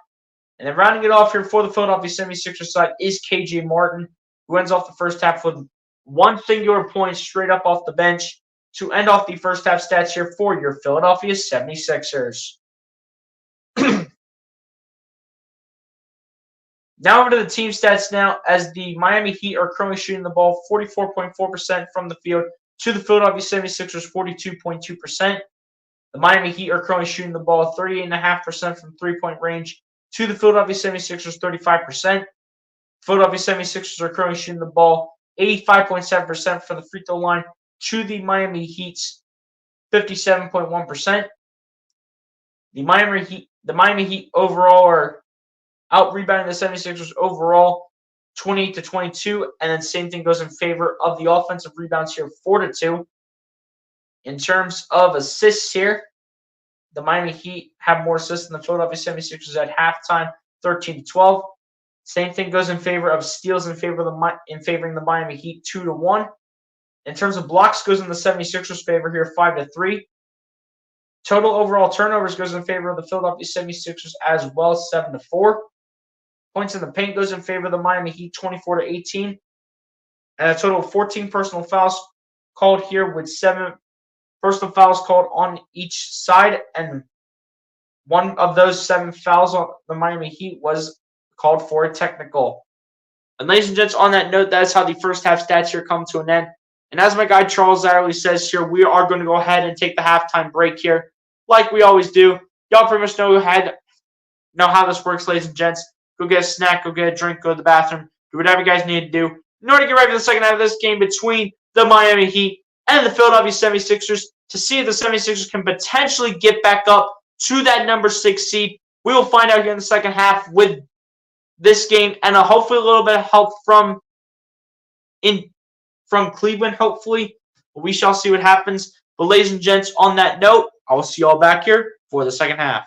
And then rounding it off here for the Philadelphia 76ers side is KJ Martin, who ends off the first half with 1 singular point straight up off the bench to end off the first half stats here for your Philadelphia 76ers. Now over to the team stats now, as the Miami Heat are currently shooting the ball 44.4% from the field to the Philadelphia 76ers 42.2%. The Miami Heat are currently shooting the ball 38.5% from three-point range to the Philadelphia 76ers 35%. Philadelphia 76ers are currently shooting the ball 85.7% from the free throw line to the Miami Heat's 57.1%. The Miami Heat overall are out-rebounding the 76ers overall 28-22, and then same thing goes in favor of the offensive rebounds here, 4-2. In terms of assists here, the Miami Heat have more assists than the Philadelphia 76ers at halftime, 13-12. Same thing goes in favor of steals in favoring the Miami Heat, 2-1. In terms of blocks, goes in the 76ers' favor here, 5-3. Total overall turnovers goes in favor of the Philadelphia 76ers as well, 7-4. Points in the paint goes in favor of the Miami Heat, 24-18. And a total of 14 personal fouls called here, with 7 personal fouls called on each side. And one of those 7 fouls on the Miami Heat was called for a technical. And ladies and gents, on that note, that's how the first half stats here come to an end. And as my guy Charles Zarely says here, we are going to go ahead and take the halftime break here, like we always do. Y'all pretty much know how this works, ladies and gents. Go get a snack, go get a drink, go to the bathroom, do whatever you guys need to do in order to get ready for the second half of this game between the Miami Heat and the Philadelphia 76ers to see if the 76ers can potentially get back up to that number 6 seed. We will find out here in the second half with this game, and hopefully a little bit of help from Cleveland, hopefully. But we shall see what happens. But ladies and gents, on that note, I will see you all back here for the second half.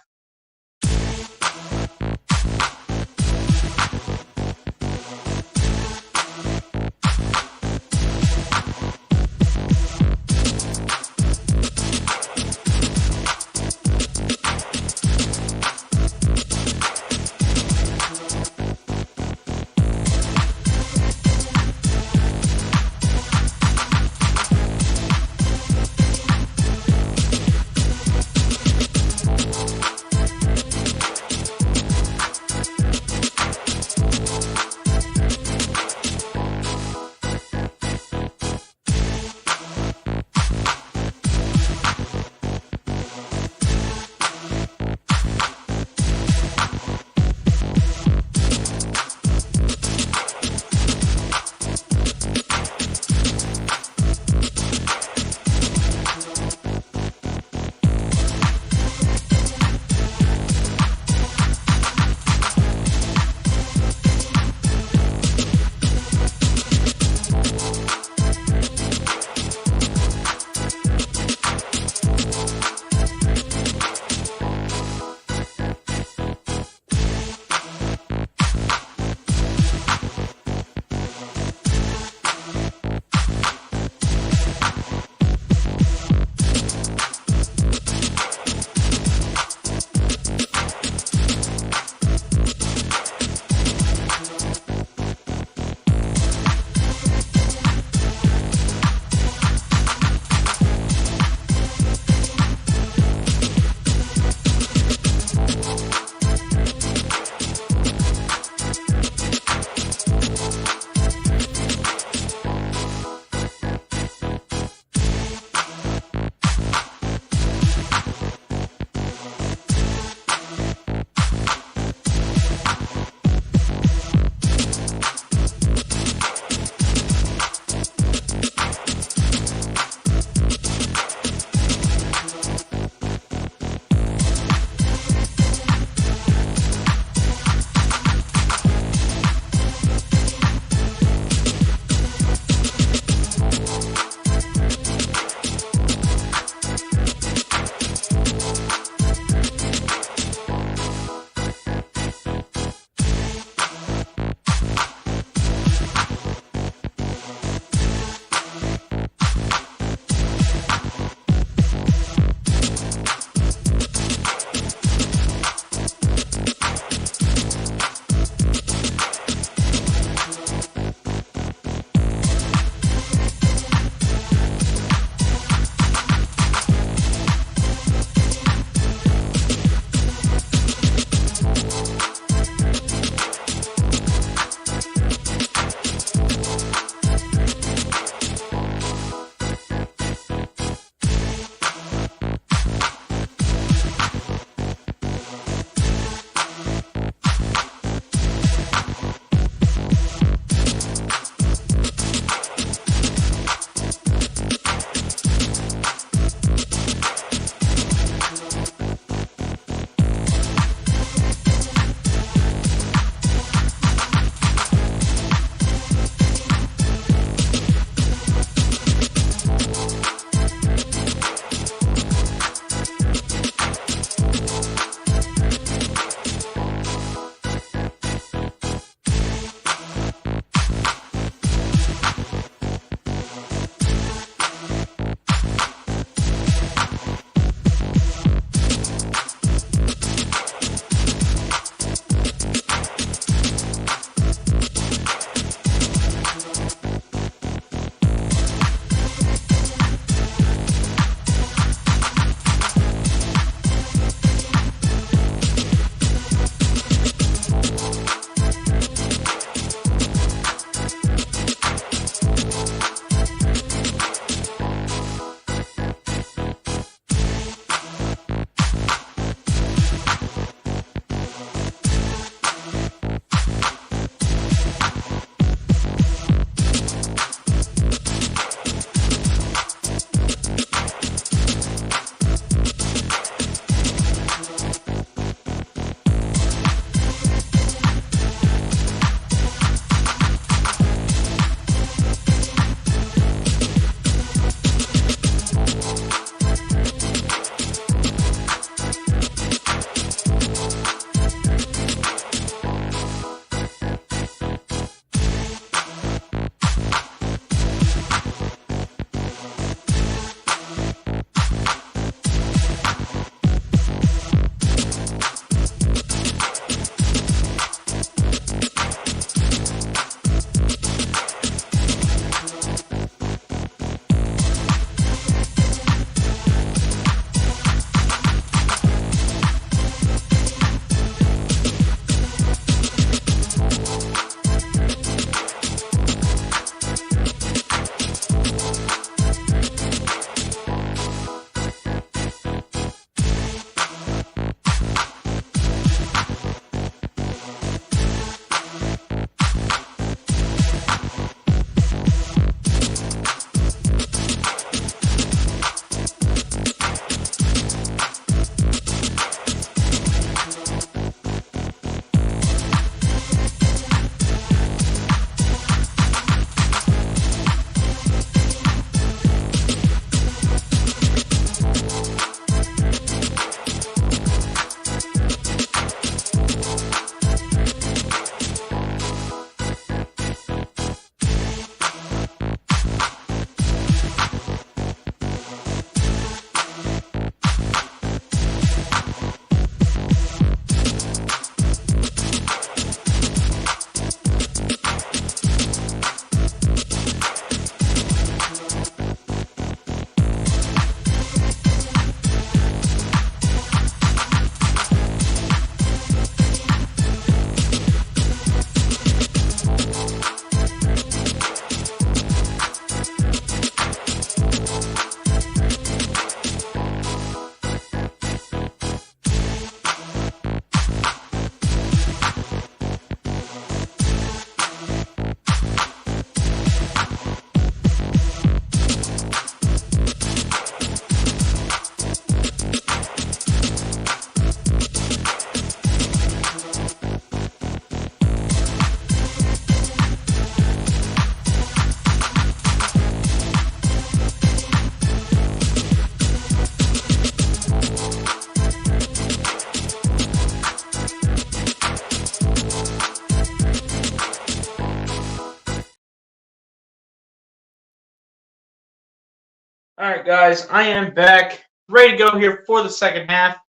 All right, guys, I am back, ready to go here for the second half.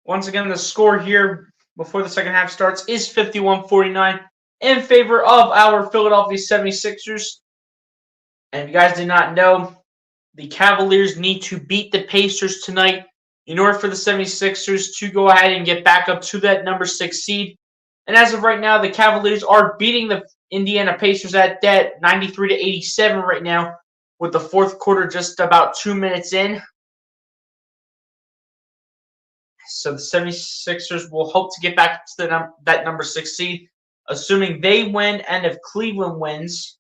Once again, the score here before the second half starts is 51-49 in favor of our Philadelphia 76ers. And if you guys did not know, the Cavaliers need to beat the Pacers tonight in order for the 76ers to go ahead and get back up to that number 6 seed. And as of right now, the Cavaliers are beating the Indiana Pacers at that 93-87 right now, with the fourth quarter just about 2 minutes in. So the 76ers will hope to get back to that number 6 seed, assuming they win and if Cleveland wins,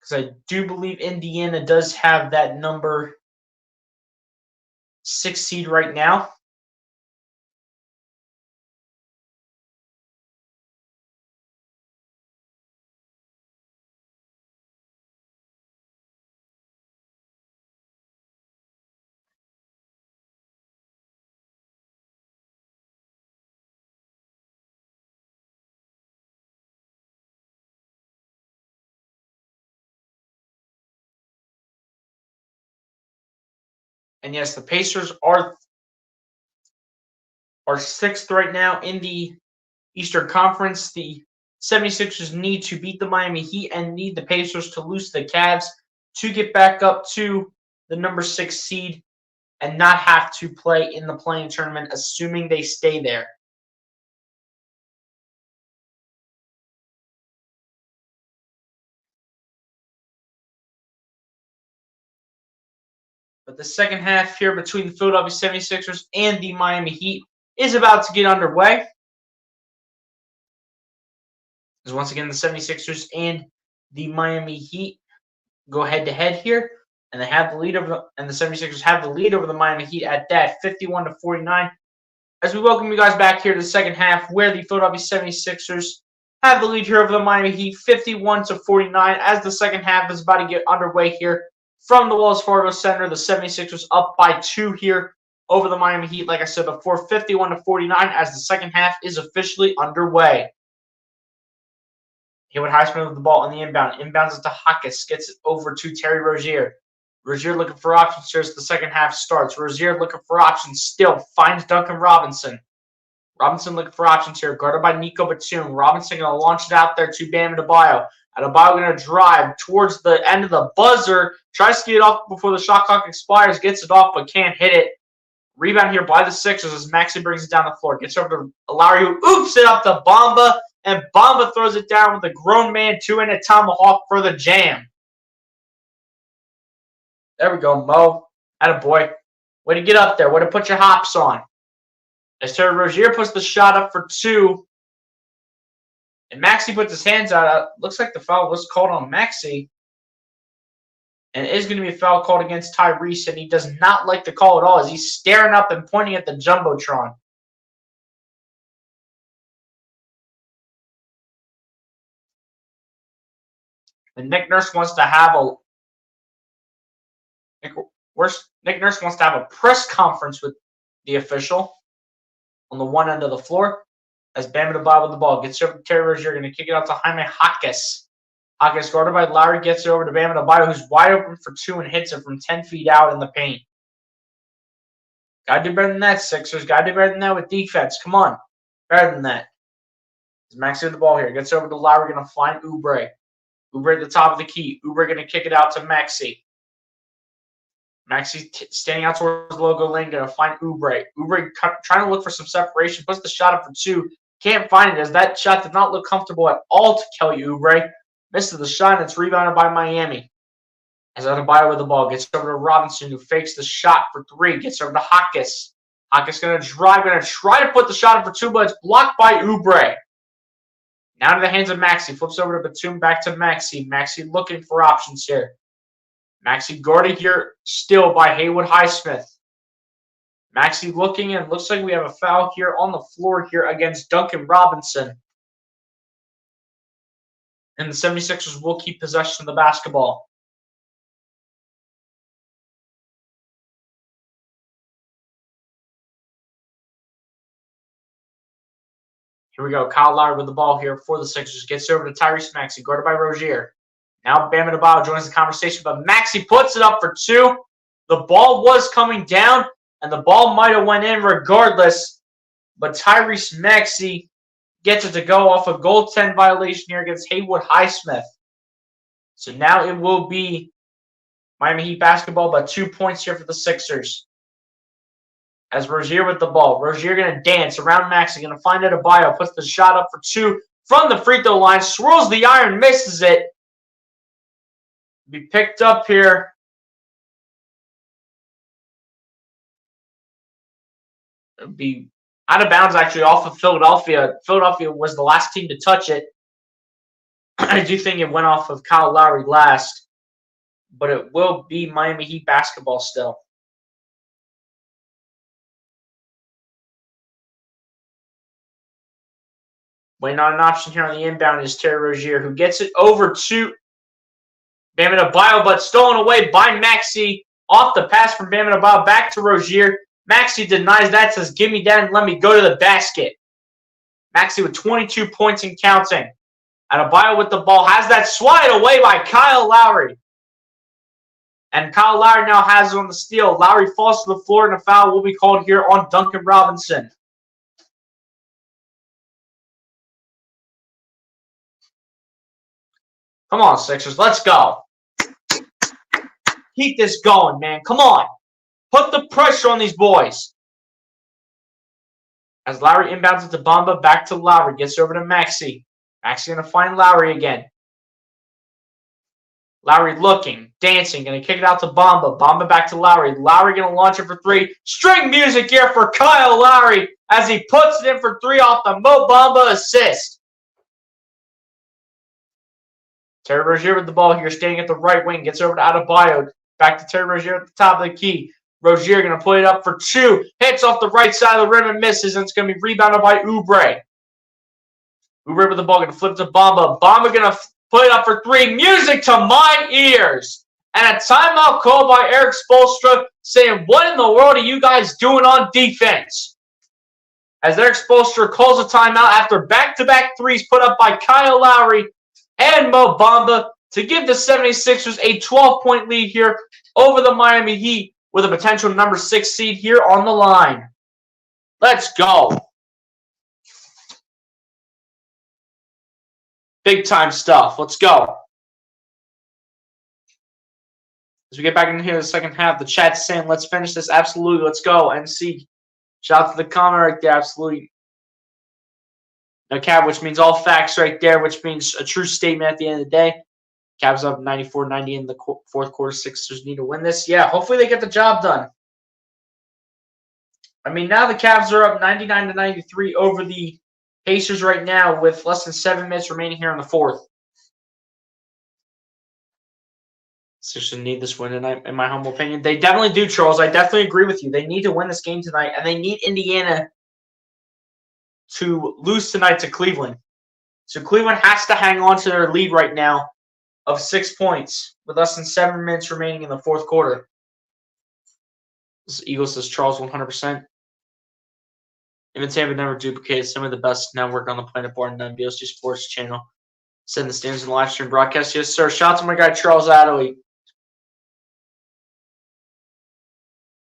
because I do believe Indiana does have that number 6 seed right now. And yes, the Pacers are 6th right now in the Eastern Conference. The 76ers need to beat the Miami Heat and need the Pacers to lose to the Cavs to get back up to the number 6 seed and not have to play in the play-in tournament, assuming they stay there. But the second half here between the Philadelphia 76ers and the Miami Heat is about to get underway. Because once again, the 76ers and the Miami Heat go head-to-head here. And they have the lead over the 76ers have the lead over the Miami Heat at that 51-49. As we welcome you guys back here to the second half, where the Philadelphia 76ers have the lead here over the Miami Heat 51-49 as the second half is about to get underway here from the Wells Fargo Center. The 76ers up by 2 here over the Miami Heat, like I said before, 51-49 as the second half is officially underway. Haywood Highsmith with the ball on the inbound. Inbounds it to Hawkins. Gets it over to Terry Rozier. Rozier looking for options here as the second half starts. Rozier looking for options still. Finds Duncan Robinson. Robinson looking for options here. Guarded by Nico Batum. Robinson going to launch it out there to Bam Adebayo. Adebayo going to drive towards the end of the buzzer. Tries to get it off before the shot clock expires. Gets it off but can't hit it. Rebound here by the Sixers as Maxey brings it down the floor. Gets over to Lowry who oops it up to Bamba. And Bamba throws it down with a grown man two-handed tomahawk for the jam. There we go, Mo. Attaboy. Way to get up there. Way to put your hops on. As Terry Rozier puts the shot up for 2. And Maxey puts his hands out. Looks like the foul was called on Maxey. And it is going to be a foul called against Tyrese. And he does not like the call at all as he's staring up and pointing at the Jumbotron. And Nick Nurse wants to have a press conference with the official on the one end of the floor as Bam Adebayo with the ball. Gets over to Terry Rozier. Going to kick it out to Jaime Jaquez. Jaquez guarded by Lowry. Gets it over to Bam Adebayo, who's wide open for 2 and hits it from 10 feet out in the paint. Got to do better than that, Sixers. Got to do better than that with defense. Come on. Better than that. Maxey with the ball here. Gets over to Lowry. Going to find Oubre. Oubre at the top of the key. Oubre going to kick it out to Maxey. Maxey standing out towards the logo lane, going to find Oubre. Oubre trying to look for some separation, puts the shot up for 2. Can't find it as that shot did not look comfortable at all to Kelly Oubre. Misses the shot, and it's rebounded by Miami. As Adebayo with the ball, gets over to Robinson, who fakes the shot for 3. Gets over to Hawkins. Hawkins going to drive, going to try to put the shot up for 2, but it's blocked by Oubre. Now to the hands of Maxey. Flips over to Batum, back to Maxey. Maxey looking for options here. Maxey guarded here still by Haywood Highsmith. Maxey looking, and looks like we have a foul here on the floor here against Duncan Robinson. And the 76ers will keep possession of the basketball. Here we go. Kyle Lowry with the ball here for the Sixers. Gets over to Tyrese Maxey, guarded by Rozier. Now Bam Adebayo joins the conversation, but Maxey puts it up for 2. The ball was coming down, and the ball might have went in regardless, but Tyrese Maxey gets it to go off a goaltend violation here against Haywood Highsmith. So now it will be Miami Heat basketball, but 2 points here for the Sixers. As Rozier with the ball. Rozier going to dance around Maxey, going to find Adebayo, puts the shot up for 2 from the free throw line, swirls the iron, misses it. Be picked up here. It'll be out of bounds, actually, off of Philadelphia. Philadelphia was the last team to touch it. I do think it went off of Kyle Lowry last, but it will be Miami Heat basketball still. Waiting on an option here on the inbound is Terry Rozier, who gets it over to Bam Adebayo, but stolen away by Maxey. Off the pass from Bam Adebayo back to Rozier. Maxey denies that, says, give me that and let me go to the basket. Maxey with 22 points and counting. Adebayo with the ball, has that swatted away by Kyle Lowry. And Kyle Lowry now has it on the steal. Lowry falls to the floor, and a foul will be called here on Duncan Robinson. Come on, Sixers, let's go. Keep this going, man. Come on. Put the pressure on these boys. As Lowry inbounds it to Bamba, back to Lowry. Gets over to Maxey. Maxey going to find Lowry again. Lowry looking, dancing, going to kick it out to Bamba. Bamba back to Lowry. Lowry going to launch it for 3. String music here for Kyle Lowry as he puts it in for 3 off the Mo Bamba assist. Terry Rozier with the ball here, standing at the right wing. Gets over to Adebayo. Back to Terry Rozier at the top of the key. Rozier going to put it up for 2. Hits off the right side of the rim and misses, and it's going to be rebounded by Oubre. Oubre with the ball, going to flip to Bamba. Bamba going to put it up for 3. Music to my ears. And a timeout called by Erik Spoelstra saying, what in the world are you guys doing on defense? As Erik Spoelstra calls a timeout after back-to-back threes put up by Kyle Lowry and Mo Bamba to give the 76ers a 12-point lead here over the Miami Heat with a potential number 6 seed here on the line. Let's go. Big time stuff. Let's go. As we get back into here in the second half, the chat's saying, let's finish this. Absolutely. Let's go. NC. Shout out to the comment right there. Absolutely. No cap, which means all facts right there, which means a true statement at the end of the day. Cavs up 94-90 in the fourth quarter. Sixers need to win this. Yeah, hopefully they get the job done. I mean, now the Cavs are up 99-93 over the Pacers right now with less than 7 minutes remaining here in the fourth. Sixers need this win tonight, in my humble opinion. They definitely do, Charles. I definitely agree with you. They need to win this game tonight, and they need Indiana to lose tonight to Cleveland. So Cleveland has to hang on to their lead right now of 6 points with less than 7 minutes remaining in the fourth quarter. This Eagles says Charles 100%. Even Tampa never duplicated some of the best network on the planet born on the BOC Sports channel. Send the stands in the live stream broadcast. Yes, sir. Shout out to my guy Charles Adderley.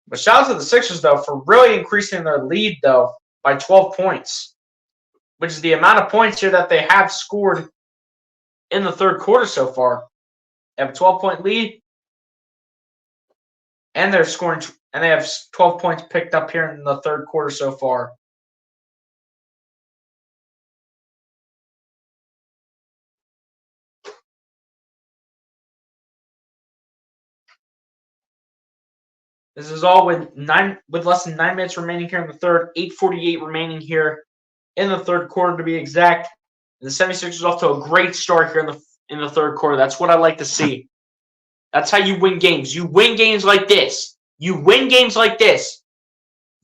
But shout out to the Sixers, though, for really increasing their lead, though, by 12 points, which is the amount of points here that they have scored in the third quarter so far. They have a 12-point lead, and they're scoring, and they have 12 points picked up here in the third quarter so far. This is all with less than 9 minutes remaining here in the third, 8:48 remaining here in the third quarter to be exact. And the 76ers off to a great start here in the third quarter. That's what I like to see. That's how you win games. You win games like this. You win games like this.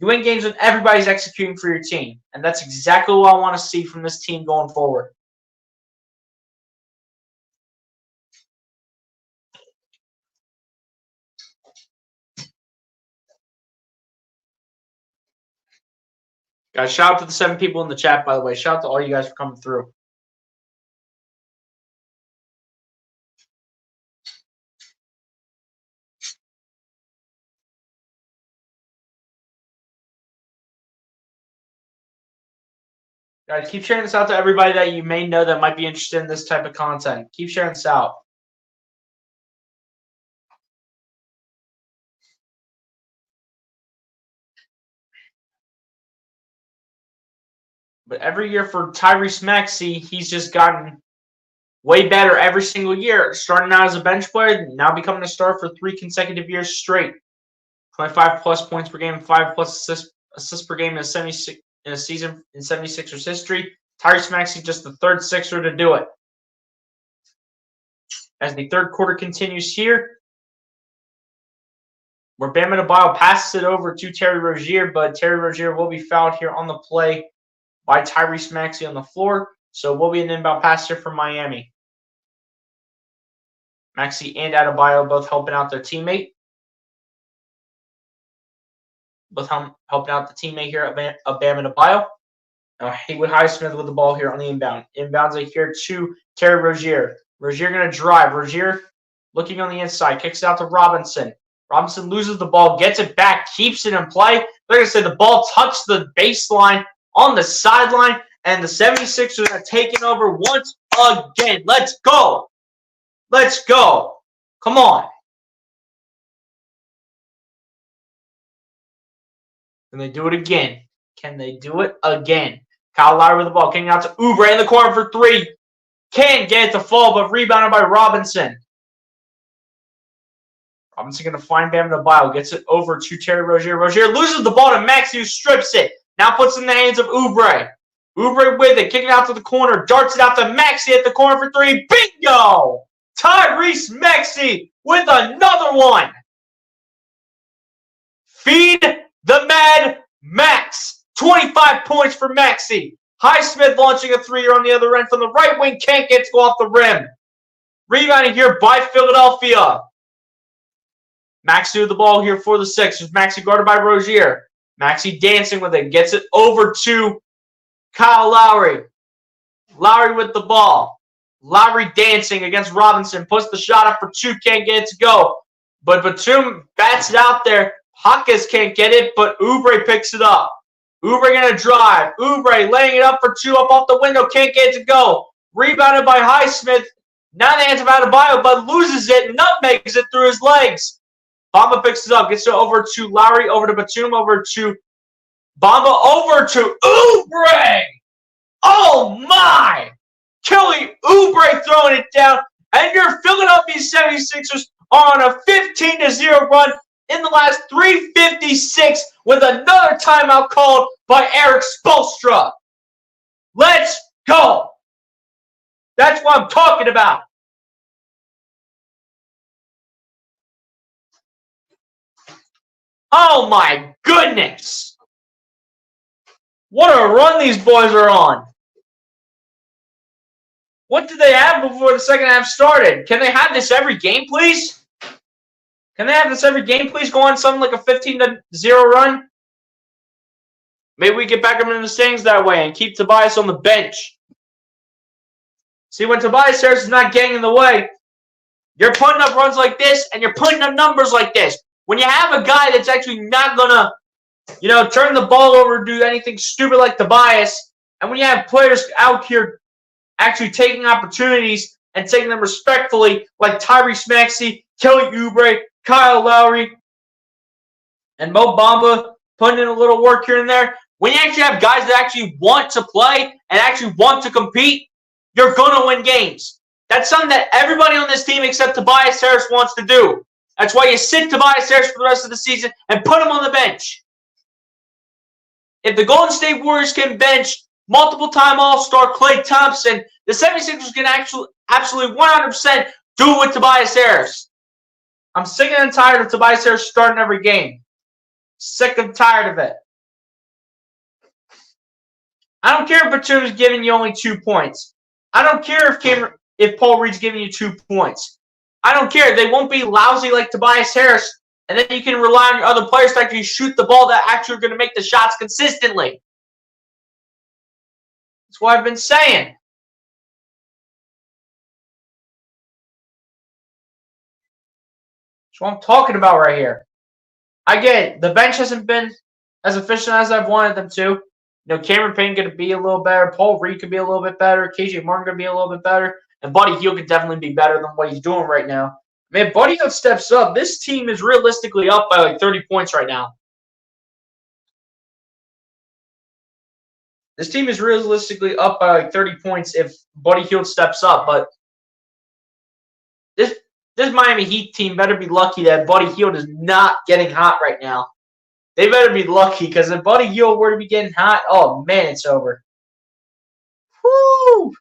You win games when everybody's executing for your team. And that's exactly what I want to see from this team going forward. Guys, shout out to the 7 people in the chat, by the way. Shout out to all you guys for coming through. Guys, keep sharing this out to everybody that you may know that might be interested in this type of content. Keep sharing this out. But every year for Tyrese Maxey, he's just gotten way better every single year. Starting out as a bench player, now becoming a star for 3 consecutive years straight. 25 plus points per game, 5 plus assists per game in a season in 76ers history. Tyrese Maxey just the third Sixer to do it. As the third quarter continues here, where Bam Adebayo passes it over to Terry Rozier, but Terry Rozier will be fouled here on the play by Tyrese Maxey on the floor. So will be an inbound pass here from Miami. Maxey and Adebayo both helping out their teammate. Both helping out the teammate here of Bam Adebayo. Now Haywood Highsmith with the ball here on the inbound. Inbounds it here to Terry Rozier. Rozier going to drive. Rozier looking on the inside. Kicks it out to Robinson. Robinson loses the ball. Gets it back. Keeps it in play. Like I said, the ball touched the baseline on the sideline. And the 76ers are taking over once again. Let's go. Let's go. Come on. Can they do it again? Can they do it again? Kyle Lowry with the ball. Kicking out to Oubre in the corner for 3. Can't get it to fall, but rebounded by Robinson. Robinson going to find Bam Adebayo. Gets it over to Terry Rozier. Rozier loses the ball to Maxey, who strips it. Now puts it in the hands of Oubre. Oubre with it. Kicking out to the corner. Darts it out to Maxey at the corner for 3. Bingo! Tyrese Maxey with another one. Feed the Mad Max. 25 points for Maxey. Highsmith launching a 3 on the other end from the right wing. Can't get to go off the rim. Rebounding here by Philadelphia. Maxey with the ball here for the Sixers. Maxey guarded by Rozier. Maxey dancing with it. Gets it over to Kyle Lowry. Lowry with the ball. Lowry dancing against Robinson. Puts the shot up for 2. Can't get it to go. But Batum bats it out there. Hawkins can't get it, but Oubre picks it up. Oubre going to drive. Oubre laying it up for 2 up off the window. Can't get it to go. Rebounded by Highsmith. Now the hands of Adebayo, but loses it. Nutmegs it through his legs. Bamba picks it up. Gets it over to Lowry. Over to Batum. Over to Bamba. Over to Oubre. Oh, my. Kelly Oubre throwing it down. And your Philadelphia 76ers are on a 15-0 run in the last 3:56 with another timeout called by Eric Spoelstra. Let's go. That's what I'm talking about. Oh my goodness. What a run these boys are on. What did they have before the second half started? Can they have this every game, please? Can they have this every game, please? Go on something like a 15-0 run? Maybe we get back up into the standings that way and keep Tobias on the bench. See, when Tobias Harris is not getting in the way, you're putting up runs like this and you're putting up numbers like this. When you have a guy that's actually not going to, turn the ball over, do anything stupid like Tobias, and when you have players out here actually taking opportunities and taking them respectfully, like Tyrese Maxey, Kelly Oubre, Kyle Lowry, and Mo Bamba putting in a little work here and there. When you actually have guys that actually want to play and actually want to compete, you're going to win games. That's something that everybody on this team except Tobias Harris wants to do. That's why you sit Tobias Harris for the rest of the season and put him on the bench. If the Golden State Warriors can bench multiple-time All-Star Klay Thompson, the 76ers can absolutely 100% do it with Tobias Harris. I'm sick and tired of Tobias Harris starting every game. Sick and tired of it. I don't care if Batum's giving you only 2 points. I don't care if Paul Reed's giving you 2 points. I don't care. They won't be lousy like Tobias Harris, and then you can rely on your other players to actually shoot the ball that actually are going to make the shots consistently. That's what I've been saying. That's what I'm talking about right here. I get it. The bench hasn't been as efficient as I've wanted them to. Cameron Payne going to be a little better. Paul Reed could be a little bit better. KJ Martin going to be a little bit better. And Buddy Hield could definitely be better than what he's doing right now. Man, Buddy Hield steps up. This team is realistically up by like 30 points right now. This team is realistically up by like 30 points if Buddy Hield steps up. But this Miami Heat team better be lucky that Buddy Hield is not getting hot right now. They better be lucky, because if Buddy Hield were to be getting hot, oh, man, it's over. Woo!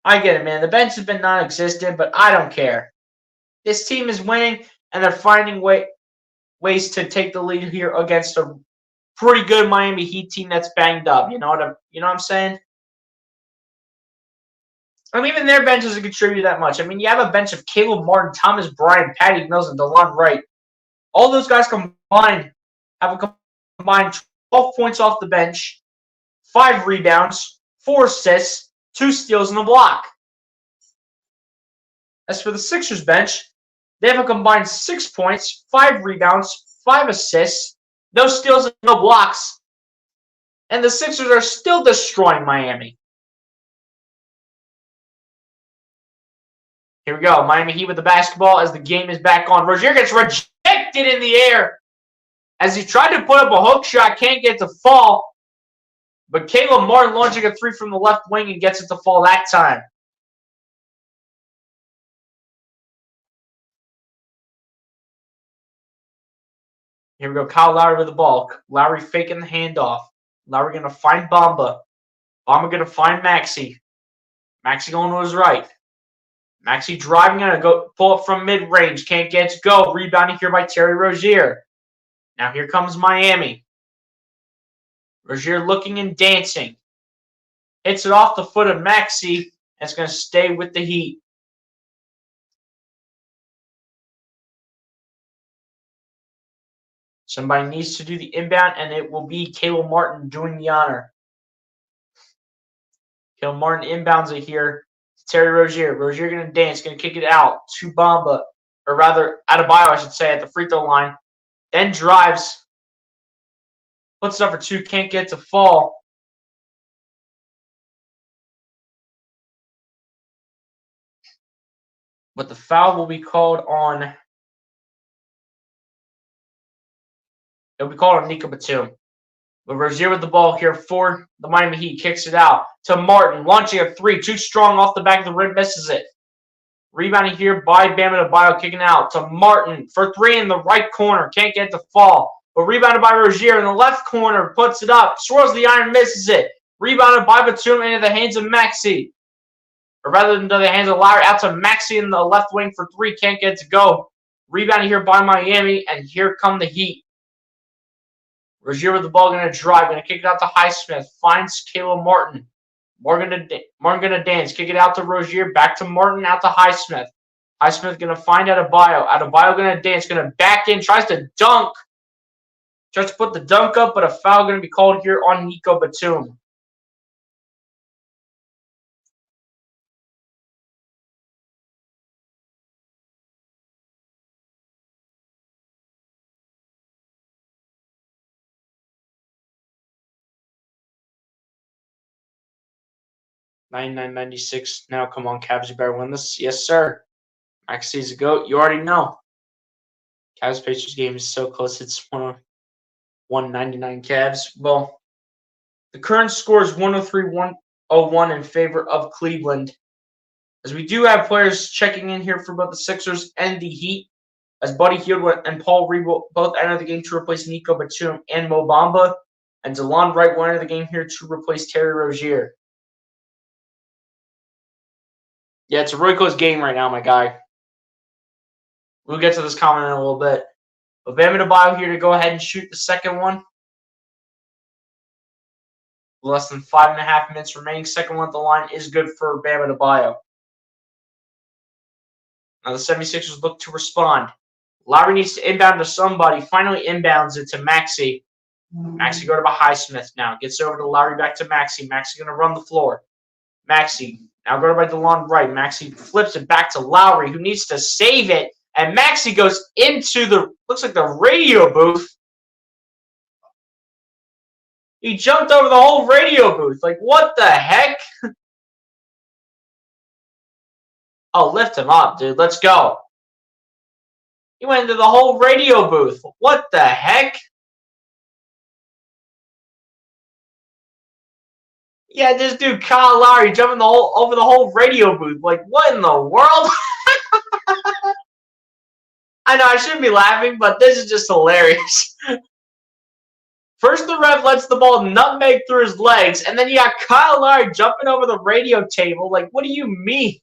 I get it, man. The bench has been non-existent, but I don't care. This team is winning, and they're finding ways to take the lead here against a pretty good Miami Heat team that's banged up. You know what I'm saying? I mean, even their bench doesn't contribute that much. I mean, you have a bench of Caleb Martin, Thomas Bryant, Patty Mills, and DeLon Wright. All those guys combined have a combined 12 points off the bench, 5 rebounds, 4 assists, 2 steals, and a block. As for the Sixers bench, they have a combined 6 points, 5 rebounds, 5 assists, no steals, and no blocks. And the Sixers are still destroying Miami. Here we go. Miami Heat with the basketball as the game is back on. Rozier gets rejected in the air as he tried to put up a hook shot. Can't get to fall. But Caleb Martin launching a 3 from the left wing and gets it to fall that time. Here we go. Kyle Lowry with the ball. Lowry faking the handoff. Lowry going to find Bamba. Bamba going to find Maxey. Maxey going to his right. Maxey driving, going to go pull up from mid-range. Can't get to go. Rebounding here by Terry Rozier. Now here comes Miami. Rozier looking and dancing. Hits it off the foot of Maxey. And it's going to stay with the Heat. Somebody needs to do the inbound, and it will be Caleb Martin doing the honor. Caleb Martin inbounds it here. Terry Rozier. Rozier going to dance, going to kick it out to Bamba, or rather Adebayo, I should say, at the free throw line. Then drives. Puts it up for 2, can't get to fall. But the foul will be called on. It'll be called on Nico Batum. But Rozier with the ball here for the Miami Heat. Kicks it out to Martin. Launching a 3. Too strong off the back of the rim. Misses it. Rebounding here by Bam Adebayo. Kicking out to Martin for 3 in the right corner. Can't get the fall. But rebounded by Rozier in the left corner. Puts it up. Swirls the iron. Misses it. Rebounded by Batum into the hands of Maxey. Or rather into the hands of Lowry. Out to Maxey in the left wing for 3. Can't get to go. Rebounded here by Miami. And here come the Heat. Rozier with the ball, going to drive, going to kick it out to Highsmith. Finds Caleb Martin. Martin going to dance, kick it out to Rozier, back to Martin, out to Highsmith. Highsmith going to find Adebayo. Adebayo going to dance, going to back in, tries to dunk. Tries to put the dunk up, but a foul going to be called here on Nico Batum. $99.96. Now, come on, Cavs, you better win this. Yes, sir. Maxey's a GOAT. You already know. Cavs Pacers game is so close. It's 199 Cavs. Well, the current score is 103-101 in favor of Cleveland. As we do have players checking in here for both the Sixers and the Heat. As Buddy Hield and Paul Reed will both enter the game to replace Nico Batum and Mo Bamba. And DeLon Wright will enter the game here to replace Terry Rozier. Yeah, it's a really close game right now, my guy. We'll get to this comment in a little bit. But Bam Adebayo here to go ahead and shoot the second one. Less than 5.5 minutes remaining. Second one at the line is good for Bam Adebayo. Now the 76ers look to respond. Lowry needs to inbound to somebody. Finally inbounds it to Maxey. Maxey go to Highsmith now. Gets over to Lowry, back to Maxey. Maxey going to run the floor. Maxey now guarded by DeLon Wright. Maxey flips it back to Lowry, who needs to save it. And Maxey goes into the, looks like the radio booth. He jumped over the whole radio booth. Like, what the heck? Oh, lift him up, dude. Let's go. He went into the whole radio booth. What the heck? Yeah, this dude Kyle Lowry jumping over the whole radio booth. Like, what in the world? I know I shouldn't be laughing, but this is just hilarious. First, the ref lets the ball nutmeg through his legs, and then you got Kyle Lowry jumping over the radio table. Like, what do you mean?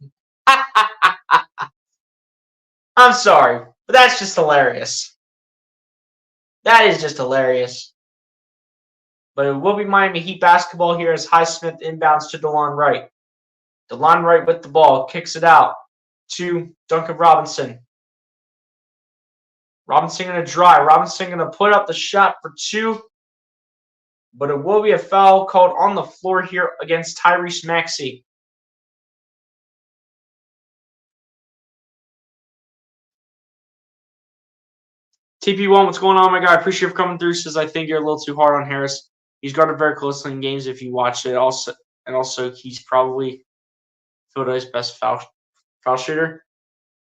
I'm sorry, but that's just hilarious. That is just hilarious. But it will be Miami Heat basketball here as Highsmith inbounds to DeLon Wright. DeLon Wright with the ball, kicks it out to Duncan Robinson. Robinson going to drive. Robinson going to put up the shot for two. But it will be a foul called on the floor here against Tyrese Maxey. TP1, what's going on, my guy? I appreciate you coming through. Says I think you're a little too hard on Harris. He's guarded very closely in games if you watch it. Also, he's probably Philadelphia's best foul shooter.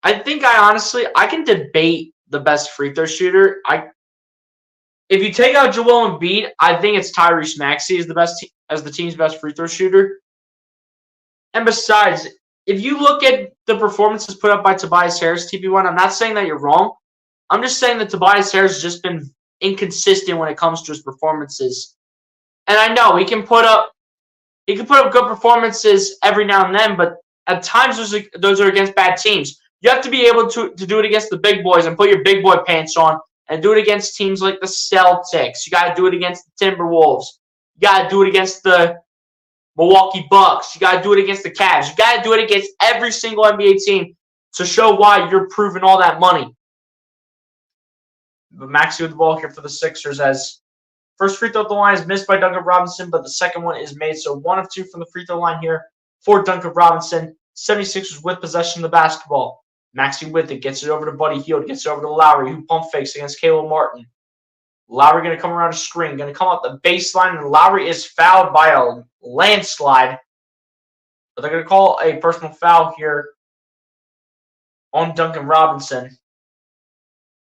I think I can debate the best free throw shooter. If you take out Joel Embiid, I think it's Tyrese Maxey as the team's best free throw shooter. And besides, if you look at the performances put up by Tobias Harris, TP1, I'm not saying that you're wrong. I'm just saying that Tobias Harris has just been inconsistent when it comes to his performances. And I know he can put up good performances every now and then, but at times those are against bad teams. You have to be able to do it against the big boys and put your big boy pants on and do it against teams like the Celtics. You got to do it against the Timberwolves. You got to do it against the Milwaukee Bucks. You got to do it against the Cavs. You got to do it against every single NBA team to show why you're proving all that money. But Maxey with the ball here for the Sixers as first free throw at the line is missed by Duncan Robinson, but the second one is made. So 1 of 2 from the free throw line here for Duncan Robinson. 76ers with possession of the basketball. Maxey with it, gets it over to Buddy Hield, gets it over to Lowry, who pump fakes against Caleb Martin. Lowry going to come around a screen, going to come up the baseline, and Lowry is fouled by a landslide. But they're going to call a personal foul here on Duncan Robinson.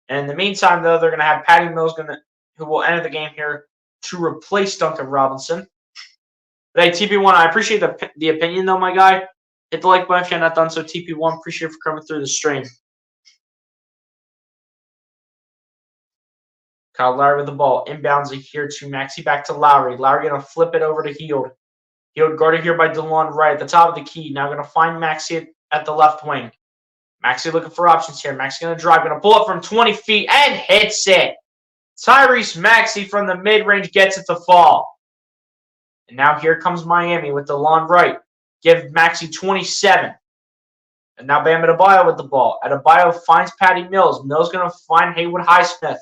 And in the meantime, though, they're going to have Patty Mills who will enter the game here to replace Duncan Robinson. But hey, TP1, I appreciate the opinion, though, my guy. Hit the like button if you're not done so. TP1, appreciate you for coming through the stream. Kyle Lowry with the ball. Inbounds it here to Maxey. Back to Lowry. Lowry going to flip it over to Hield. Hield guarded here by DeLon Wright at the top of the key. Now going to find Maxey at the left wing. Maxey looking for options here. Maxey going to drive. Going to pull up from 20 feet and hits it. Tyrese Maxey from the mid-range gets it to fall. And now here comes Miami with DeLon Wright. Give Maxey 27. And now Bam Adebayo with the ball. Adebayo finds Patty Mills. Mills going to find Haywood Highsmith.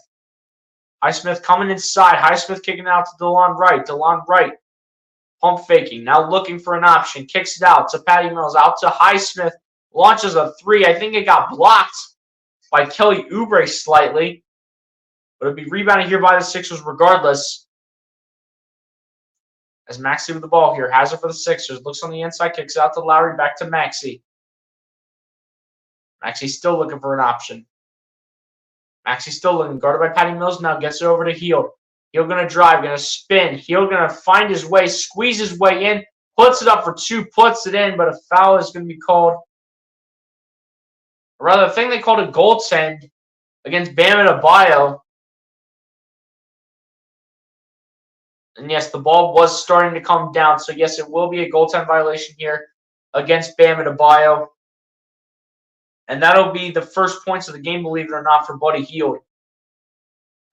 Highsmith coming inside. Highsmith kicking out to DeLon Wright. DeLon Wright pump faking. Now looking for an option. Kicks it out to Patty Mills. Out to Highsmith. Launches a three. I think it got blocked by Kelly Oubre slightly. But it'll be rebounded here by the Sixers regardless. As Maxey with the ball here. Has it for the Sixers. Looks on the inside. Kicks out to Lowry. Back to Maxey. Maxey still looking for an option. Maxey still looking. Guarded by Patty Mills now. Gets it over to Hield. Hield going to drive. Going to spin. Hield going to find his way. Squeeze his way in. Puts it up for two. Puts it in. But a foul is going to be called. Or rather, I think they called a goaltend against Bam Adebayo. And yes, the ball was starting to come down. So yes, it will be a goaltend violation here against Bam Adebayo. And that'll be the first points of the game, believe it or not, for Buddy Hield.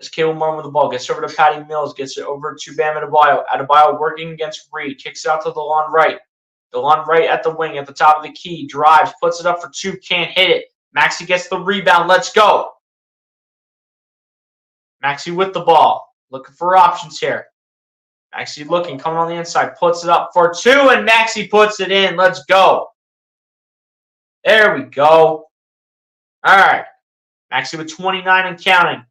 As Caleb Martin with the ball. Gets over to Patty Mills. Gets it over to Bam Adebayo. Adebayo working against Reed. Kicks out to DeLon Wright. DeLon Wright at the wing, at the top of the key. Drives. Puts it up for two. Can't hit it. Maxey gets the rebound. Let's go. Maxey with the ball. Looking for options here. Maxey looking. Coming on the inside. Puts it up for two. And Maxey puts it in. Let's go. There we go. All right. Maxey with 29 and counting.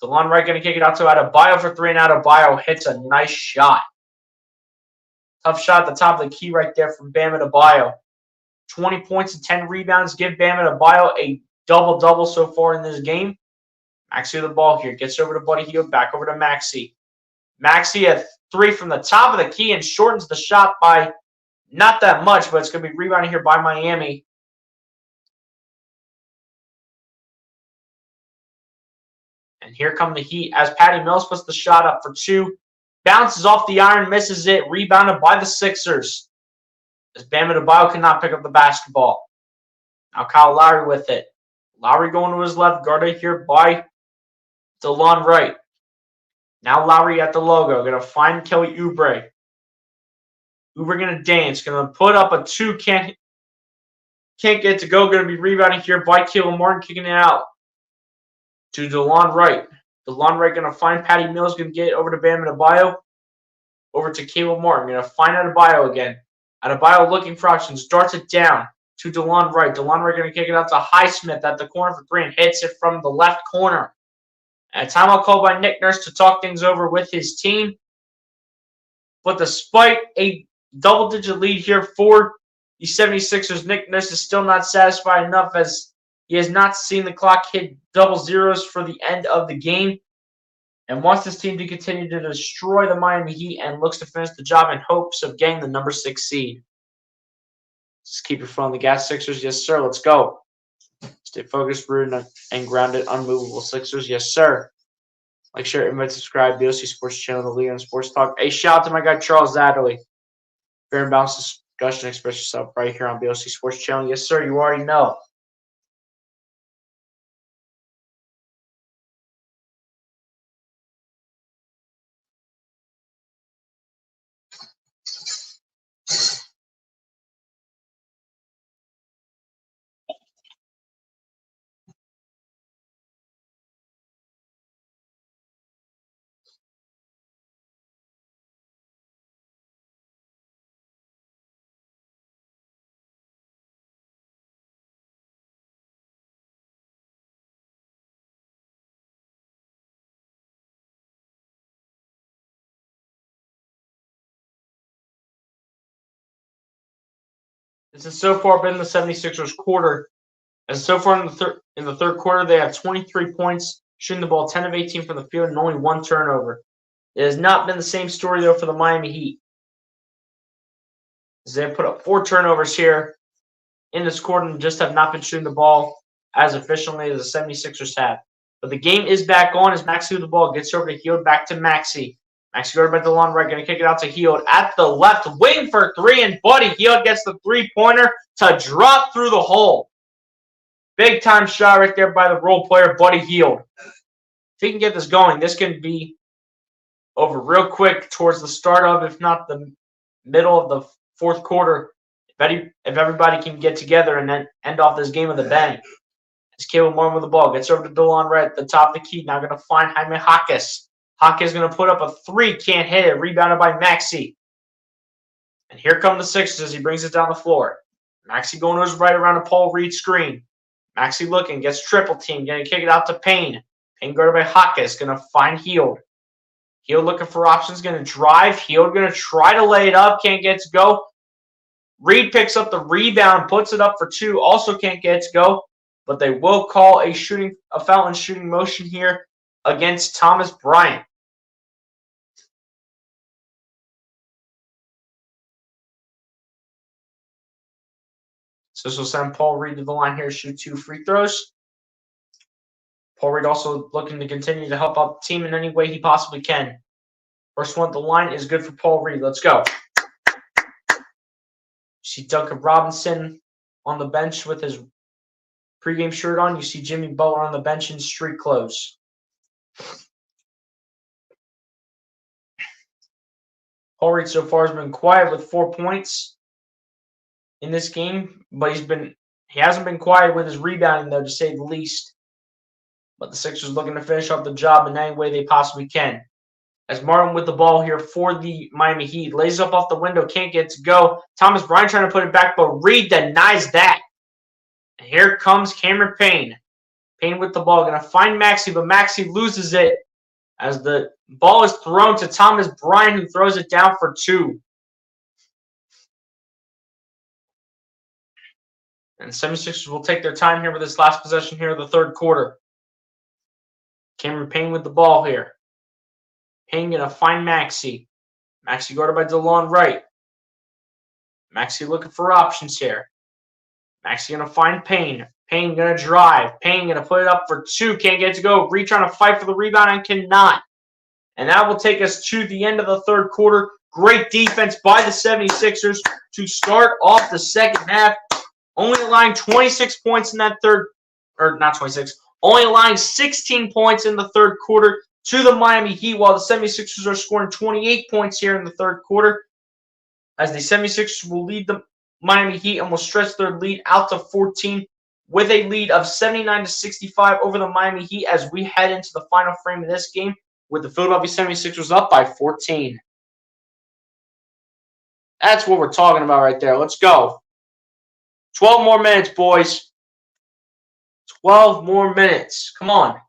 DeLon Wright going to kick it out to Adebayo for three, and Adebayo hits a nice shot. Tough shot at the top of the key right there from Bam Adebayo. 20 points and 10 rebounds. Give Bam Adebayo a double-double so far in this game. Maxey with the ball here. Gets over to Buddy Hield. Back over to Maxey. Maxey at three from the top of the key and shortens the shot by not that much, but it's going to be rebounded here by Miami. And here come the Heat as Patty Mills puts the shot up for two. Bounces off the iron, misses it. Rebounded by the Sixers. As Bam Adebayo cannot pick up the basketball. Now Kyle Lowry with it. Lowry going to his left, guarded here by DeLon Wright. Now Lowry at the logo. Going to find Kelly Oubre. Oubre going to dance. Going to put up a two. Can't get to go. Going to be rebounding here by Caleb Martin. Kicking it out to DeLon Wright. DeLon Wright going to find Patty Mills. Going to get it over to Bam Adebayo. Over to Caleb Martin. Going to find Adebayo again. Adebayo looking for options. Darts it down to DeLon Wright. DeLon Wright going to kick it out to Highsmith at the corner for three and hits it from the left corner. And a timeout called by Nick Nurse to talk things over with his team. But despite a double-digit lead here for the 76ers, Nick Nurse is still not satisfied enough as he has not seen the clock hit double zeros for the end of the game and wants this team to continue to destroy the Miami Heat and looks to finish the job in hopes of getting the number 6 seed. Just keep your foot on the gas, Sixers. Yes, sir. Let's go. Stay focused, rooted, and grounded, unmovable Sixers. Yes, sir. Like, share, invite, subscribe. BOC Sports Channel, the League and Sports Talk. A shout out to my guy, Charles Zadley. Fair and balanced discussion. Express yourself right here on BOC Sports Channel. Yes, sir. You already know. This has so far been the 76ers quarter. As so far in the third quarter, they have 23 points, shooting the ball 10 of 18 from the field and only one turnover. It has not been the same story, though, for the Miami Heat. As they have put up 4 turnovers here in this quarter and just have not been shooting the ball as efficiently as the 76ers have. But the game is back on as Maxey with the ball gets over to Hield, back to Maxey. Maxey guarded by DeLon Wright, going to kick it out to Hield at the left wing for three, and Buddy Hield gets the three-pointer to drop through the hole. Big-time shot right there by the role player, Buddy Hield. If he can get this going, this can be over real quick towards the start of, if not the middle of the fourth quarter, if everybody can get together and then end off this game with a bang. As Caleb Martin with the ball gets over to DeLon Wright at the top of the key, now going to find Jaime Jaquez. Jaquez is going to put up a three, can't hit it, rebounded by Maxey. And here come the Sixers as he brings it down the floor. Maxey going to his right around a Paul Reed screen. Maxey looking, gets triple team, going to kick it out to Payne. Payne guarded by Jaquez, going to find Hield. Hield looking for options, going to drive. Hield going to try to lay it up, can't get it to go. Reed picks up the rebound, puts it up for two, also can't get it to go. But they will call a foul and shooting motion here against Thomas Bryant. So this will send Paul Reed to the line here to shoot 2 free throws. Paul Reed also looking to continue to help out the team in any way he possibly can. First one at the line is good for Paul Reed. Let's go. You see Duncan Robinson on the bench with his pregame shirt on. You see Jimmy Butler on the bench in street clothes. Paul Reed so far has been quiet with 4 points in this game, but he hasn't been quiet with his rebounding, though, to say the least. But the Sixers looking to finish up the job in any way they possibly can. As Martin with the ball here for the Miami Heat. Lays up off the window, can't get it to go. Thomas Bryant trying to put it back, but Reed denies that. And here comes Cameron Payne. Payne with the ball. Going to find Maxey, but Maxey loses it as the ball is thrown to Thomas Bryant, who throws it down for 2. And the 76ers will take their time here with this last possession here of the third quarter. Cameron Payne with the ball here. Payne going to find Maxey. Maxey guarded by DeLon Wright. Maxey looking for options here. Maxey going to find Payne. Payne going to drive. Payne going to put it up for 2. Can't get it to go. Reed trying to fight for the rebound and cannot. And that will take us to the end of the third quarter. Great defense by the 76ers to start off the second half. Only allowing 26 points in that third, or not 26, only allowing 16 points in the third quarter to the Miami Heat, while the 76ers are scoring 28 points here in the third quarter, as the 76ers will lead the Miami Heat and will stretch their lead out to 14 with a lead of 79-65 over the Miami Heat as we head into the final frame of this game with the Philadelphia 76ers up by 14. That's what we're talking about right there. Let's go. 12 more minutes, boys. 12 more minutes. Come on.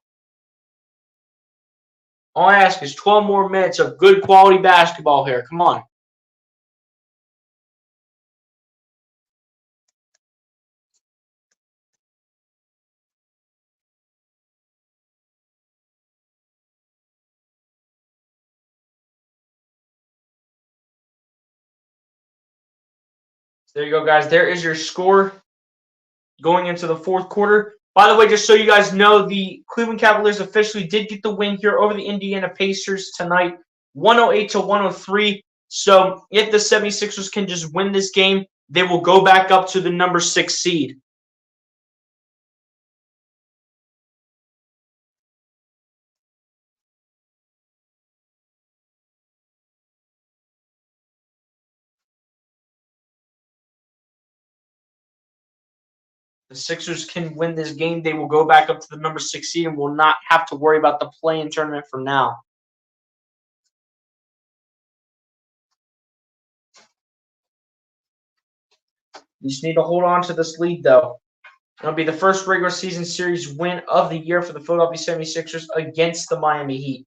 All I ask is 12 more minutes of good quality basketball here. Come on. There you go, guys. There is your score going into the fourth quarter. By the way, just so you guys know, the Cleveland Cavaliers officially did get the win here over the Indiana Pacers tonight, 108-103. So if the 76ers can just win this game, they will go back up to the number 6 seed. The Sixers can win this game, they will go back up to the number 6 seed and will not have to worry about the play-in tournament from now. You just need to hold on to this lead, though. It'll be the first regular season series win of the year for the Philadelphia 76ers against the Miami Heat.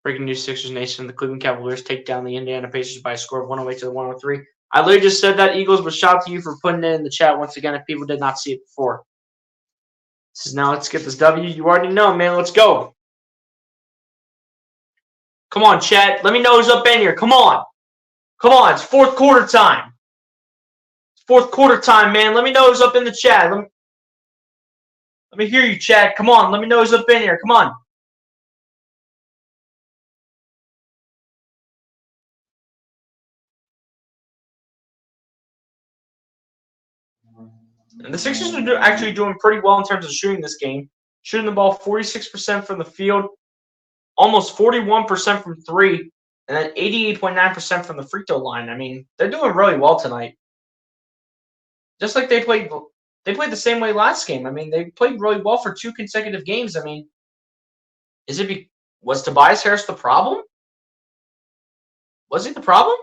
Breaking news, Sixers Nation. The Cleveland Cavaliers take down the Indiana Pacers by a score of 108-103. I literally just said that, Eagles, but shout out to you for putting it in the chat once again if people did not see it before. This is now, let's get this W. You already know, man. Let's go. Come on, chat. Let me know who's up in here. Come on. Come on. It's fourth quarter time. It's fourth quarter time, man. Let me know who's up in the chat. Let me hear you, chat. Come on. Let me know who's up in here. Come on. And the Sixers are actually doing pretty well in terms of shooting this game. Shooting the ball 46% from the field, almost 41% from 3, and then 88.9% from the free throw line. I mean, they're doing really well tonight. Just like they played the same way last game. I mean, they played really well for 2 consecutive games. I mean, was Tobias Harris the problem? Was he the problem?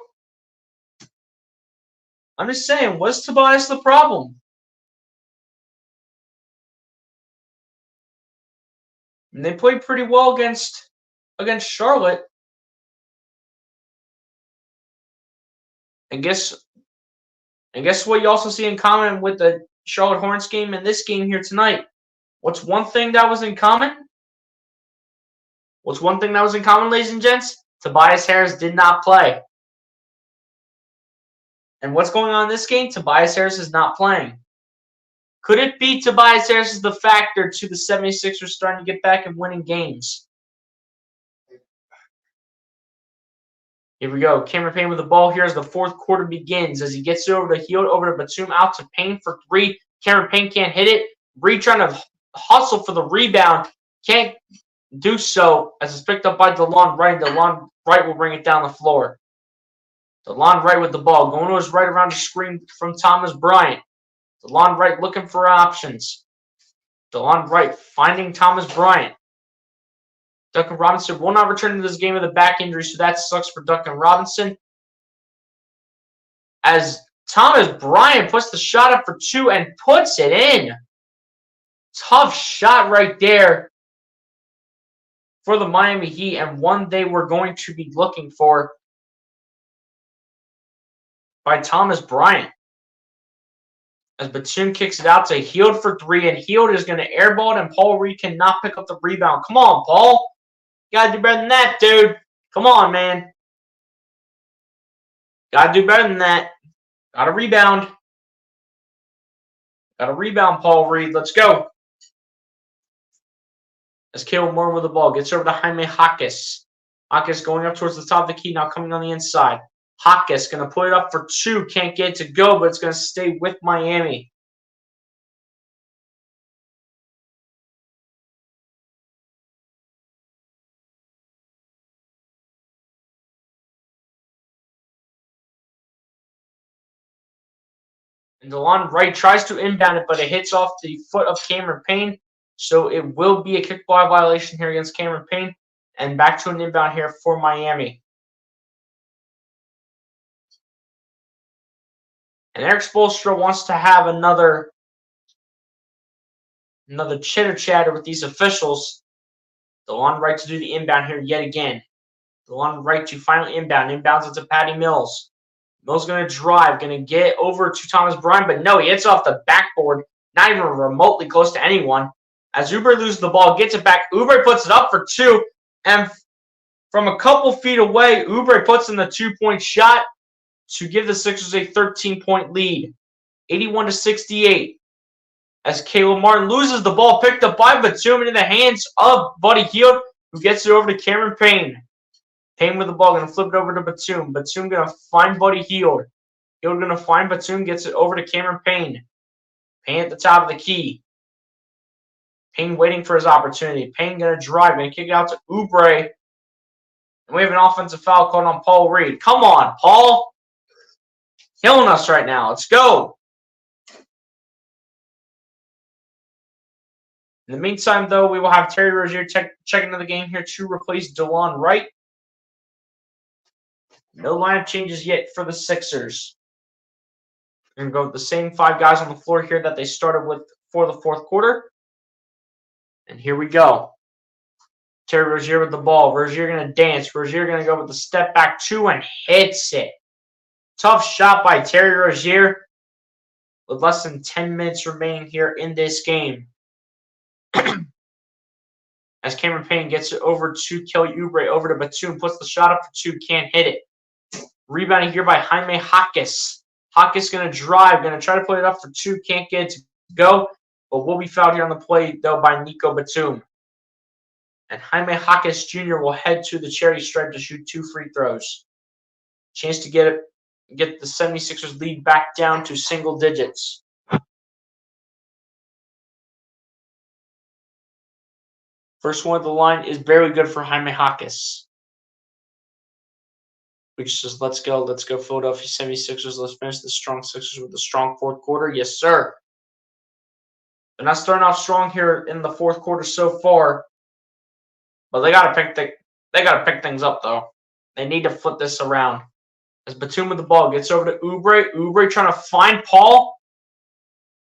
I'm just saying, was Tobias the problem? And they played pretty well against Charlotte. And guess what you also see in common with the Charlotte Hornets game and this game here tonight? What's one thing that was in common? What's one thing that was in common, ladies and gents? Tobias Harris did not play. And what's going on in this game? Tobias Harris is not playing. Could it be Tobias Harris is the factor to the 76ers starting to get back and winning games? Here we go. Cameron Payne with the ball here as the fourth quarter begins. As he gets it over to Hield, over to Batum, out to Payne for 3. Cameron Payne can't hit it. Reed trying to hustle for the rebound. Can't do so as it's picked up by DeLon Wright. DeLon Wright will bring it down the floor. DeLon Wright with the ball. Going to his right around the screen from Thomas Bryant. DeLon Wright looking for options. DeLon Wright finding Thomas Bryant. Duncan Robinson will not return to this game with a back injury, so that sucks for Duncan Robinson. as Thomas Bryant puts the shot up for two and puts it in. Tough shot right there for the Miami Heat, and one they were going to be looking for by Thomas Bryant. As Batum kicks it out to Hield for three, and Hield is going to airball it, and Paul Reed cannot pick up the rebound. Come on, Paul. You got to do better than that, dude. Come on, man. Got to do better than that. Got to rebound. Got to rebound, Paul Reed. Let's go. As Caleb Moore with the ball gets over to Jaime Jaquez. Jaquez going up towards the top of the key, now coming on the inside. Jaquez going to put it up for two. Can't get it to go, but it's going to stay with Miami. And DeLon Wright tries to inbound it, but it hits off the foot of Cameron Payne. So it will be a kickball violation here against Cameron Payne. And back to an inbound here for Miami. And Eric Spoelstra wants to have another chitter-chatter with these officials. DeLon Wright to do the inbound here yet again. DeLon Wright to finally inbound. Inbounds it to Patty Mills. Mills going to drive, going to get over to Thomas Bryant, but no, he hits off the backboard, not even remotely close to anyone. As Oubre loses the ball, gets it back. Oubre puts it up for two, and from a couple feet away, Oubre puts in the two-point shot to give the Sixers a 13-point lead, 81-68. As Caleb Martin loses the ball, picked up by Batum into the hands of Buddy Hield, who gets it over to Cameron Payne. Payne with the ball, going to flip it over to Batum. Batum going to find Buddy Hield. Hield going to find Batum, gets it over to Cameron Payne. Payne at the top of the key. Payne waiting for his opportunity. Payne going to drive, going to kick it out to Oubre. And we have an offensive foul called on Paul Reed. Come on, Paul. Killing us right now. Let's go. In the meantime, though, we will have Terry Rozier check into the game here to replace DeLon Wright. No lineup changes yet for the Sixers. We're going to go with the same five guys on the floor here that they started with for the fourth quarter. And here we go. Terry Rozier with the ball. Rozier going to dance. Rozier going to go with the step back two and hits it. Tough shot by Terry Rozier with less than 10 minutes remaining here in this game. As Cameron Payne gets it over to Kelly Oubre, over to Batum, puts the shot up for two, can't hit it. Rebounding here by Jaime Jaquez. Jaquez going to drive, going to try to put it up for two, can't get it to go, but will be fouled here on the play, though, by Nico Batum. And Jaime Jaquez Jr. will head to the charity stripe to shoot two free throws. Chance to get the 76ers lead back down to single digits. First one at the line is very good for Jaime Jaquez. Which says, let's go, Philadelphia 76ers. Let's finish the strong Sixers with a strong fourth quarter. Yes, sir. They're not starting off strong here in the fourth quarter so far. But they gotta pick things up, though. They need to flip this around. As Batum with the ball gets over to Oubre. Oubre trying to find Paul.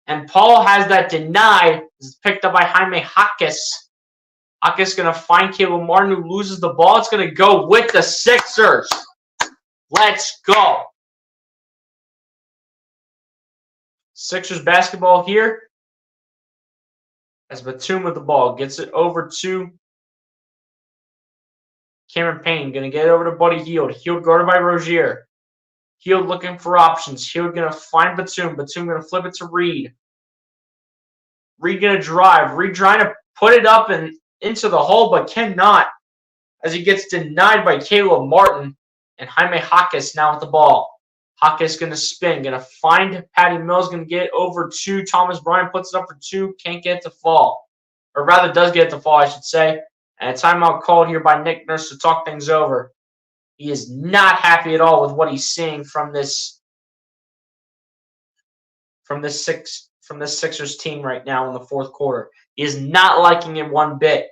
And Paul has that denied. It's picked up by Jaime Jaquez. Jaquez going to find Caleb Martin, who loses the ball. It's going to go with the Sixers. Let's go. Sixers basketball here. As Batum with the ball gets it over to Cameron Payne. Going to get it over to Buddy Hield. Hield guarded by Rozier. Hield looking for options. Hield going to find Batum. Batum going to flip it to Reed. Reed going to drive. Reed trying to put it up and into the hole, but cannot, as he gets denied by Caleb Martin. And Jaime Jaquez now with the ball. Jaquez going to spin. Going to find Patty Mills. Going to get over to Thomas Bryant. Puts it up for two. Can't get it to fall. Or rather, does get it to fall, I should say. And a timeout called here by Nick Nurse to talk things over. He is not happy at all with what he's seeing from this Sixers team right now in the fourth quarter. He is not liking it one bit.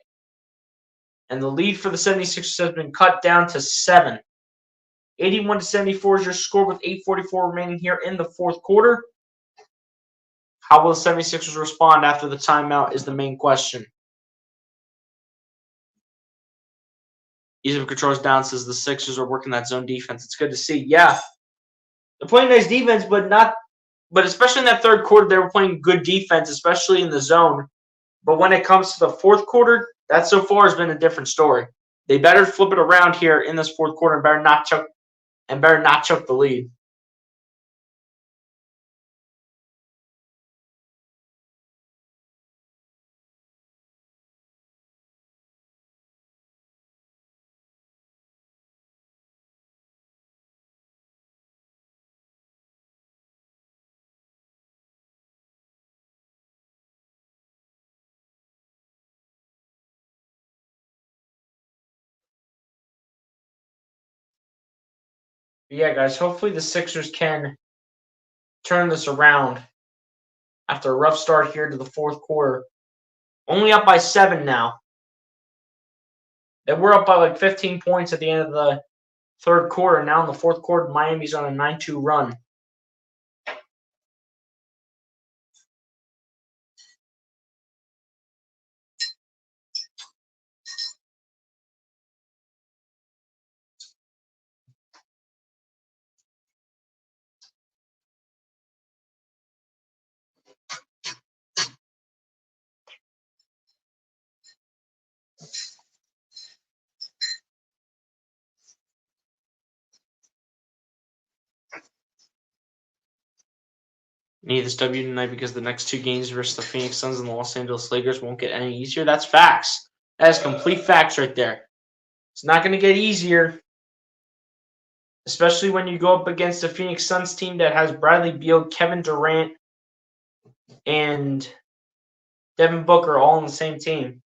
And the lead for the 76ers has been cut down to 7. 81-74 is your score with 8:44 remaining here in the fourth quarter. How will the 76ers respond after the timeout is the main question. Easy controls down, says the Sixers are working that zone defense. It's good to see. Yeah. They're playing nice defense, but especially in that third quarter, they were playing good defense, especially in the zone. But when it comes to the fourth quarter, that so far has been a different story. They better flip it around here in this fourth quarter and better not choke the lead. But yeah, guys, hopefully the Sixers can turn this around after a rough start here to the fourth quarter. Only up by 7 now. They were up by like 15 points at the end of the third quarter. Now in the fourth quarter, Miami's on a 9-2 run. Need this W tonight because the next 2 games versus the Phoenix Suns and the Los Angeles Lakers won't get any easier. That's facts. That is complete facts right there. It's not going to get easier, especially when you go up against a Phoenix Suns team that has Bradley Beal, Kevin Durant, and Devin Booker all on the same team.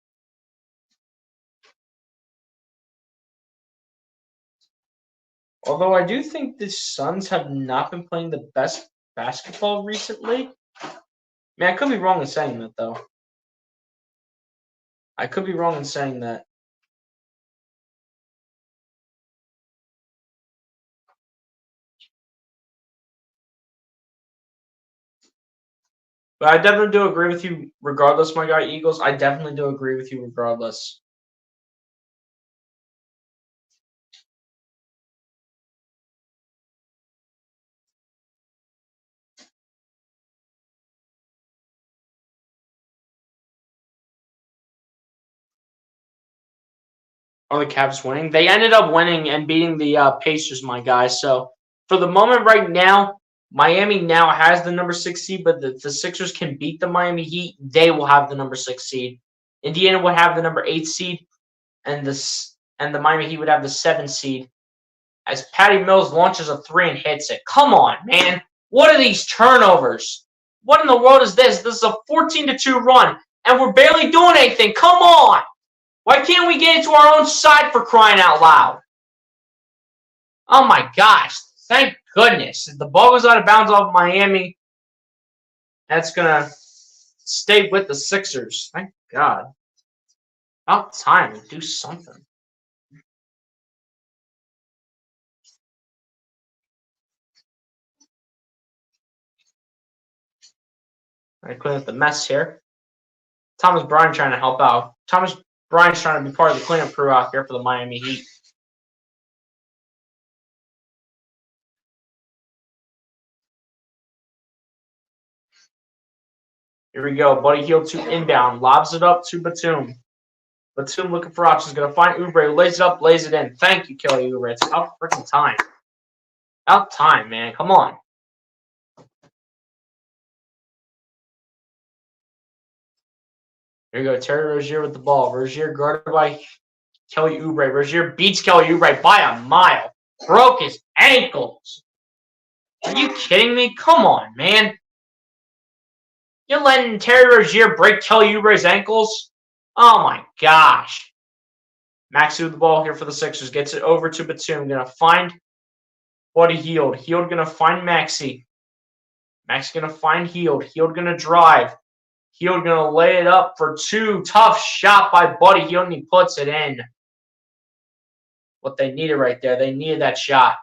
Although I do think the Suns have not been playing the best basketball recently. Man, I could be wrong in saying that, though. I could be wrong in saying that. But I definitely do agree with you regardless, my guy Eagles. I definitely do agree with you regardless. Are the Cavs winning? They ended up winning and beating the Pacers, my guys. So for the moment right now, Miami now has the number 6 seed, but the Sixers can beat the Miami Heat. They will have the number 6 seed. Indiana would have the number 8 seed, and the Miami Heat would have the 7 seed. As Patty Mills launches a 3 and hits it. Come on, man. What are these turnovers? What in the world is this? This is a 14-2 run, and we're barely doing anything. Come on. Why can't we get into our own side for crying out loud? Oh, my gosh. Thank goodness. The ball goes out of bounds off Miami. That's going to stay with the Sixers. Thank God. About time to do something. I clean up the mess here. Thomas Bryant trying to help out. Thomas Bryant's trying to be part of the cleanup crew out here for the Miami Heat. Here we go. Buddy Hield to inbound. Lobs it up to Batum. Batum looking for options. Going to find Oubre. Lays it up, lays it in. Thank you, Kelly Oubre. It's about freaking time. About time, man. Come on. Here we go. Terry Rozier with the ball. Rozier guarded by Kelly Oubre. Rozier beats Kelly Oubre by a mile. Broke his ankles. Are you kidding me? Come on, man. You're letting Terry Rozier break Kelly Oubre's ankles? Oh, my gosh. Maxey with the ball here for the Sixers. Gets it over to Batum. Going to find Buddy Hield. Hield going to find Maxey. Maxey going to find Hield. Hield going to drive. Hield going to lay it up for 2. Tough shot by Buddy Hield, and he puts it in. What they needed right there. They needed that shot.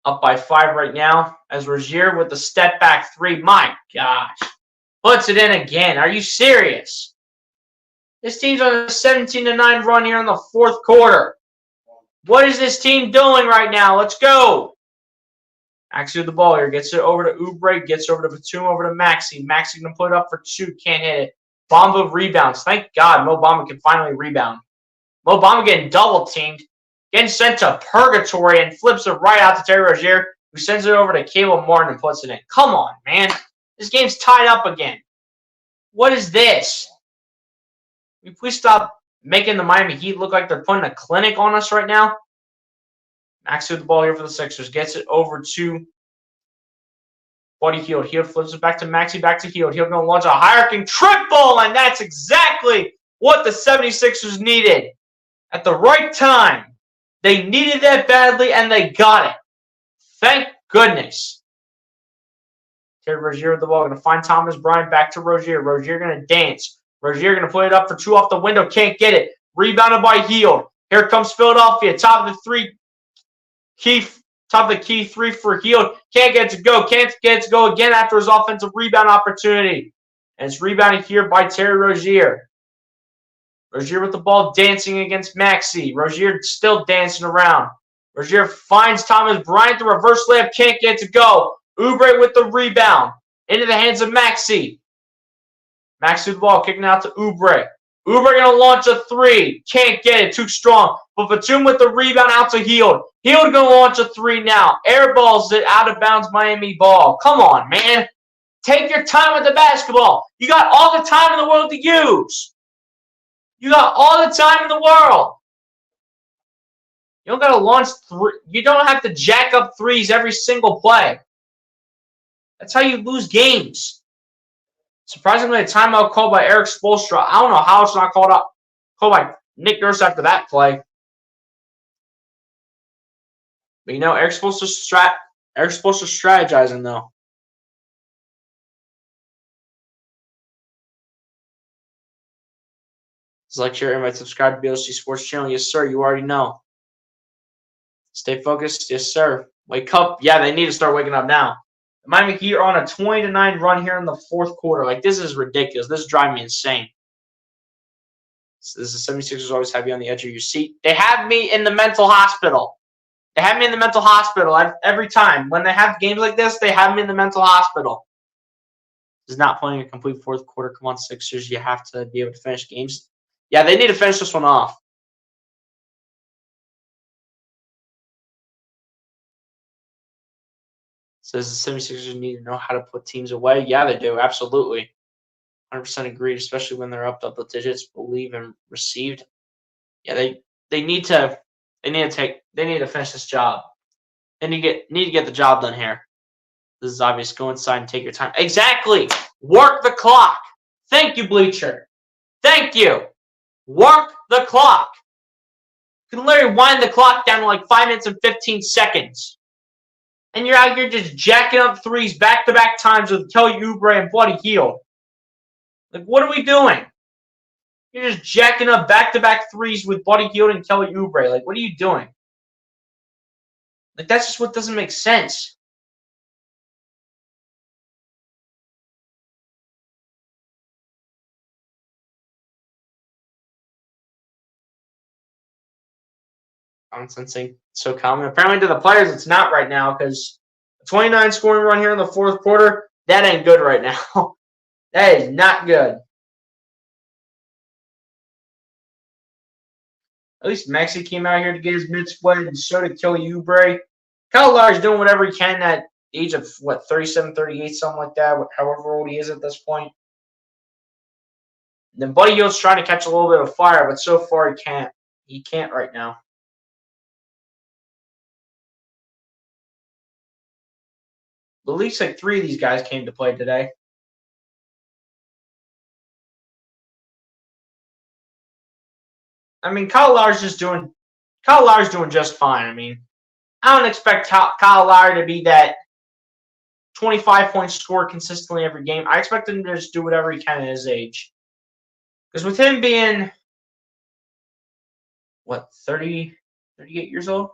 Up by 5 right now as Rozier with the step back 3. My gosh. Puts it in again. Are you serious? This team's on a 17-9 run here in the fourth quarter. What is this team doing right now? Let's go. Maxey with the ball here. Gets it over to Oubre. Gets over to Batum. Over to Maxey. Maxey going to put it up for 2. Can't hit it. Bamba rebounds. Thank God Mo Bamba can finally rebound. Mo Bamba getting double teamed. Getting sent to purgatory and flips it right out to Terry Rozier, who sends it over to Caleb Martin and puts it in. Come on, man. This game's tied up again. What is this? Can we please stop making the Miami Heat look like they're putting a clinic on us right now? Maxey with the ball here for the Sixers. Gets it over to Buddy Hield. Hield flips it back to Maxey, back to Hield. Hield going to launch a high-arcing triple, and that's exactly what the 76ers needed at the right time. They needed that badly, and they got it. Thank goodness. Terry Rozier with the ball. Going to find Thomas Bryant. Back to Rozier. Rozier going to dance. Rozier going to put it up for 2 off the window. Can't get it. Rebounded by Hield. Here comes Philadelphia. Top of the three. Top of the key 3 for Hield. Can't get it to go. Can't get it to go again after his offensive rebound opportunity. And it's rebounded here by Terry Rozier. Rozier with the ball dancing against Maxey. Rozier still dancing around. Rozier finds Thomas Bryant. The reverse layup can't get it to go. Oubre with the rebound. Into the hands of Maxey. Maxey with the ball kicking out to Oubre. Oubre going to launch a 3. Can't get it. Too strong. But Batum with the rebound out to Hield. Hield going to launch a 3 now. Airballs it out of bounds Miami ball. Come on, man. Take your time with the basketball. You got all the time in the world to use. You got all the time in the world. You don't got to launch 3. You don't have to jack up 3s every single play. That's how you lose games. Surprisingly, a timeout called by Erik Spoelstra. I don't know how it's not called by Nick Nurse after that play. But you know, Erik Spoelstra's strategizing though. Like, share, invite, subscribe to BOC Sports Channel. Yes, sir. You already know. Stay focused. Yes, sir. Wake up. Yeah, they need to start waking up now. The Miami Heat are on a 20-9 run here in the fourth quarter. Like, this is ridiculous. This is driving me insane. This is 76ers always have you on the edge of your seat. They have me in the mental hospital. They have me in the mental hospital every time. When they have games like this, they have me in the mental hospital. This is not playing a complete fourth quarter. Come on, Sixers. You have to be able to finish games. Yeah, they need to finish this one off. Says the 76ers need to know how to put teams away. Yeah, they do. Absolutely. 100% agreed, especially when they're up double digits, believe and received. Yeah, they need to finish this job. They need to get the job done here. This is obvious. Go inside and take your time. Exactly. Work the clock. Thank you, Bleacher. Thank you. Work the clock. You can literally wind the clock down to like 5 minutes and 15 seconds. And you're out here just jacking up 3s back-to-back times with Kelly Oubre and Buddy Hield. Like, what are we doing? You're just jacking up back-to-back 3s with Buddy Hield and Kelly Oubre. Like, what are you doing? Like, that's just what doesn't make sense. Nonsense ain't so common. Apparently to the players, it's not right now because a 29 scoring run here in the fourth quarter, that ain't good right now. That is not good. At least Maxey came out here to get his minutes played, and so did Kelly Oubre. Kyle Lowry's doing whatever he can at the age of, 37, 38, something like that, however old he is at this point. And then Buddy Hield's trying to catch a little bit of fire, but so far he can't. He can't right now. At least like 3 of these guys came to play today. I mean, Kyle Lowry's doing just fine. I mean, I don't expect Kyle Lowry to be that 25-point scorer consistently every game. I expect him to just do whatever he can at his age. Because with him being, 38 years old?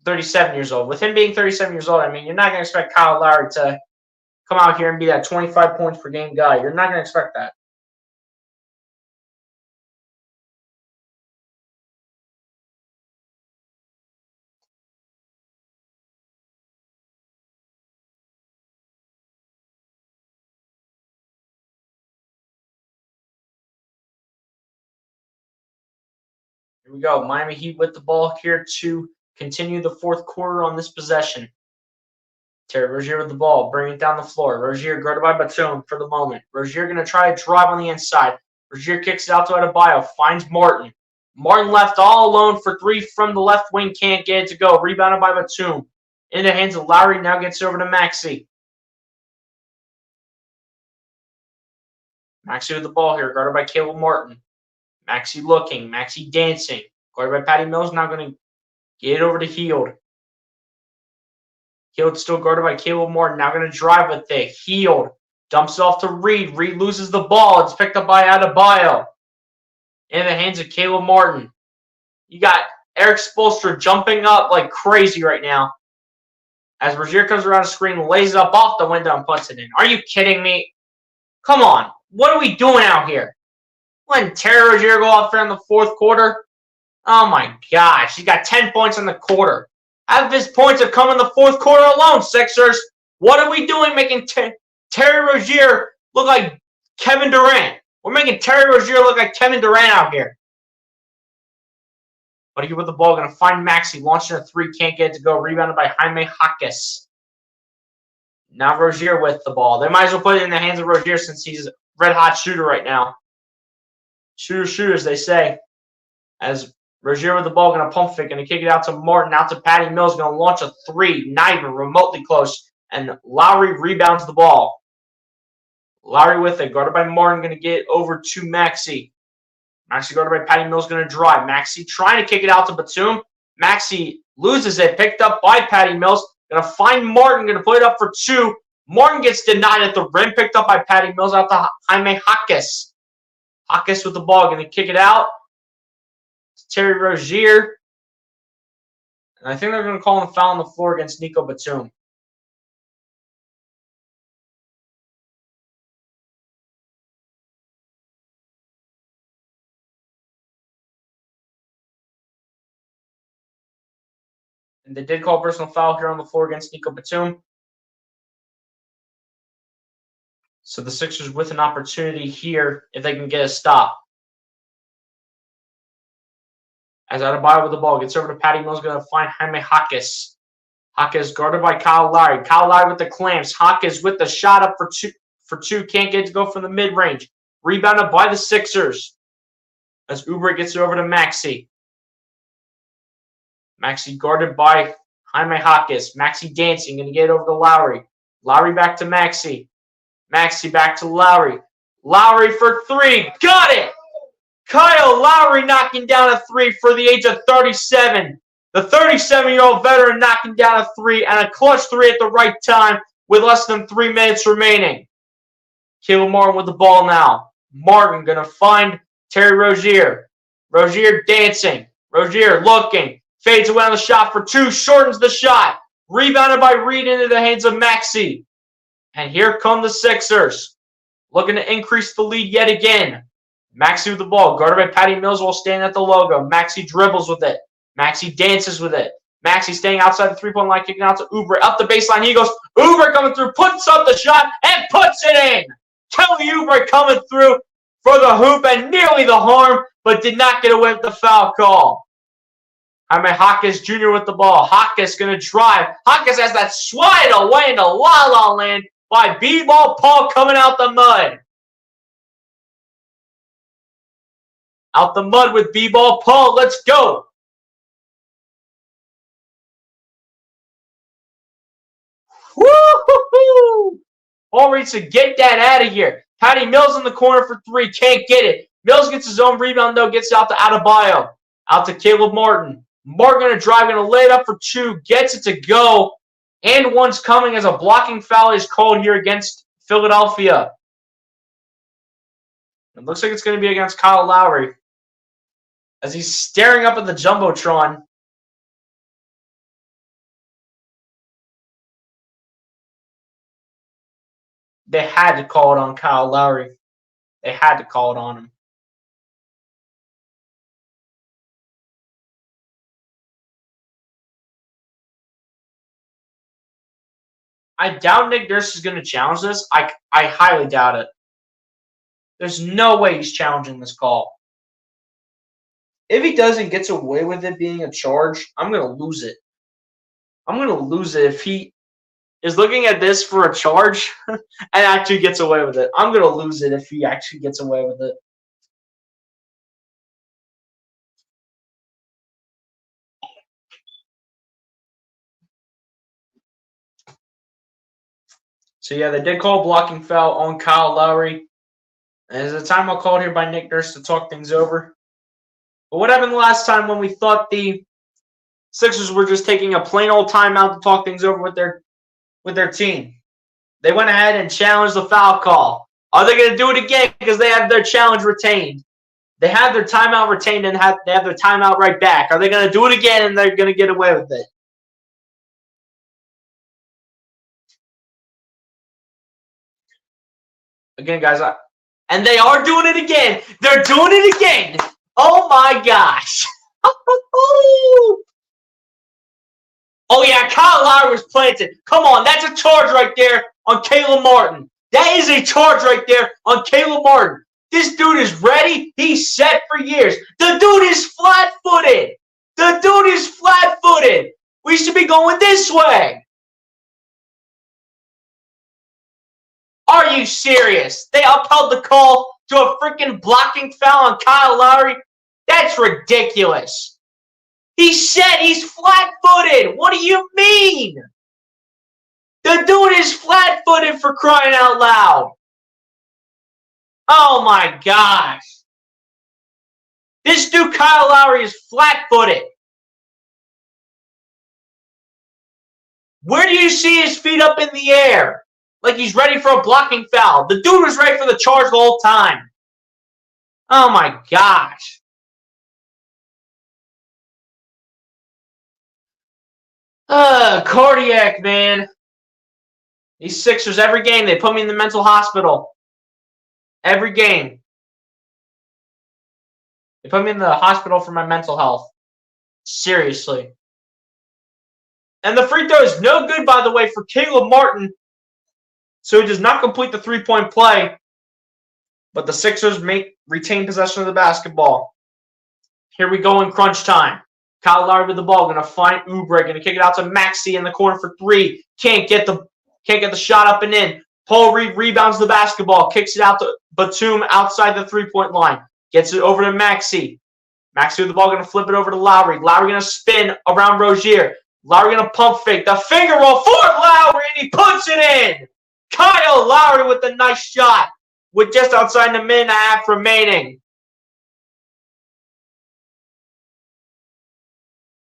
37 years old. With him being 37 years old, I mean, you're not going to expect Kyle Lowry to come out here and be that 25 points per game guy. You're not going to expect that. Here we go. Miami Heat with the ball here to continue the fourth quarter on this possession. Terry Rozier with the ball, bringing it down the floor. Rozier guarded by Batum for the moment. Rozier going to try to drive on the inside. Rozier kicks it out to Adebayo, finds Martin. Martin left all alone for three from the left wing, can't get it to go. Rebounded by Batum. In the hands of Lowry, now gets over to Maxey. Maxey with the ball here, guarded by Caleb Martin. Maxey looking, Maxey dancing. Guarded by Patty Mills, now going to get it over to Hield. Hield still guarded by Caleb Martin. Now going to drive with it. Hield dumps it off to Reed. Reed loses the ball. It's picked up by Adebayo. In the hands of Caleb Martin. You got Eric Spoelstra jumping up like crazy right now. As Rozier comes around the screen, lays it up off the window and puts it in. Are you kidding me? Come on. What are we doing out here? Letting Terry Rozier go off there in the fourth quarter? Oh my gosh. He got 10 points in the quarter. Half of his points have come in the fourth quarter alone, Sixers. What are we doing making Terry Rozier look like Kevin Durant? We're making Terry Rozier look like Kevin Durant out here. But he with the ball, going to find Maxey, launching a three, can't get it to go. Rebounded by Jaime Jaquez. Now Rozier with the ball. They might as well put it in the hands of Rozier since he's a red-hot shooter right now. Shooter, as they say. As Rozier with the ball, going to pump fake, going to kick it out to Martin, out to Patty Mills, going to launch a three, not even remotely close, and Lowry rebounds the ball. Lowry with it, guarded by Martin, going to get over to Maxey. Maxey guarded by Patty Mills, going to drive. Maxey trying to kick it out to Batum. Maxey loses it, picked up by Patty Mills, going to find Martin, going to put it up for two. Martin gets denied at the rim, picked up by Patty Mills, out to Jaime Jaquez. Jaquez with the ball, going to kick it out. Terry Rozier. And I think they're going to call him foul on the floor against Nico Batum. And they did call personal foul here on the floor against Nico Batum. So the Sixers with an opportunity here if they can get a stop. As Adebayo with the ball gets over to Patty Mills, going to find Jaime Jaquez. Jaquez guarded by Kyle Lowry. Kyle Lowry with the clamps. Jaquez with the shot up for two. Can't get it to go from the mid-range. Rebounded by the Sixers. As Oubre gets it over to Maxey. Maxey guarded by Jaime Jaquez. Maxey dancing. Going to get it over to Lowry. Lowry back to Maxey. Maxey back to Lowry. Lowry for three. Got it! Kyle Lowry knocking down a three for the age of 37. The 37-year-old veteran knocking down a three and a clutch three at the right time with less than 3 minutes remaining. Caleb Martin with the ball now. Martin going to find Terry Rozier. Rozier dancing. Rozier looking. Fades away on the shot for two. Shortens the shot. Rebounded by Reed into the hands of Maxey. And here come the Sixers. Looking to increase the lead yet again. Maxey with the ball, guarded by Patty Mills while standing at the logo. Maxey dribbles with it. Maxey dances with it. Maxey staying outside the three-point line, kicking out to Oubre. Up the baseline, he goes. Oubre coming through, puts up the shot, and puts it in. Kelly Oubre coming through for the hoop and nearly the harm, but did not get away with the foul call. Jaime Jaquez Jr. with the ball. Jaquez going to drive. Jaquez has that slide away into La La Land by B-Ball Paul coming out the mud. Out the mud with B-Ball Paul. Let's go. Woo-hoo-hoo! Paul reads to get that out of here. Patty Mills in the corner for three. Can't get it. Mills gets his own rebound, though. Gets it out to Adebayo. Out to Caleb Martin. Martin going to drive. Going to lay it up for two. Gets it to go. And one's coming as a blocking foul is called here against Philadelphia. It looks like it's going to be against Kyle Lowry. As he's staring up at the Jumbotron. They had to call it on Kyle Lowry. They had to call it on him. I doubt Nick Nurse is going to challenge this. I highly doubt it. There's no way he's challenging this call. If he doesn't gets away with it being a charge, I'm going to lose it. I'm going to lose it if he is looking at this for a charge and actually gets away with it. I'm going to lose it if he actually gets away with it. So, yeah, they did call a blocking foul on Kyle Lowry. And it's a timeout called here by Nick Nurse to talk things over. But what happened the last time when we thought the Sixers were just taking a plain old timeout to talk things over with their team? They went ahead and challenged the foul call. Are they going to do it again because they have their challenge retained? They have their timeout retained and they have their timeout right back. Are they going to do it again and they're going to get away with it? Again, guys, and they are doing it again. They're doing it again. Oh, my gosh. Oh, yeah, Kyle Lowry was planted. Come on, that's a charge right there on Caleb Martin. That is a charge right there on Caleb Martin. This dude is ready. He's set for years. The dude is flat-footed. The dude is flat-footed. We should be going this way. Are you serious? They upheld the call to a freaking blocking foul on Kyle Lowry? That's ridiculous. He said he's flat-footed. What do you mean? The dude is flat-footed, for crying out loud. Oh my gosh. This dude Kyle Lowry is flat-footed. Where do you see his feet up in the air? Like he's ready for a blocking foul. The dude was ready for the charge the whole time. Oh my gosh. Cardiac, man. These Sixers, every game, they put me in the mental hospital. Every game. They put me in the hospital for my mental health. Seriously. And the free throw is no good, by the way, for Caleb Martin. So he does not complete the three-point play. But the Sixers retain possession of the basketball. Here we go in crunch time. Kyle Lowry with the ball, going to find Oubre, going to kick it out to Maxey in the corner for three. Can't get the shot up and in. Paul Reed rebounds the basketball, kicks it out to Batum outside the three-point line. Gets it over to Maxey. Maxey with the ball, going to flip it over to Lowry. Lowry going to spin around Rozier. Lowry going to pump fake. The finger roll for Lowry, and he puts it in. Kyle Lowry with a nice shot with just outside the minute and a half remaining.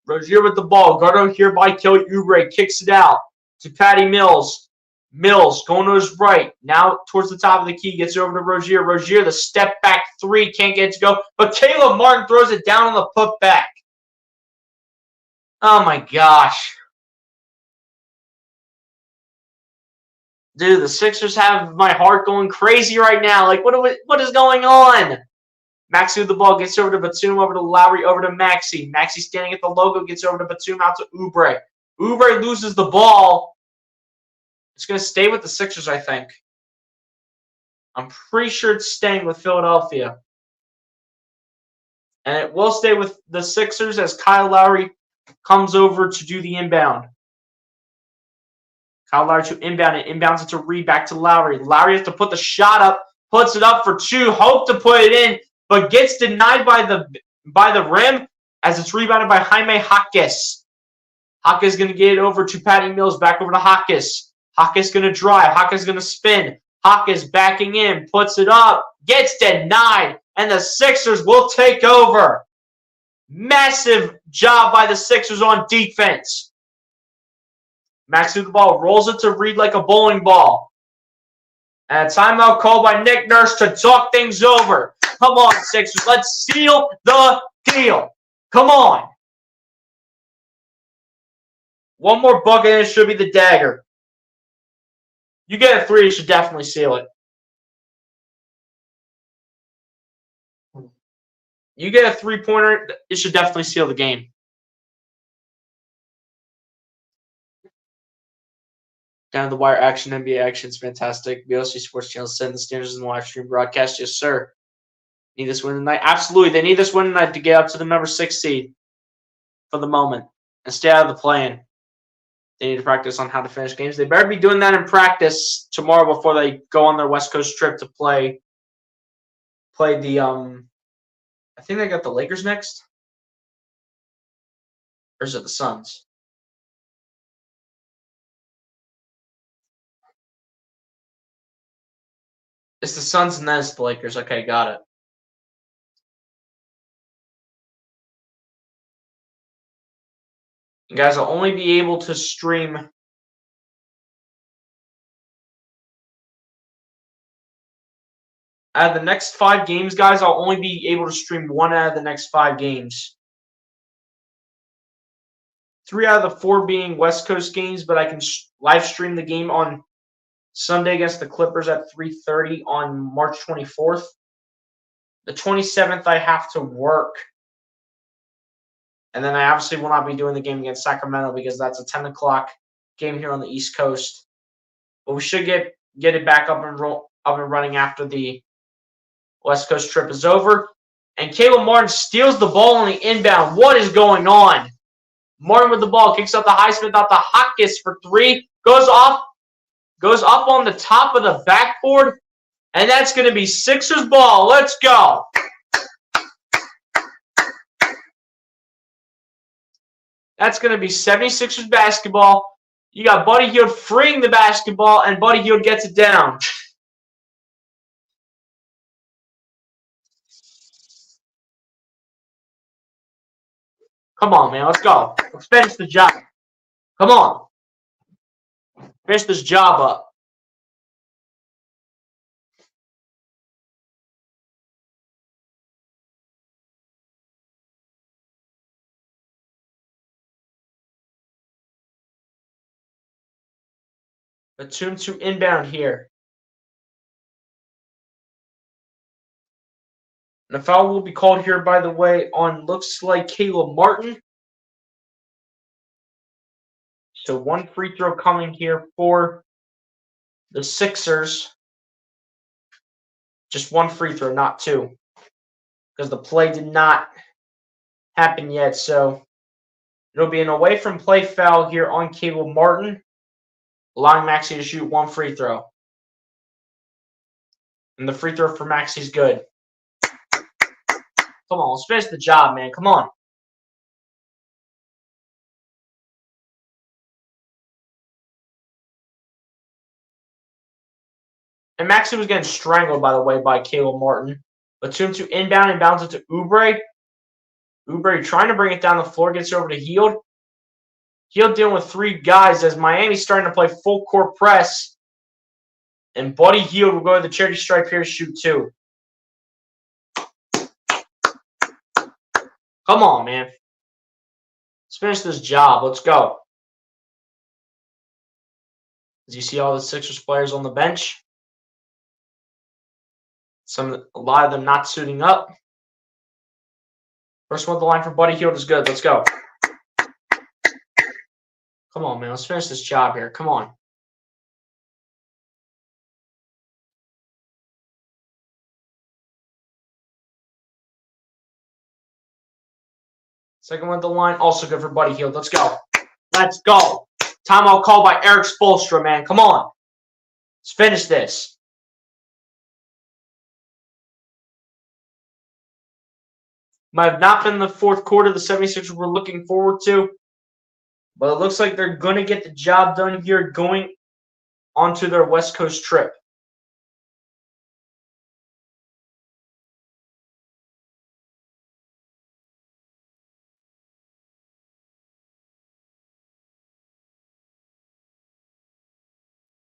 Rozier with the ball. Guarded here by Kelly Oubre. Kicks it out to Patty Mills. Mills going to his right. Now towards the top of the key. Gets it over to Rozier. Rozier, the step back three. Can't get it to go. But Caleb Martin throws it down on the putback. Oh my gosh. Dude, the Sixers have my heart going crazy right now. Like, what is going on? Maxey with the ball, gets over to Batum, over to Lowry, over to Maxey. Maxey standing at the logo, gets over to Batum, out to Oubre. Oubre loses the ball. It's going to stay with the Sixers, I think. I'm pretty sure it's staying with Philadelphia. And it will stay with the Sixers as Kyle Lowry comes over to do the inbound. Kyle Lowry to inbound it. Inbounds it to Reed, back to Lowry. Lowry has to put the shot up, puts it up for two, hope to put it in, but gets denied by the rim as it's rebounded by Jaime Jaquez. Jaquez is going to get it over to Patty Mills, back over to Jaquez. Jaquez going to drive. Jaquez going to spin. Jaquez backing in, puts it up, gets denied, and the Sixers will take over. Massive job by the Sixers on defense. Maxey with the ball, rolls it to Reed like a bowling ball. And a timeout called by Nick Nurse to talk things over. Come on, Sixers. Let's seal the deal. Come on. One more bucket and it should be the dagger. You get a 3, it should definitely seal it. You get a 3-pointer, it should definitely seal the game. Down the wire action, NBA action is fantastic. BLC Sports Channel send the standards in the live stream broadcast. Yes, sir. Need this win tonight? Absolutely. They need this win tonight to get up to the number 6 seed for the moment and stay out of the play-in. They need to practice on how to finish games. They better be doing that in practice tomorrow before they go on their West Coast trip to play the I think they got the Lakers next. Or is it the Suns? It's the Suns and then it's the Lakers. Okay, got it. You guys will only be able to stream out of the next 5 games, guys. I'll only be able to stream 1 out of the next 5 games. 3 out of the 4 being West Coast games, but I can live stream the game on Sunday against the Clippers at 3:30 on March 24th. The 27th, I have to work. And then I obviously will not be doing the game against Sacramento because that's a 10 o'clock game here on the East Coast. But we should get it back up and running after the West Coast trip is over. And Caleb Martin steals the ball on the inbound. What is going on? Martin with the ball, kicks out the Highsmith, out the Hotkiss for 3. Goes up on the top of the backboard. And that's going to be Sixers ball. Let's go. That's going to be 76ers basketball. You got Buddy Hield freeing the basketball, and Buddy Hield gets it down. Come on, man. Let's go. Let's finish the job. Come on. Finish this job up. Batum to inbound here. And a foul will be called here, by the way, on looks like Caleb Martin. So 1 free throw coming here for the Sixers. Just 1 free throw, not 2. Because the play did not happen yet. So it'll be an away from play foul here on Caleb Martin, allowing Maxey to shoot 1 free throw. And the free throw for Maxey is good. Come on, let's finish the job, man. Come on. And Maxey was getting strangled, by the way, by Caleb Martin. Batum to inbound and bounce it to Oubre. Oubre trying to bring it down the floor, gets over to Hield. Hield dealing with 3 guys as Miami's starting to play full court press. And Buddy Hield will go to the charity stripe here, shoot 2. Come on, man. Let's finish this job. Let's go. As you see all the Sixers players on the bench. A lot of them not suiting up. First one at the line for Buddy Hield is good. Let's go. Come on, man. Let's finish this job here. Come on. Second one at the line, also good for Buddy Hield. Let's go. Let's go. Timeout call by Eric Spoelstra, man. Come on. Let's finish this. Might have not been the fourth quarter the 76ers were looking forward to. But it looks like they're going to get the job done here going onto their West Coast trip.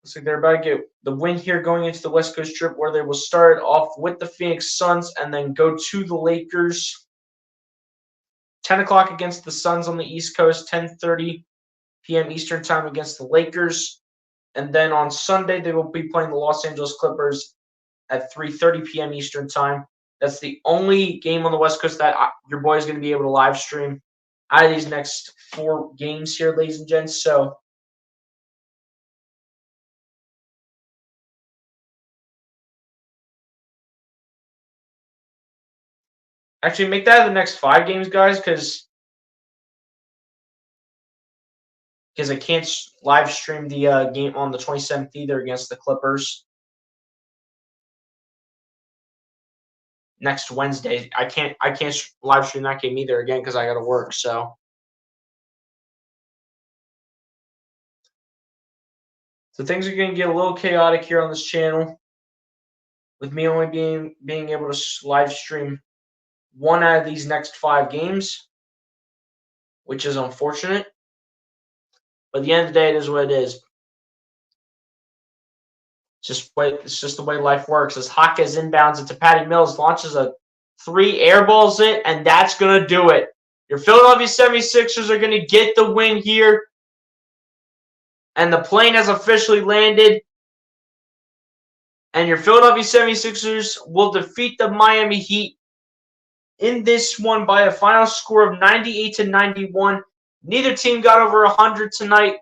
Looks like they're about to get the win here going into the West Coast trip where they will start off with the Phoenix Suns and then go to the Lakers. 10 o'clock against the Suns on the East Coast, 10:30 p.m. Eastern time against the Lakers. And then on Sunday, they will be playing the Los Angeles Clippers at 3:30 p.m. Eastern Time. That's the only game on the West Coast that your boy is going to be able to live stream out of these next 4 games here, ladies and gents. So actually make that the next 5 games, guys, because I can't live stream the game on the 27th either against the Clippers. Next Wednesday, I can't live stream that game either again because I got to work. So things are going to get a little chaotic here on this channel, with me only being able to live stream 1 out of these next 5 games, which is unfortunate. But at the end of the day, it is what it is. It's just the way life works. As Jaquez inbounds it to Patty Mills, launches a 3, airballs it, and that's going to do it. Your Philadelphia 76ers are going to get the win here. And the plane has officially landed. And your Philadelphia 76ers will defeat the Miami Heat in this one by a final score of 98-91. Neither team got over 100 tonight,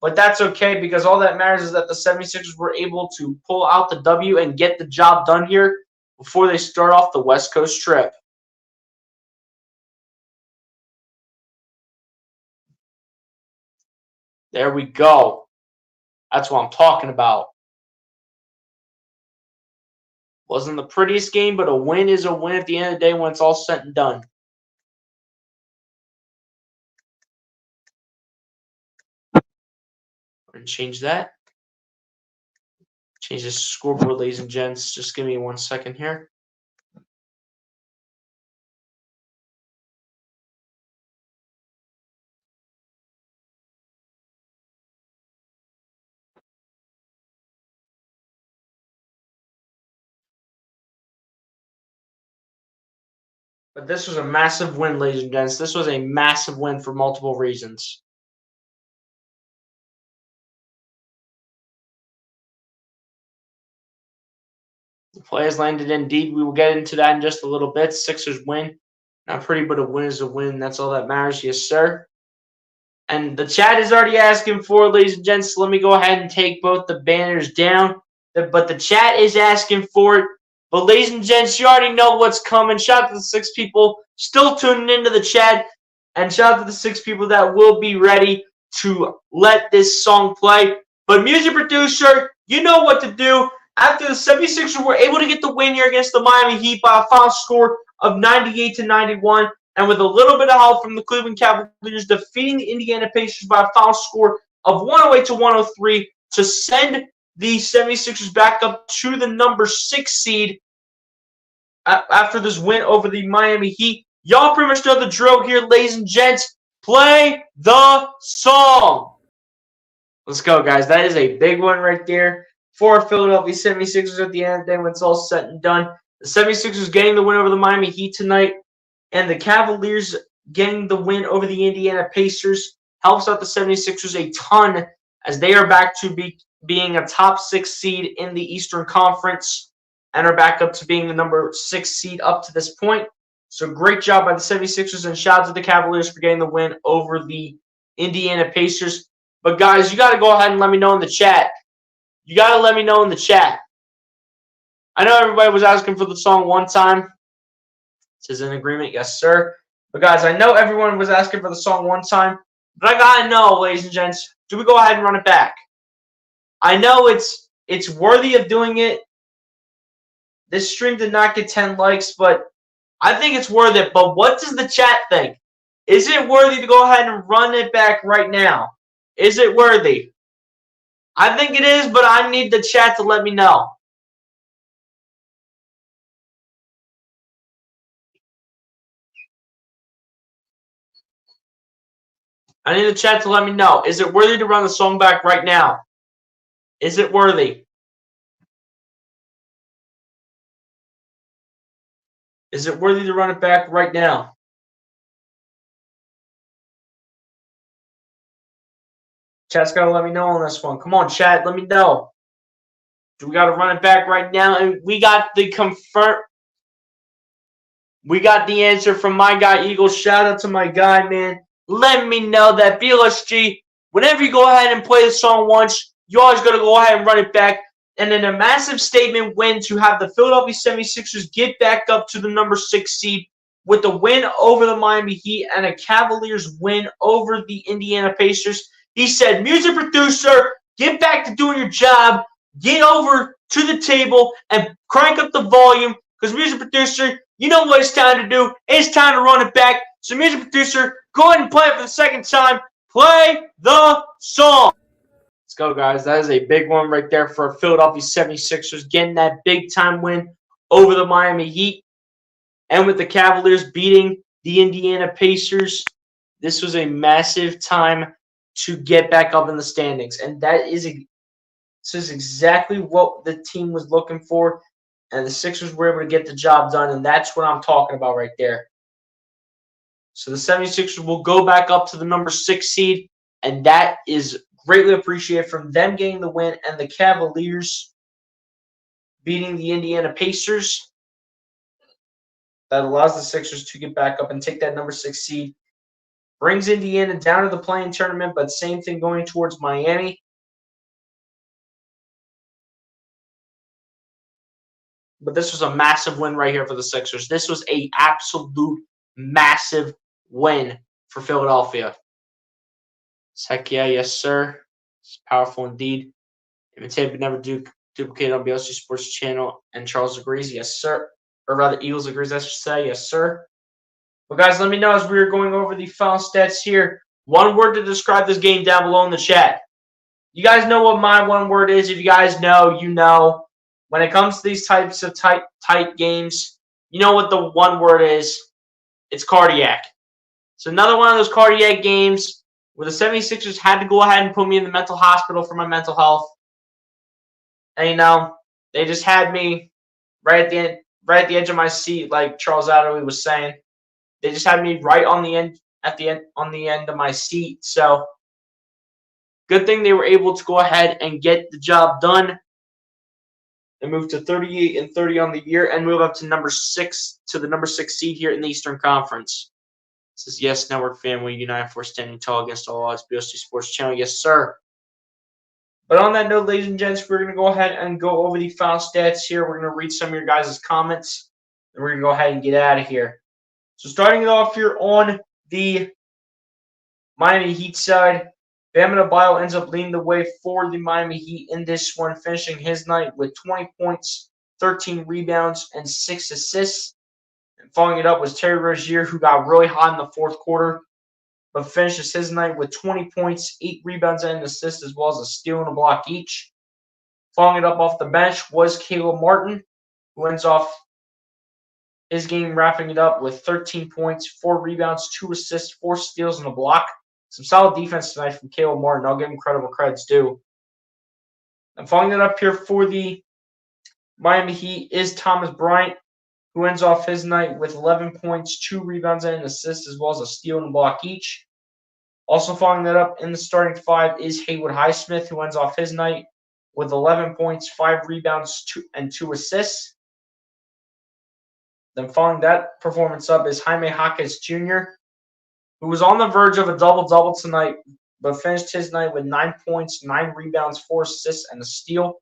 but that's okay because all that matters is that the 76ers were able to pull out the W and get the job done here before they start off the West Coast trip. There we go. That's what I'm talking about. Wasn't the prettiest game, but a win is a win at the end of the day when it's all said and done. And change that. Change this scoreboard, ladies and gents. Just give me 1 second here. But this was a massive win, ladies and gents. This was a massive win for multiple reasons. The play has landed indeed. We will get into that in just a little bit. Sixers win. Not pretty, but a win is a win. That's all that matters. Yes, sir. And the chat is already asking for it, ladies and gents. So let me go ahead and take both the banners down. But the chat is asking for it. But ladies and gents, you already know what's coming. Shout out to the 6 people still tuning into the chat. And shout out to the 6 people that will be ready to let this song play. But music producer, you know what to do. After the 76ers were able to get the win here against the Miami Heat by a final score of 98-91, and with a little bit of help from the Cleveland Cavaliers defeating the Indiana Pacers by a final score of 108-103 to send the 76ers back up to the number 6 seed after this win over the Miami Heat. Y'all pretty much know the drill here, ladies and gents. Play the song. Let's go, guys. That is a big one right there for Philadelphia 76ers at the end of the day when it's all said and done. The 76ers getting the win over the Miami Heat tonight, and the Cavaliers getting the win over the Indiana Pacers helps out the 76ers a ton as they are back to being a top 6 seed in the Eastern Conference and are back up to being the number 6 seed up to this point. So great job by the 76ers, and shout out to the Cavaliers for getting the win over the Indiana Pacers. But guys, you got to go ahead and let me know in the chat. You got to let me know in the chat. I know everybody was asking for the song one time. This is an agreement. Yes, sir. But guys, I know everyone was asking for the song one time. But I got to know, ladies and gents, do we go ahead and run it back? I know it's worthy of doing it. This stream did not get 10 likes, but I think it's worth it. But what does the chat think? Is it worthy to go ahead and run it back right now? Is it worthy? I think it is, but I need the chat to let me know. I need the chat to let me know. Is it worthy to run the song back right now? Is it worthy? Is it worthy to run it back right now? Chat's got to let me know on this one. Come on, chat. Let me know. Do we got to run it back right now? And we got the We got the answer from my guy, Eagle. Shout out to my guy, man. Let me know that BLSG, whenever you go ahead and play the song once, you always got to go ahead and run it back. And then a massive statement win to have the Philadelphia 76ers get back up to the number 6 seed with a win over the Miami Heat and a Cavaliers win over the Indiana Pacers. He said, music producer, get back to doing your job. Get over to the table and crank up the volume because music producer, you know what it's time to do. It's time to run it back. So music producer, go ahead and play it for the second time. Play the song. Let's go, guys. That is a big one right there for Philadelphia 76ers getting that big-time win over the Miami Heat. And with the Cavaliers beating the Indiana Pacers, this was a massive time to get back up in the standings. And this is exactly what the team was looking for. And the Sixers were able to get the job done. And that's what I'm talking about right there. So the 76ers will go back up to the number 6 seed. And that is greatly appreciated from them getting the win and the Cavaliers beating the Indiana Pacers. That allows the Sixers to get back up and take that number 6 seed. Brings Indiana down to the play-in tournament, but same thing going towards Miami. But this was a massive win right here for the Sixers. This was an absolute massive win for Philadelphia. Heck yeah, yes, sir. It's powerful indeed. Imitated but never duplicated on BLC Sports Channel. And Charles agrees, yes, sir. Or rather, Eagles agrees, I should say, yes, sir. Well, guys, let me know as we are going over the final stats here. One word to describe this game down below in the chat. You guys know what my one word is. If you guys know, you know. When it comes to these types of tight games, you know what the one word is. It's cardiac. So another one of those cardiac games where the 76ers had to go ahead and put me in the mental hospital for my mental health. And, you know, they just had me right at the edge of my seat, like Charles Adderley was saying. They just had me right on the end of my seat. So good thing they were able to go ahead and get the job done and move to 38-30 on the year and move up to the number 6 seed here in the Eastern Conference. This is Yes Network family, united for standing tall against all odds. BLC Sports Channel, yes sir. But on that note, ladies and gents, we're going to go ahead and go over the final stats here. We're going to read some of your guys' comments, and we're going to go ahead and get out of here. So starting it off here on the Miami Heat side, Bam Adebayo ends up leading the way for the Miami Heat in this one, finishing his night with 20 points, 13 rebounds, and 6 assists. And following it up was Terry Rozier, who got really hot in the fourth quarter, but finishes his night with 20 points, 8 rebounds, and an assist, as well as a steal and a block each. Following it up off the bench was Caleb Martin, who ends off his game wrapping it up with 13 points, 4 rebounds, 2 assists, 4 steals, and a block. Some solid defense tonight from Caleb Martin. I'll give him credit where credit's due. And following it up here for the Miami Heat is Thomas Bryant, who ends off his night with 11 points, 2 rebounds, and an assist, as well as a steal and a block each. Also following that up in the starting 5 is Haywood Highsmith, who ends off his night with 11 points, 5 rebounds, and 2 assists. Then following that performance up is Jaime Jaquez Jr., who was on the verge of a double-double tonight, but finished his night with 9 points, 9 rebounds, 4 assists, and a steal.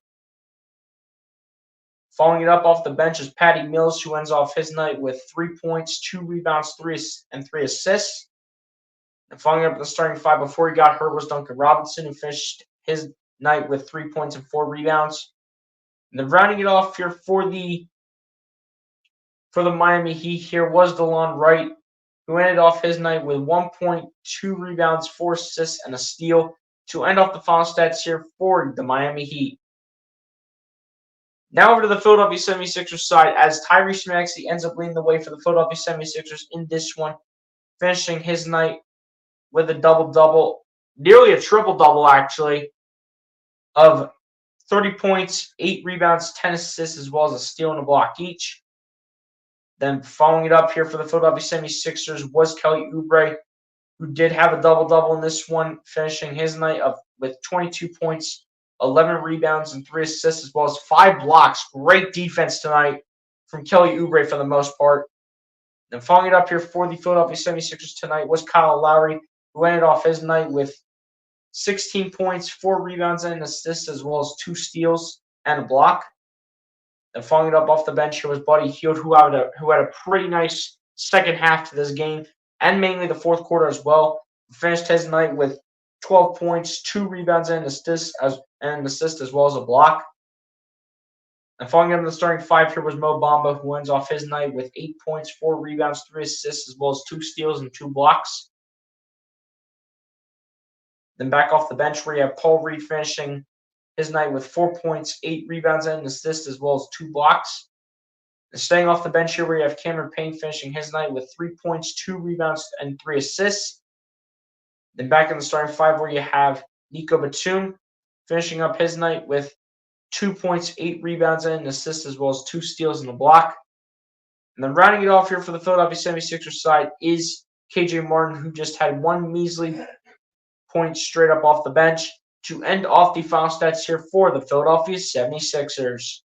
Following it up off the bench is Patty Mills, who ends off his night with 3 points, 2 rebounds, 3 assists. And following up the starting 5 before he got hurt was Duncan Robinson, who finished his night with 3 points and 4 rebounds. And then rounding it off here for the Miami Heat here was DeLon Wright, who ended off his night with 1 point, 2 rebounds, 4 assists, and a steal to end off the final stats here for the Miami Heat. Now over to the Philadelphia 76ers side, as Tyrese Maxey ends up leading the way for the Philadelphia 76ers in this one, finishing his night with a double-double, nearly a triple-double actually, of 30 points, 8 rebounds, 10 assists, as well as a steal and a block each. Then following it up here for the Philadelphia 76ers was Kelly Oubre, who did have a double-double in this one, finishing his night up with 22 points, 11 rebounds, and 3 assists, as well as 5 blocks. Great defense tonight from Kelly Oubre for the most part. And following it up here for the Philadelphia 76ers tonight was Kyle Lowry, who ended off his night with 16 points, 4 rebounds, and an assist, as well as 2 steals and a block. And following it up off the bench here was Buddy Hield, who had a pretty nice second half to this game, and mainly the fourth quarter as well. He finished his night with 12 points, 2 rebounds, and an assist, as well as a block. And following up in the starting 5 here was Mo Bamba, who ends off his night with 8 points, 4 rebounds, 3 assists, as well as 2 steals and 2 blocks. Then back off the bench where you have Paul Reed finishing his night with 4 points, 8 rebounds, and an assist, as well as 2 blocks. And staying off the bench here where you have Cameron Payne finishing his night with 3 points, 2 rebounds, and 3 assists. Then back in the starting 5 where you have Nico Batum finishing up his night with 2 points, 8 rebounds, and an assist, as well as 2 steals and a block. And then rounding it off here for the Philadelphia 76ers side is KJ Martin, who just had 1 measly point straight up off the bench to end off the final stats here for the Philadelphia 76ers.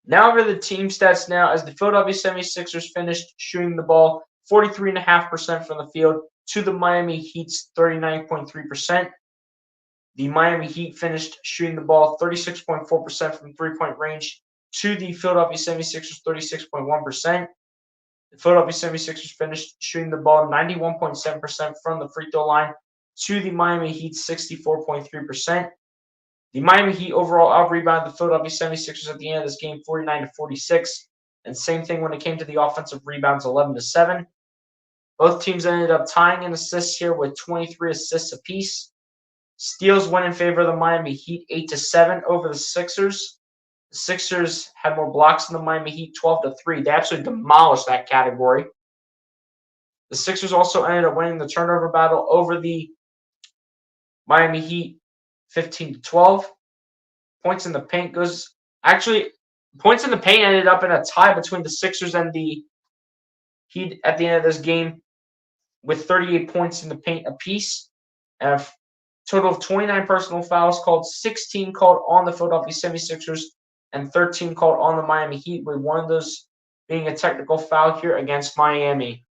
Now over the team stats now, as the Philadelphia 76ers finished shooting the ball 43.5% from the field to the Miami Heat's 39.3%. The Miami Heat finished shooting the ball 36.4% from three-point range to the Philadelphia 76ers 36.1%. The Philadelphia 76ers finished shooting the ball 91.7% from the free throw line to the Miami Heat's 64.3%. The Miami Heat overall out-rebounded the Philadelphia 76ers at the end of this game 49-46. And same thing when it came to the offensive rebounds, 11-7. Both teams ended up tying in assists here with 23 assists apiece. Steals went in favor of the Miami Heat 8-7 over the Sixers. The Sixers had more blocks than the Miami Heat, 12-3. They absolutely demolished that category. The Sixers also ended up winning the turnover battle over the Miami Heat 15-12. Points in the paint ended up in a tie between the Sixers and the Heat at the end of this game with 38 points in the paint apiece. And a total of 29 personal fouls called, 16 called on the Philadelphia 76ers, and 13 called on the Miami Heat, with one of those being a technical foul here against Miami.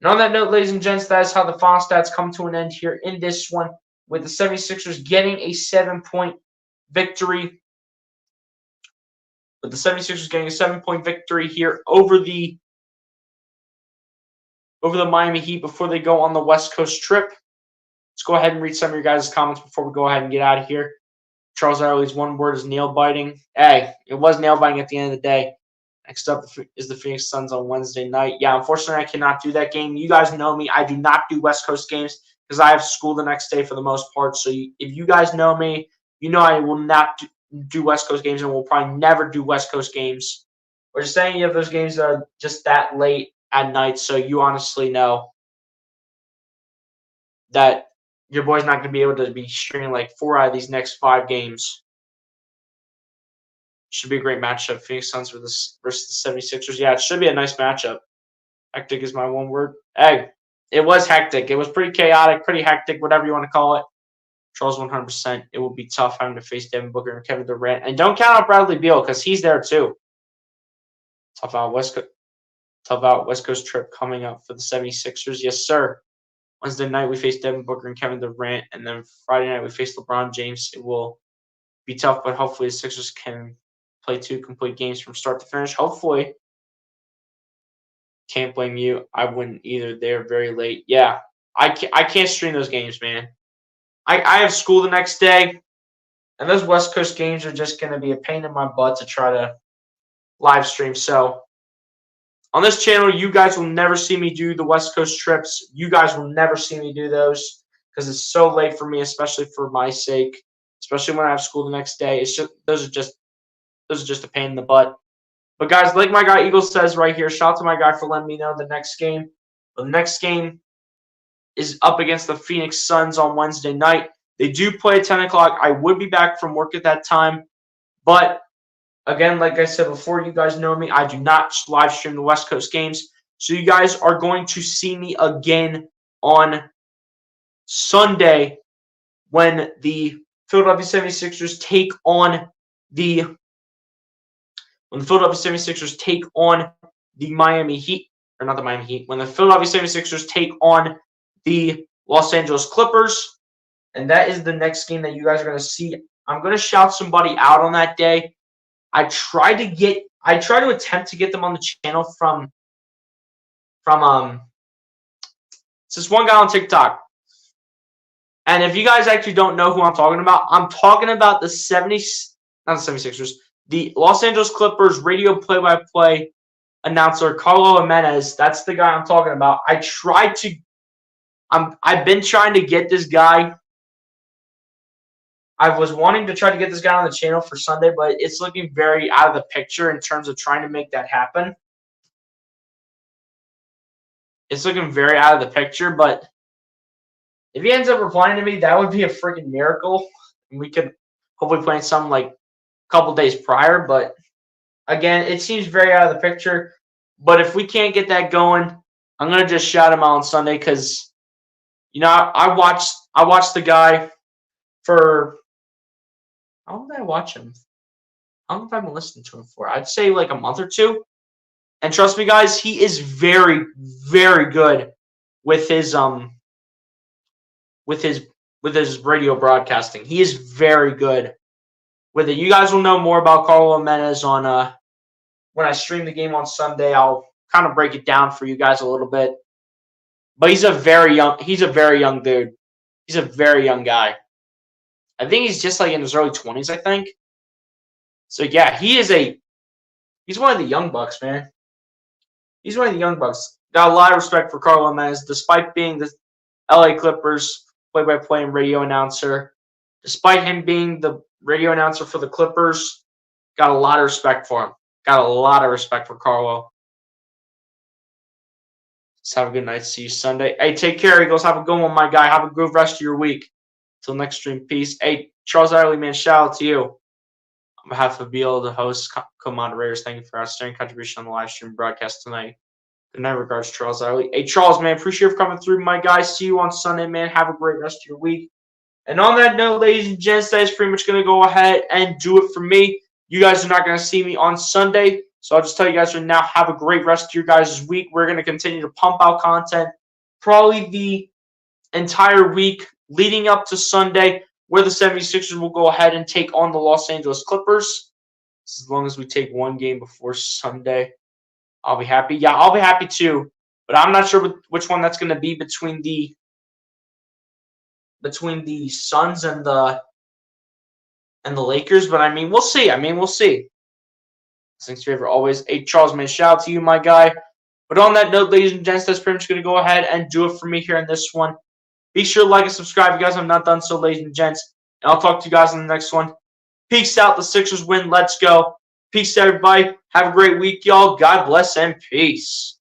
And on that note, ladies and gents, that is how the final stats come to an end here in this one, with the 76ers getting a 7-point victory. With the 76ers getting a 7-point victory here over the Miami Heat before they go on the West Coast trip. Let's go ahead and read some of your guys' comments before we go ahead and get out of here. Charles Arley's one word is nail-biting. Hey, it was nail-biting at the end of the day. Next up is the Phoenix Suns on Wednesday night. Yeah, unfortunately, I cannot do that game. You guys know me. I do not do West Coast games because I have school the next day for the most part. So if you guys know me, you know I will not do West Coast games and will probably never do West Coast games. Or just any of those games that are just that late at night. So you honestly know that your boy's not going to be able to be streaming like 4 out of these next 5 games. Should be a great matchup. Phoenix Suns versus the 76ers. Yeah, it should be a nice matchup. Hectic is my one word. Hey, it was hectic. It was pretty chaotic, pretty hectic, whatever you want to call it. Charles 100%. It will be tough having to face Devin Booker and Kevin Durant. And don't count out Bradley Beal because he's there too. Tough out West Coast trip coming up for the 76ers. Yes, sir. Wednesday night, we face Devin Booker and Kevin Durant. And then Friday night, we face LeBron James. It will be tough, but hopefully the Sixers can play 2 complete games from start to finish. Hopefully. Can't blame you. I wouldn't either. They're very late. Yeah, I can't stream those games, man. I have school the next day, and those West Coast games are just going to be a pain in my butt to try to live stream. So on this channel, you guys will never see me do the West Coast trips. You guys will never see me do those because it's so late for me, especially for my sake, especially when I have school the next day. It's just those are just a pain in the butt. But guys, like my guy Eagle says right here, shout out to my guy for letting me know the next game. The next game is up against the Phoenix Suns on Wednesday night. They do play at 10 o'clock. I would be back from work at that time. But Again, like I said before, you guys know me. I do not live stream the West Coast games. So you guys are going to see me again on Sunday when the Philadelphia 76ers take on the Miami Heat, or not the Miami Heat, when the Philadelphia 76ers take on the Los Angeles Clippers. And that is the next game that you guys are going to see. I'm going to shout somebody out on that day. I try to attempt to get them on the channel from it's this one guy on TikTok. And if you guys actually don't know who I'm talking about the 76ers, the Los Angeles Clippers radio play-by-play announcer, Carlo Jimenez. That's the guy I'm talking about. I've been trying to get this guy. I was wanting to try to get this guy on the channel for Sunday, but it's looking very out of the picture in terms of trying to make that happen. It's looking very out of the picture, but if he ends up replying to me, that would be a freaking miracle. We could hopefully plan something like a couple days prior, but again, it seems very out of the picture. But if we can't get that going, I'm gonna just shout him out on Sunday because, you know, I watched the guy for how long did I watch him? I don't know if I've been listening to him for. I'd say like a month or two. And trust me, guys, he is very, very good with his radio broadcasting. He is very good with it. You guys will know more about Carlo Jimenez on when I stream the game on Sunday. I'll kind of break it down for you guys a little bit. But he's a very young dude. He's a very young guy. I think he's just like in his early 20s, I think. So yeah, he's one of the young bucks, man. He's one of the young bucks. Got a lot of respect for Carlo Jimenez, despite being the LA Clippers play-by-play and radio announcer. Despite him being the radio announcer for the Clippers, got a lot of respect for him. Got a lot of respect for Carlo. Let's have a good night. See you Sunday. Hey, take care, Eagles. Have a good one, my guy. Have a good rest of your week. Till next stream, peace. Hey, Charles Early, man, shout out to you. On behalf of BL, the host, co-moderators, thank you for our outstanding contribution on the live stream broadcast tonight. Good night, regards, Charles Early. Hey, Charles, man, appreciate you for coming through, my guy. See you on Sunday, man. Have a great rest of your week. And on that note, ladies and gents, that is pretty much going to go ahead and do it for me. You guys are not going to see me on Sunday, so I'll just tell you guys right now, have a great rest of your guys' week. We're going to continue to pump out content probably the entire week leading up to Sunday, where the 76ers will go ahead and take on the Los Angeles Clippers. As long as we take one game before Sunday, I'll be happy. Yeah, I'll be happy too. But I'm not sure which one that's going to be between the Suns and the Lakers. But I mean, we'll see. We'll see. Thanks for favorite always. Hey, Charles, man, shout out to you, my guy. But on that note, ladies and gents, that's pretty much going to go ahead and do it for me here in this one. Be sure to like and subscribe if you guys have not done so, ladies and gents. And I'll talk to you guys in the next one. Peace out. The Sixers win. Let's go. Peace, everybody. Have a great week, y'all. God bless and peace.